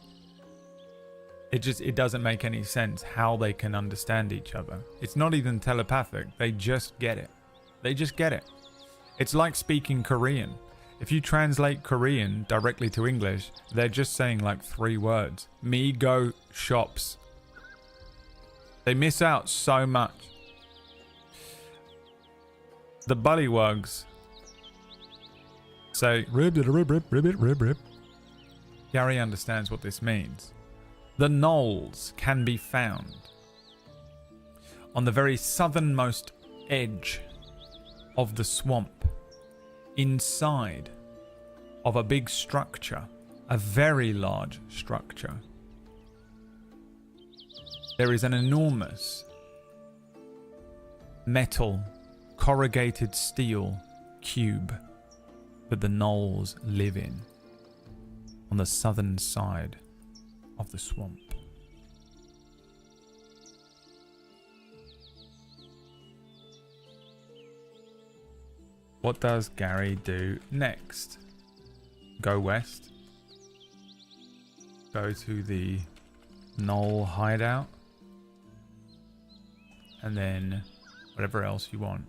C: It doesn't make any sense how they can understand each other. It's not even telepathic. They just get it. They just get it. It's like speaking Korean. If you translate Korean directly to English, they're just saying like 3 words. Me go shops. They miss out so much. The bullywugs say rib rib rib rib rib rib. Gary understands what this means. The knolls can be found on the very southernmost edge of the swamp, inside of a big structure, a very large structure. There is an enormous metal, corrugated steel cube that the knolls live in on the southern side of the swamp. What does Gary do next? Go west. Go to the knoll hideout. And then whatever else you want.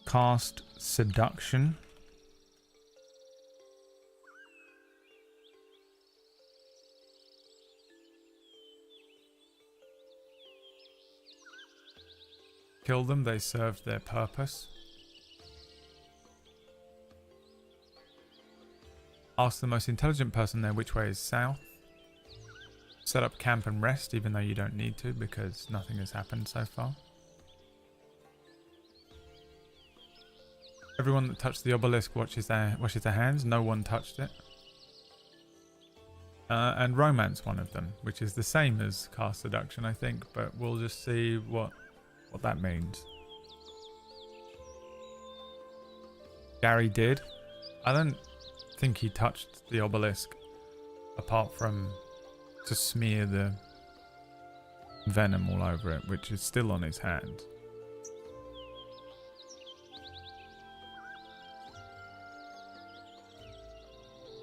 C: Cast seduction. Kill them, they served their purpose. Ask the most intelligent person there which way is south. Set up camp and rest, even though you don't need to because nothing has happened so far. Everyone that touched the obelisk washes their hands. No one touched it. And romance one of them, which is the same as cast seduction, I think, but we'll just see what that means. Gary did. I don't think he touched the obelisk apart from to smear the venom all over it, which is still on his hand.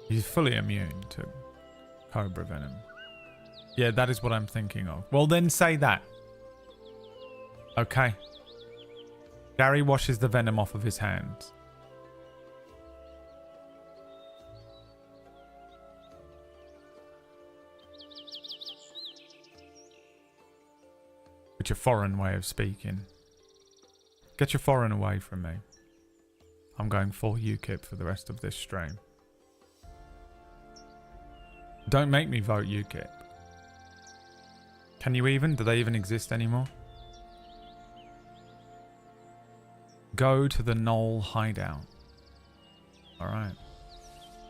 C: He's fully immune to cobra venom. Yeah, that is what I'm thinking of. Well, then say that. Okay. Gary washes the venom off of his hands. Which a foreign way of speaking. Get your foreign away from me. I'm going full UKIP for the rest of this stream. Don't make me vote UKIP. Can you even? Do they even exist anymore? Go to the Knoll hideout. Alright.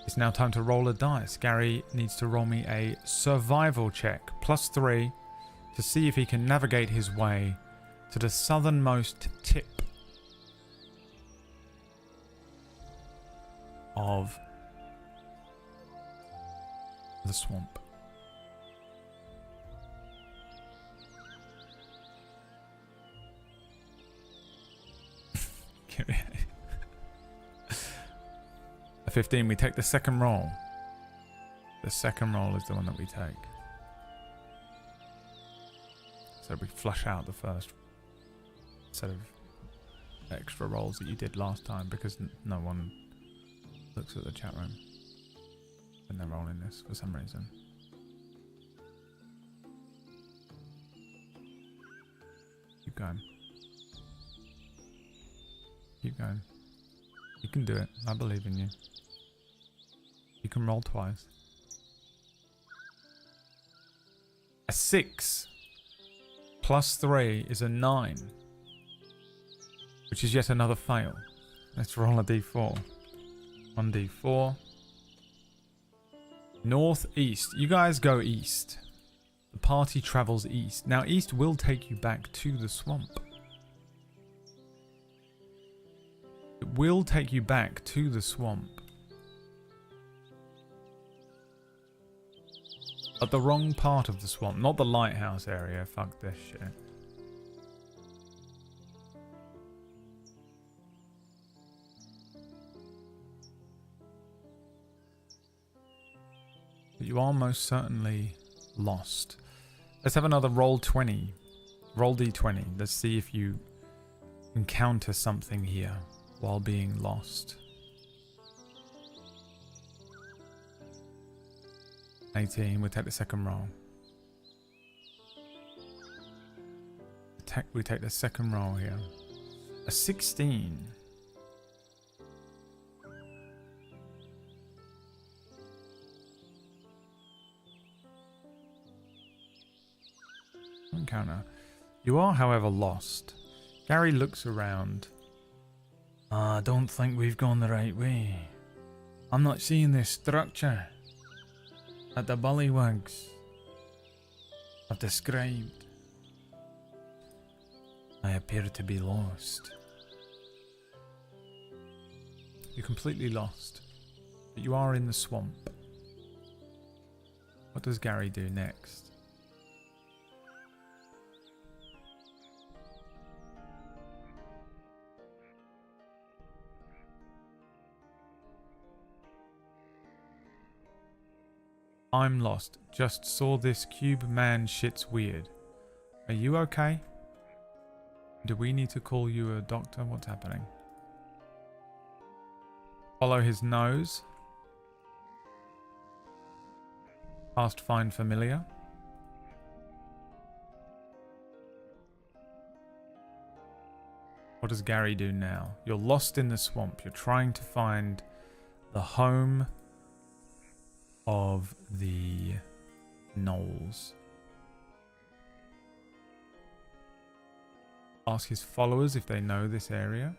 C: It's now time to roll a dice. Gary needs to roll me a survival check. +3 to see if he can navigate his way to the southernmost tip of the swamp. A 15, we take the second roll. The second roll is the one that we take. So we flush out the first set of extra rolls that you did last time because no one looks at the chat room when they're rolling this for some reason. Keep going. Keep going. You can do it. I believe in you. You can roll twice. A 6 +3 is a 9, which is yet another fail. Let's roll a d4. 1d4. Northeast. You guys go east. The party travels east. Now, east will take you back to the swamp. It will take you back to the swamp. But the wrong part of the swamp, not the lighthouse area. Fuck this shit. But you are most certainly lost. Let's have another roll 20. Roll d20. Let's see if you encounter something here while being lost. 18, we'll take the second roll. We take the second roll here. A 16. Encounter. You are, however, lost. Gary looks around. I don't think we've gone the right way. I'm not seeing this structure that the bullywugs have described. I appear to be lost. You're completely lost, but you are in the swamp. What does Gary do next? I'm lost. Just saw this cube man shit's weird. Are you okay? Do we need to call you a doctor? What's happening? Follow his nose. Cast Find Familiar. What does Gary do now? You're lost in the swamp. You're trying to find the home of the Knolls. Ask his followers if they know this area.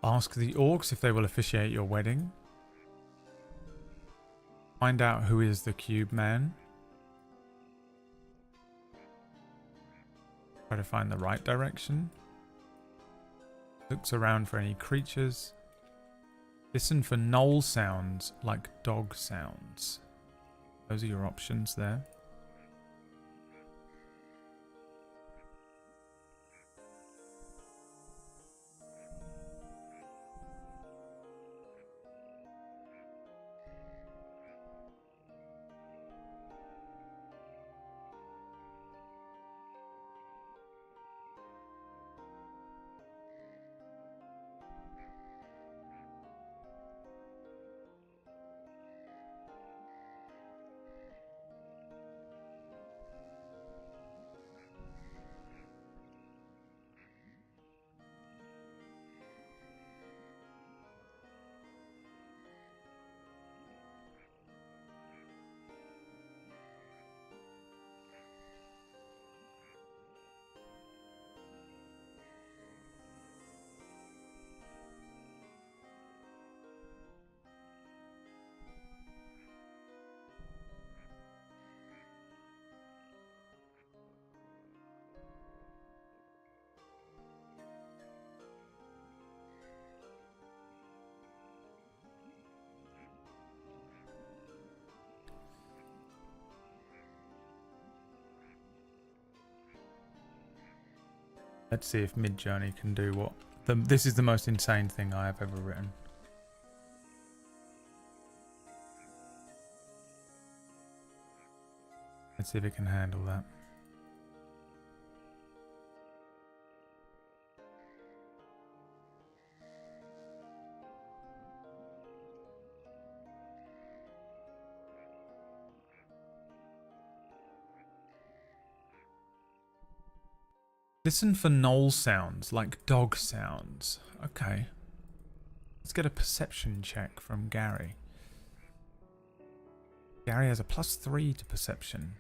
C: Ask the orcs if they will officiate your wedding. Find out who is the cube man. Try to find the right direction. Looks around for any creatures. Listen for knoll sounds like dog sounds. Those are your options there. Let's see if Midjourney can do what... This is the most insane thing I have ever written. Let's see if it can handle that. Listen for knoll sounds, like dog sounds. Okay. Let's get a perception check from Gary. Gary has a +3 to perception.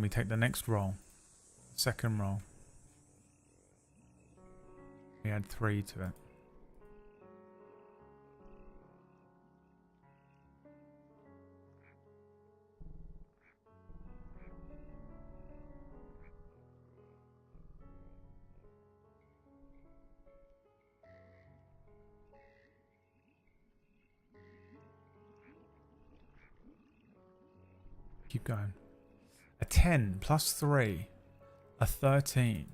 C: We take the next roll. Second roll. We add 3 to it. Keep going. A 10 +3. A 13.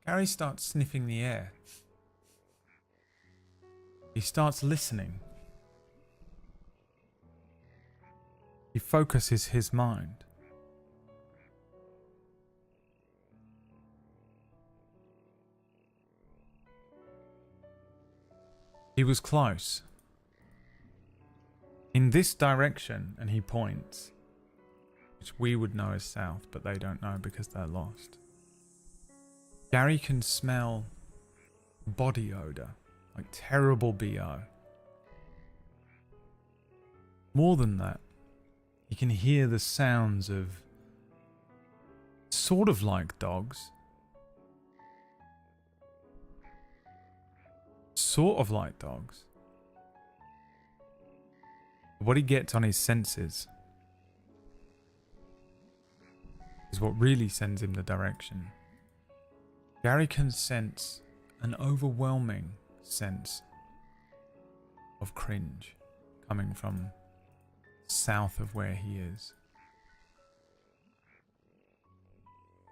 C: Gary starts sniffing the air. He starts listening. He focuses his mind. He was close. In this direction, and he points, which we would know as south, but they don't know because they're lost. Gary can smell body odor, like terrible BO. More than that, he can hear the sounds of sort of like dogs, sort of like dogs. What he gets on his senses is what really sends him the direction. Gary can sense an overwhelming sense of cringe coming from south of where he is.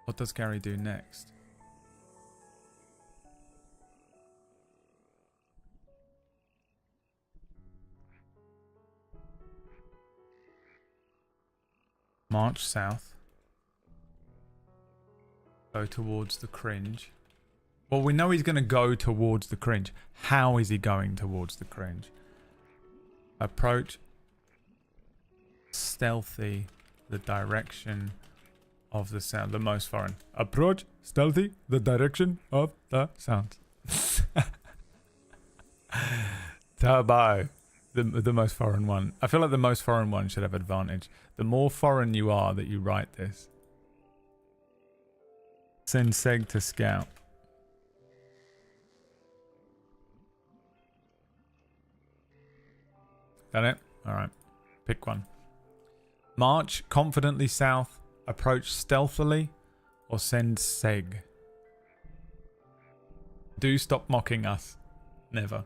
C: What does Gary do next? March south. Go towards the cringe. Well, we know he's going to go towards the cringe. How is he going towards the cringe? Approach stealthy the direction of the sound. The most foreign. Approach stealthy the direction of the sound. Turbo. The most foreign one. I feel like the most foreign one should have advantage. The more foreign you are that you write this. Send Seg to scout. Got it? Alright. Pick one. March confidently south. Approach stealthily. Or send Seg. Do stop mocking us. Never.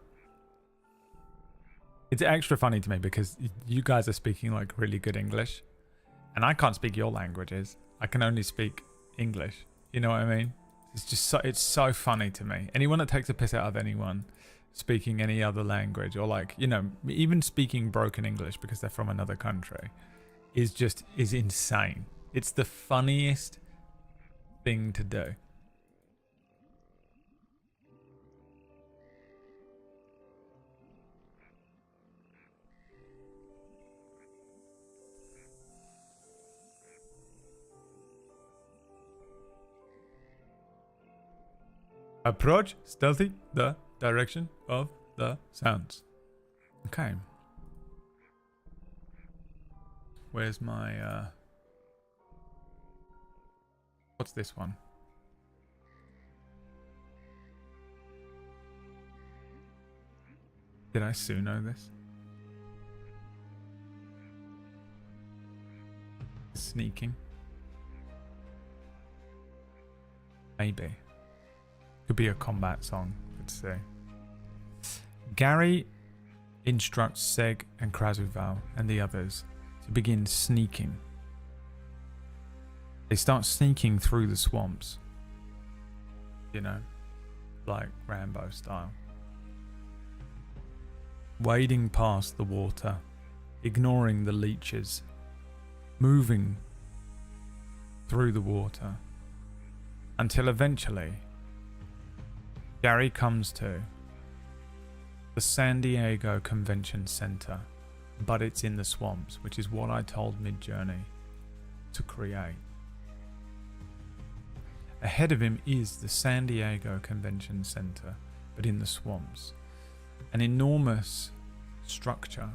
C: It's extra funny to me because you guys are speaking like really good English. And I can't speak your languages. I can only speak English. You know what I mean? It's just so, it's so funny to me. Anyone that takes a piss out of anyone speaking any other language or like, you know, even speaking broken English because they're from another country is insane. It's the funniest thing to do. Approach stealthy the direction of the sounds. Okay. Where's my what's this one? Did I Suno this? Sneaking. Maybe. Could be a combat song, let's say. Gary instructs Seg and Krasuval and the others to begin sneaking. They start sneaking through the swamps. You know, like Rambo style. Wading past the water, ignoring the leeches, moving through the water, until eventually Gary comes to the San Diego Convention Center, but it's in the swamps, which is what I told Midjourney to create. Ahead of him is the San Diego Convention Center, but in the swamps. An enormous structure.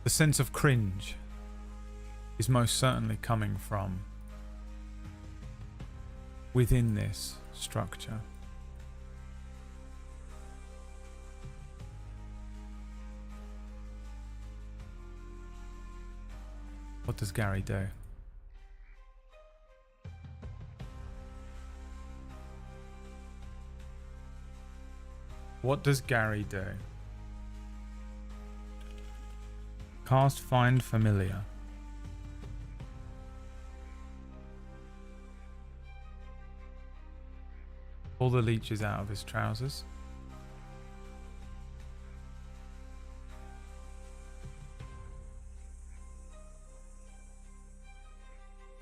C: The sense of cringe is most certainly coming from within this structure. What does Gary do? What does Gary do? Cast Find Familiar. Pull the leeches out of his trousers.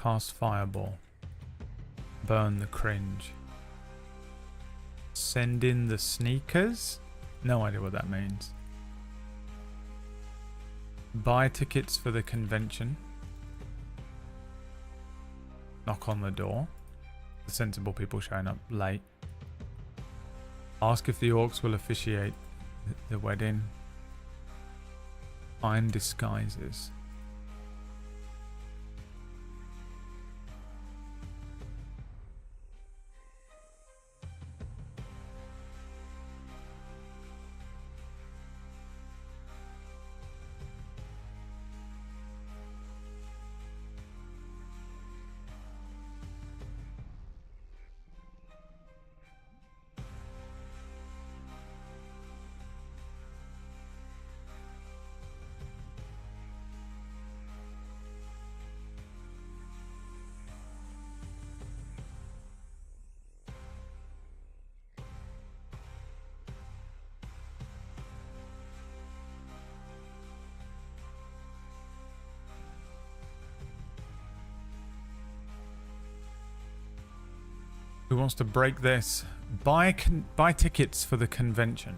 C: Cast Fireball. Burn the cringe. Send in the sneakers? No idea what that means. Buy tickets for the convention. Knock on the door. The sensible people showing up late. Ask if the orcs will officiate the wedding. Find disguises. Who wants to break this? Buy tickets for the convention.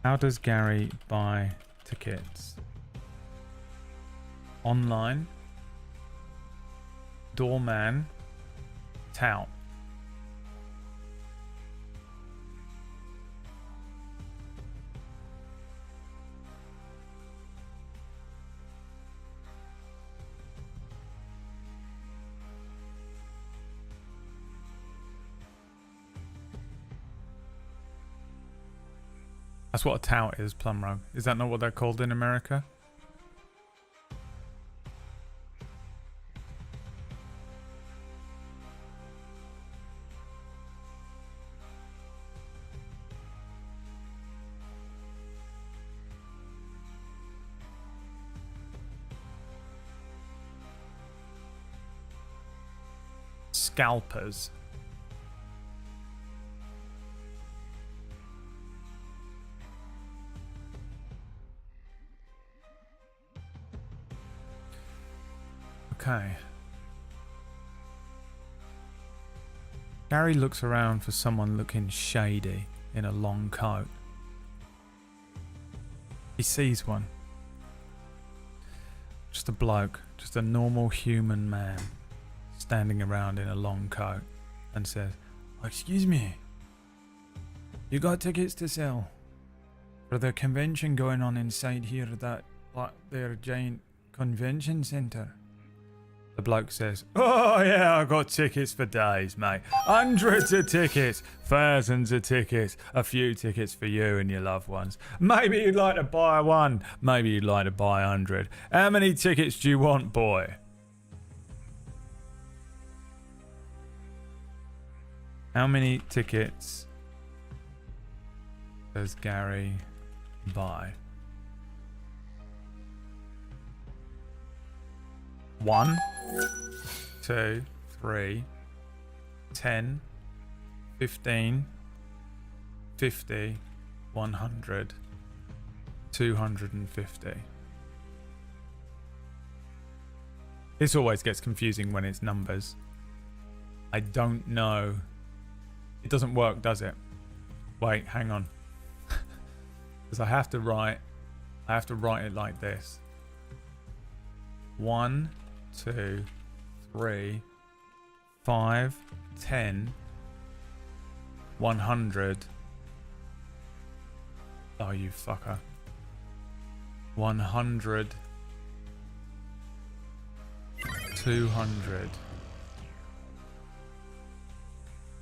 C: How does Gary buy tickets? Online. Doorman. Tout. That's what a tout is, Plumrug. Is that not what they're called in America? Scalpers. Okay. Gary looks around for someone looking shady in a long coat. He sees one. Just a bloke, just a normal human man, standing around in a long coat, and says, "Excuse me, you got tickets to sell for the convention going on inside here, that like their giant convention centre?" The bloke says, "Oh yeah, I got tickets for days, mate. Hundreds of tickets, thousands of tickets, a few tickets for you and your loved ones. Maybe you'd like to buy one, maybe you'd like to buy 100. How many tickets do you want, boy?" How many tickets does Gary buy? 1, 2, 3, 10, 15, 50, 100, 250. This always gets confusing when it's numbers. I don't know. It doesn't work, does it? Wait, hang on. Because I have to write it like this. 1, 2, 3, 5, 10, 100. Oh, you fucker. 100, 200,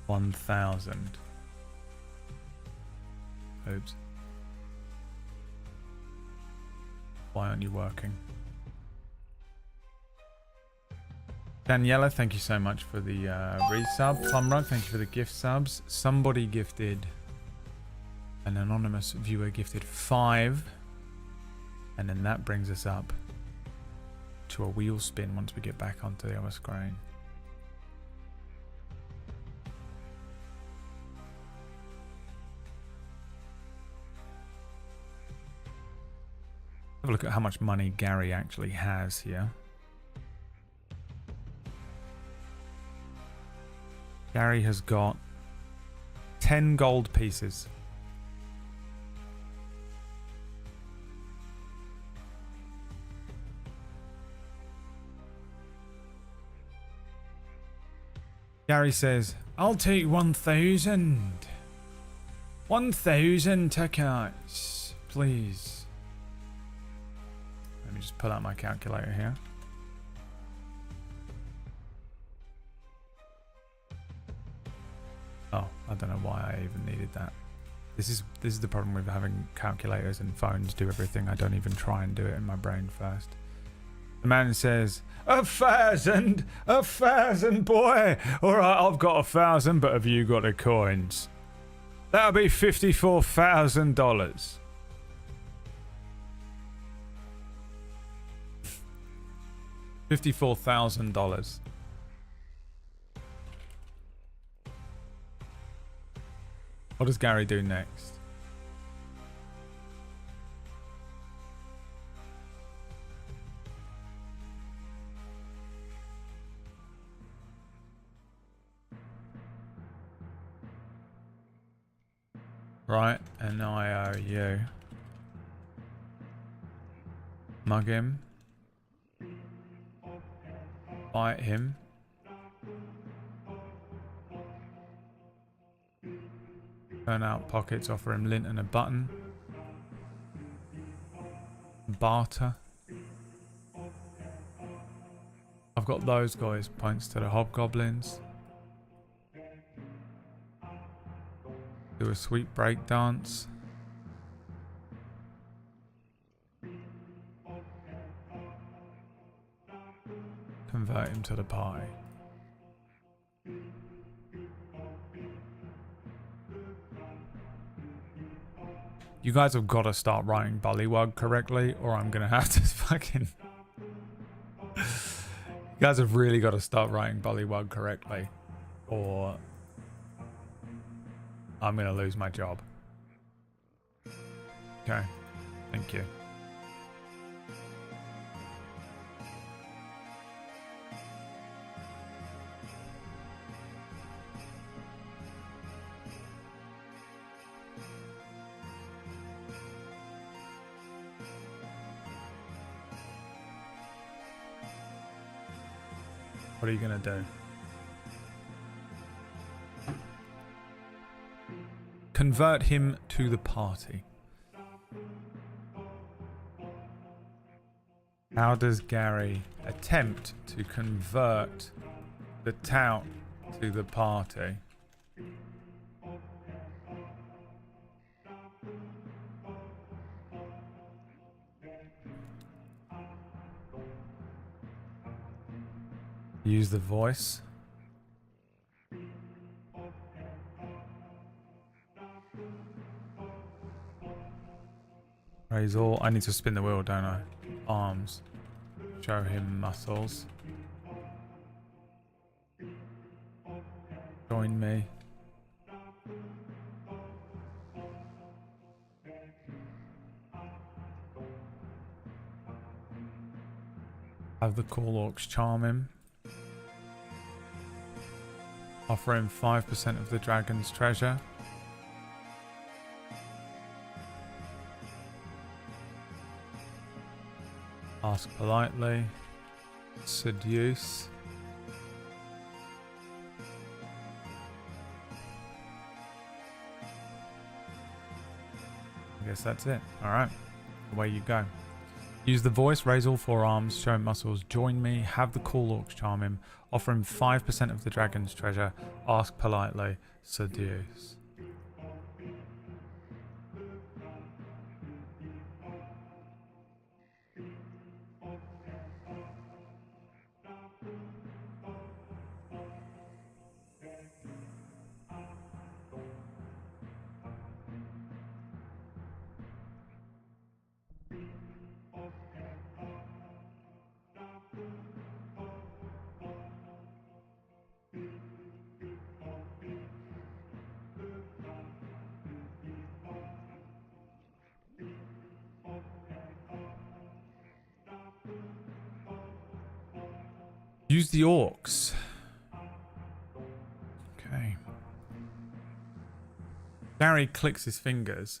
C: 1,000. Oops. Why aren't you working? Daniela, thank you so much for the resub. Plumrug, thank you for the gift subs. Somebody gifted, an anonymous viewer gifted 5. And then that brings us up to a wheel spin once we get back onto the other screen. Have a look at how much money Gary actually has here. Gary has got 10 gold pieces. Gary says, "I'll take 1,000. 1,000 tickets, please." Let me just pull out my calculator here. Oh, I don't know why I even needed that. This is the problem with having calculators and phones do everything. I don't even try and do it in my brain first. The man says, 1,000, 1,000, boy. All right, I've got 1,000, but have you got the coins? That'll be $54,000. $54,000. What does Gary do next? Right, an IOU. Mug him. Fight him. Turn out pockets, offer him lint and a button. Barter. I've got those guys, points to the hobgoblins. Do a sweet break dance. Convert him to the party. You guys have got to start writing Bullywug correctly, or I'm gonna have to fucking... You guys have really got to start writing Bullywug correctly, or I'm gonna lose my job. Okay, thank you. What are you gonna do? Convert him to the party. How does Gary attempt to convert the tout to the party? Use the voice. Raise all. I need to spin the wheel, don't I? Arms. Show him muscles. Join me. Have the cool orcs charm him. Offer him 5% of the dragon's treasure. Ask politely. Seduce. I guess that's it. Alright. Away you go. Use the voice, raise all four arms, show him muscles, join me, have the cool orcs charm him, offer him 5% of the dragon's treasure, ask politely, seduce. Use the orcs. Okay. Gary clicks his fingers.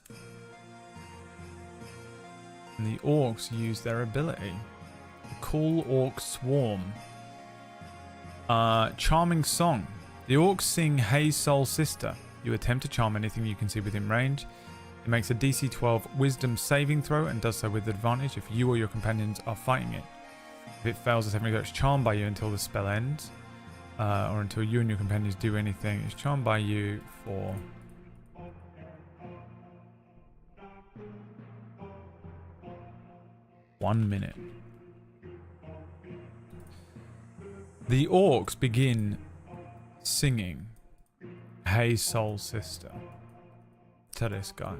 C: And the orcs use their ability. The cool orc swarm. Charming song. The orcs sing Hey Soul Sister. You attempt to charm anything you can see within range. It makes a DC 12 wisdom saving throw and does so with advantage if you or your companions are fighting it. If it fails, the saving throw, it's charmed by you until the spell ends. Or until you and your companions do anything. It's charmed by you for... one minute. The orcs begin singing Hey Soul Sister to this guy.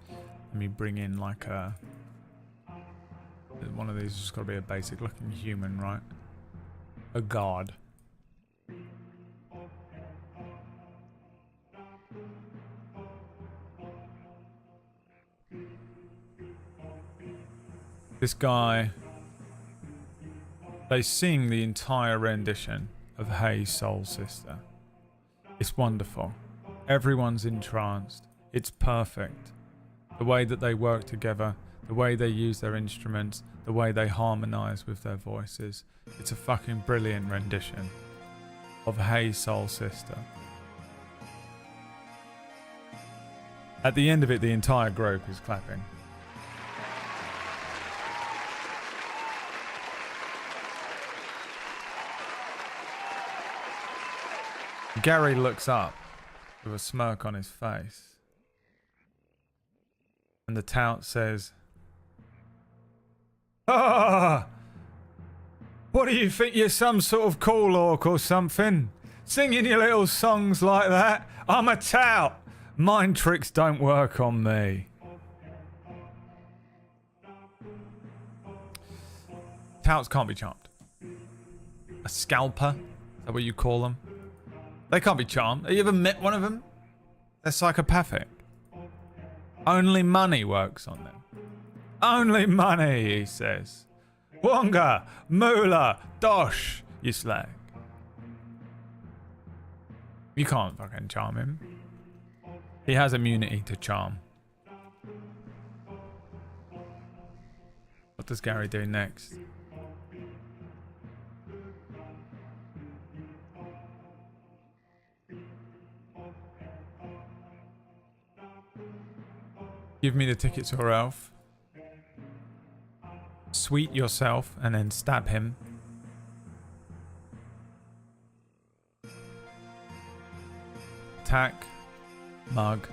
C: Let me bring in like a... one of these has got to be a basic looking human, right? A god. This guy, they sing the entire rendition of Hey Soul Sister. It's wonderful. Everyone's entranced. It's perfect. The way that they work together, the way they use their instruments, the way they harmonize with their voices. It's a fucking brilliant rendition of Hey Soul Sister. At the end of it, the entire group is clapping. Gary looks up with a smirk on his face. And the tout says, "Ah! What do you think you're, some sort of cool orc or something? Singing your little songs like that? I'm a tout! Mind tricks don't work on me." Touts can't be charmed. A scalper? Is that what you call them? They can't be charmed. Have you ever met one of them? They're psychopathic. Only money works on them. Only money, he says. Wonga, moolah, dosh, you slag. You can't fucking charm him. He has immunity to charm. What does Gary do next? Give me the tickets, or Ralph. Sweet yourself and then stab him. Attack. Mug.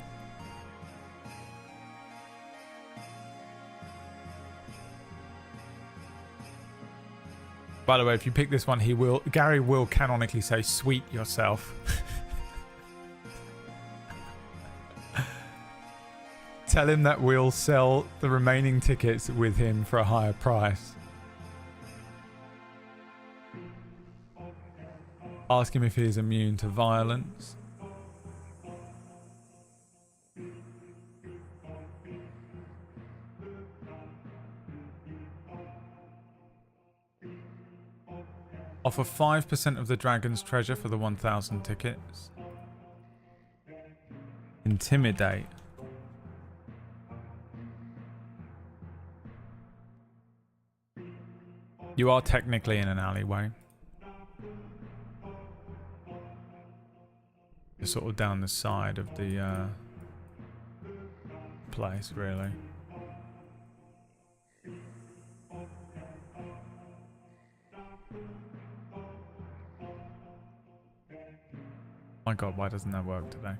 C: By the way, if you pick this one, Gary will canonically say sweet yourself. Tell him that we'll sell the remaining tickets with him for a higher price. Ask him if he is immune to violence. Offer 5% of the dragon's treasure for the 1,000 tickets. Intimidate. You are technically in an alleyway. You're sort of down the side of the place, really. My God, why doesn't that work today?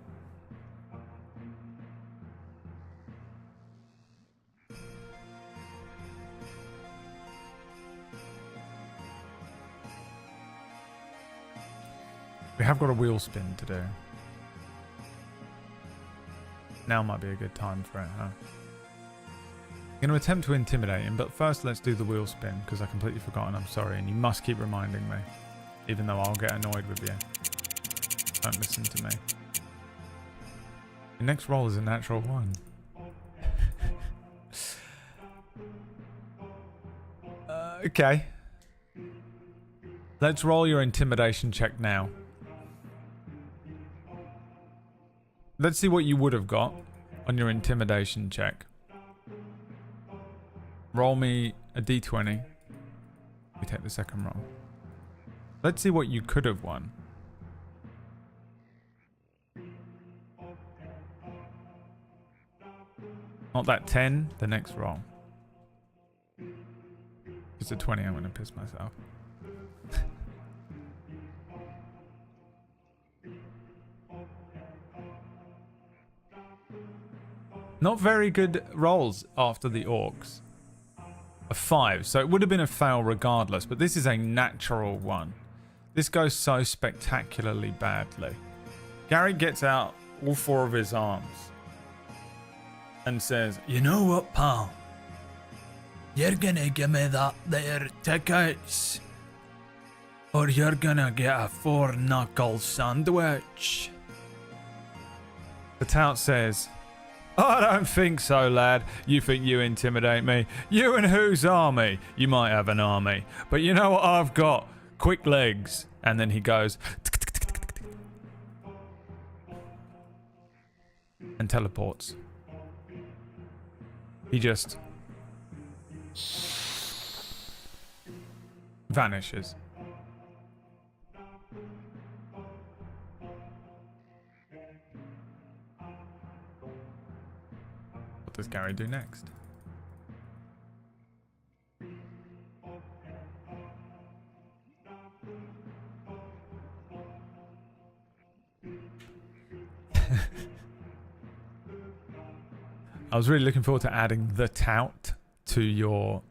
C: We have got a wheel spin to do. Now might be a good time for it, huh? I'm going to attempt to intimidate him, but first let's do the wheel spin, because I completely forgot and I'm sorry, and you must keep reminding me, even though I'll get annoyed with you. Don't listen to me. The next roll is a natural one. Okay. Let's roll your intimidation check now. Let's see what you would have got on your intimidation check. Roll me a d20. We take the second roll. Let's see what you could have won. Not that 10, the next roll. If it's a 20, I'm going to piss myself. Not very good rolls after the orcs. A 5, so it would have been a fail regardless, but this is a natural one. This goes so spectacularly badly. Gary gets out all 4 of his arms and says, "You know what, pal? You're gonna give me that there tickets, or you're gonna get a 4-knuckle sandwich." The tout says, "I don't think so, lad. You think you intimidate me? You and whose army? You might have an army, but you know what I've got? Quick legs." And then he goes, and teleports. He just vanishes. What does Gary do next? I was really looking forward to adding the tout to your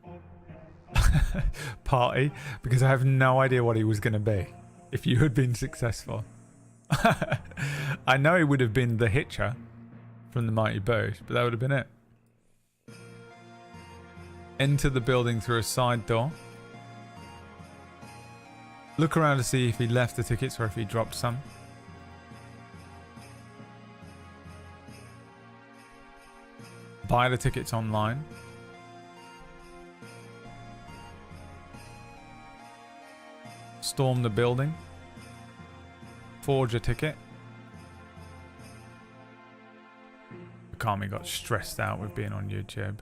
C: party because I have no idea what he was going to be if you had been successful. I know he would have been the Hitcher from the Mighty Boosh, but that would have been it. Enter the building through a side door. Look around to see if he left the tickets or if he dropped some. Buy the tickets online. Storm the building. Forge a ticket. Kami got stressed out with being on YouTube.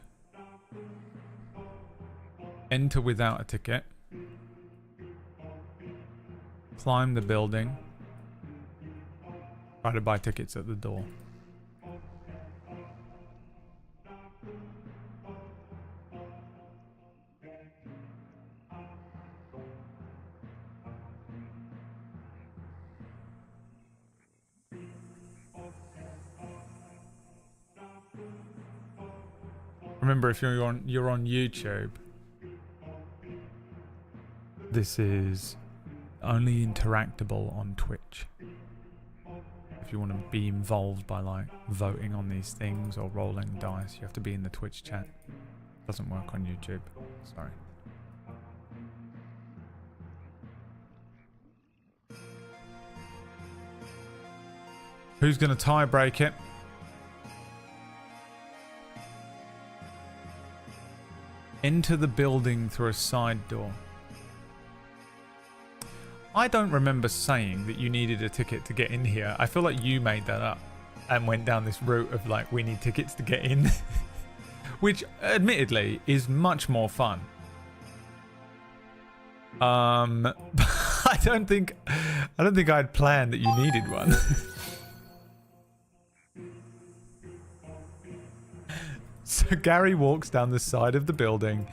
C: Enter without a ticket. Climb the building. Try to buy tickets at the door. Remember, if you're on YouTube, this is only interactable on Twitch. If you want to be involved by like voting on these things or rolling dice, you have to be in the Twitch chat. Doesn't work on YouTube. Sorry. Who's going to tie break it? Enter the building through a side door. I don't remember saying that you needed a ticket to get in here. I feel like you made that up and went down this route of like, we need tickets to get in. Which, admittedly, is much more fun. I don't think I'd planned that you needed one. So Gary walks down the side of the building.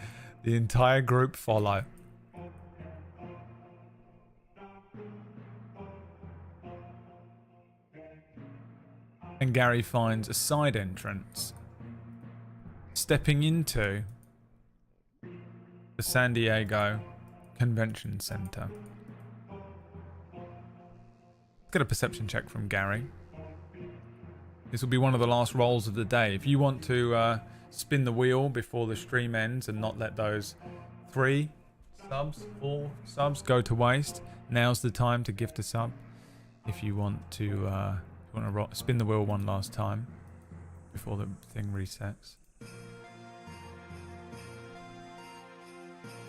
C: The entire group follow. And Gary finds a side entrance. Stepping into the San Diego Convention Center. Get a perception check from Gary. This will be one of the last rolls of the day. If you want to spin the wheel before the stream ends and not let those 4 subs go to waste, now's the time to gift a sub. If you want to spin the wheel one last time before the thing resets.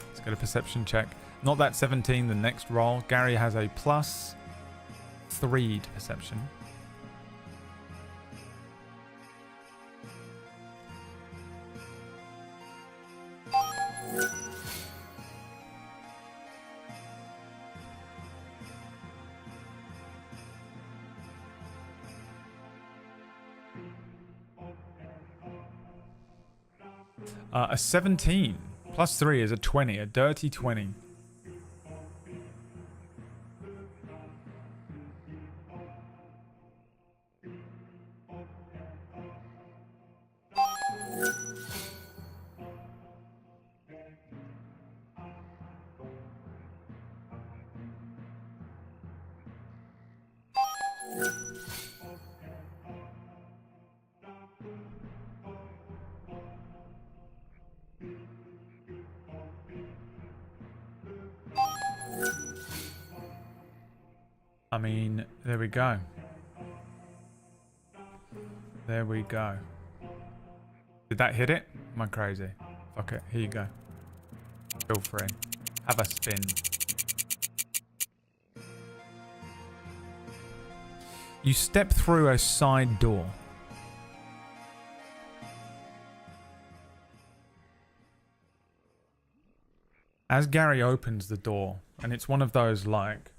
C: Let's get a perception check. Not that 17, the next roll. Gary has a +3 to perception. A 17 +3 is a 20, a dirty 20. I mean, there we go. There we go. Did that hit it? Am I crazy? Fuck it. Here you go. Feel free. Have a spin. You step through a side door. as Gary opens the door, and it's one of those like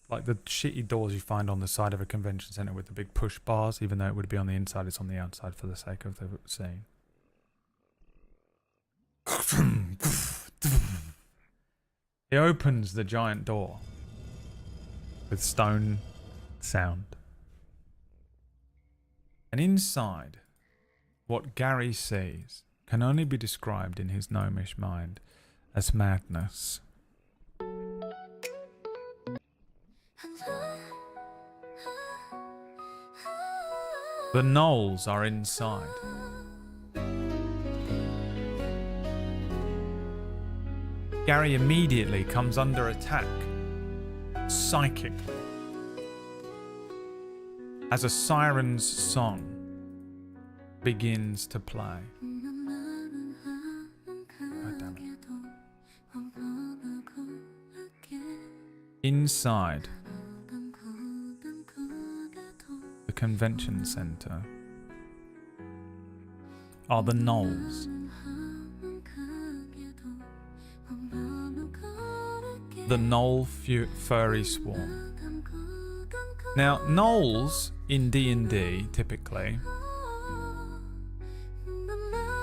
C: the shitty doors you find on the side of a convention center with the big push bars, even though it would be on the inside, it's on the outside for the sake of the scene. He opens the giant door with stone sound. And inside, what Gary sees can only be described in his gnomish mind as madness. The gnolls are inside. Gary immediately comes under attack, psychically, as a siren's song begins to play. God damn it. Inside the convention center are the gnolls. The gnoll furry swarm. Now, gnolls in D&D typically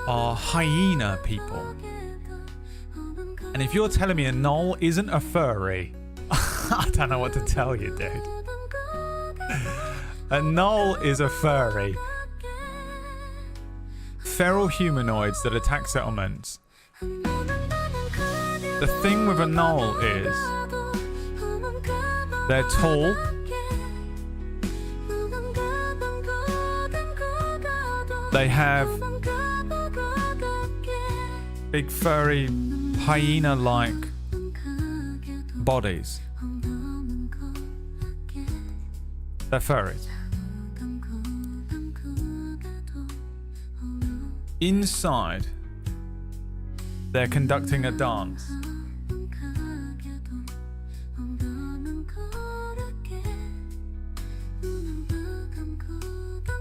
C: are hyena people. And if you're telling me a gnoll isn't a furry, I don't know what to tell you, dude. A gnoll is a furry. Feral humanoids that attack settlements. The thing with a gnoll is they're tall, they have big furry hyena-like bodies. They're furries. Inside, they're conducting a dance.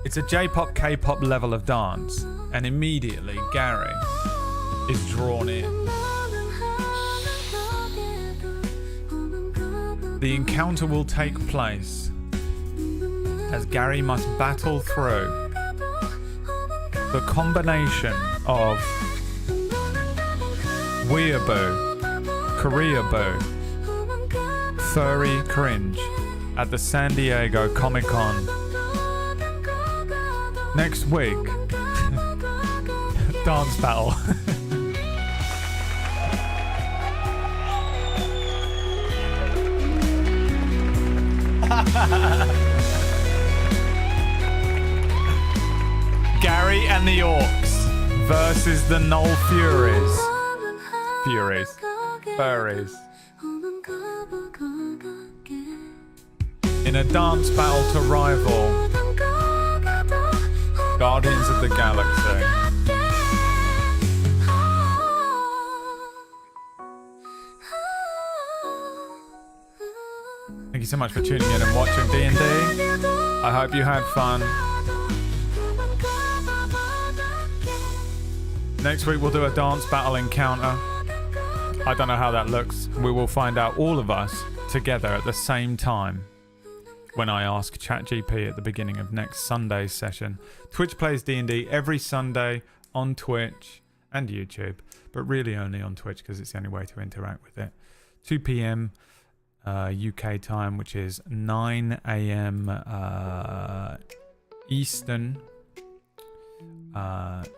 C: It's a J-pop, K-pop level of dance, and immediately Gary is drawn in. The encounter will take place as Gary must battle through the combination of weeaboo, Koreaboo, furry cringe at the San Diego Comic-Con next week. Dance battle. Gary and the Orcs versus the Gnoll Furies. Furries. In a dance battle to rival Guardians of the Galaxy. Thank you so much for tuning in and watching D&D. I hope you had fun. Next week we'll do a dance battle encounter. I don't know how that looks. We will find out, all of us together at the same time, when I ask ChatGPT at the beginning of next Sunday's session. Twitch plays D&D every Sunday on Twitch and YouTube, but really only on Twitch because it's the only way to interact with it. 2 p.m. UK time, which is 9 a.m. Eastern.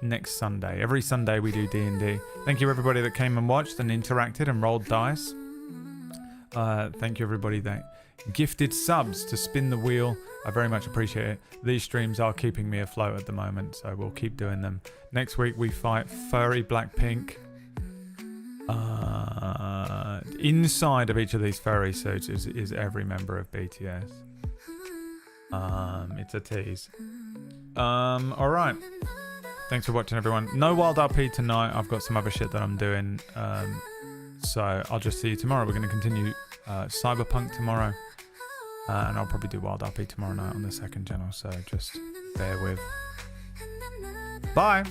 C: Next Sunday. Every Sunday we do D&D. Thank you everybody that came and watched and interacted and rolled dice. Thank you everybody that gifted subs to spin the wheel. I very much appreciate it. These streams are keeping me afloat at the moment, so we'll keep doing them. Next week we fight furry Blackpink. Inside of each of these furry suits is every member of BTS. It's a tease. Alright. Thanks for watching everyone. No Wild RP tonight. I've got some other shit that I'm doing. So I'll just see you tomorrow. We're going to continue Cyberpunk tomorrow. And I'll probably do Wild RP tomorrow night on the second channel. So just bear with. Bye!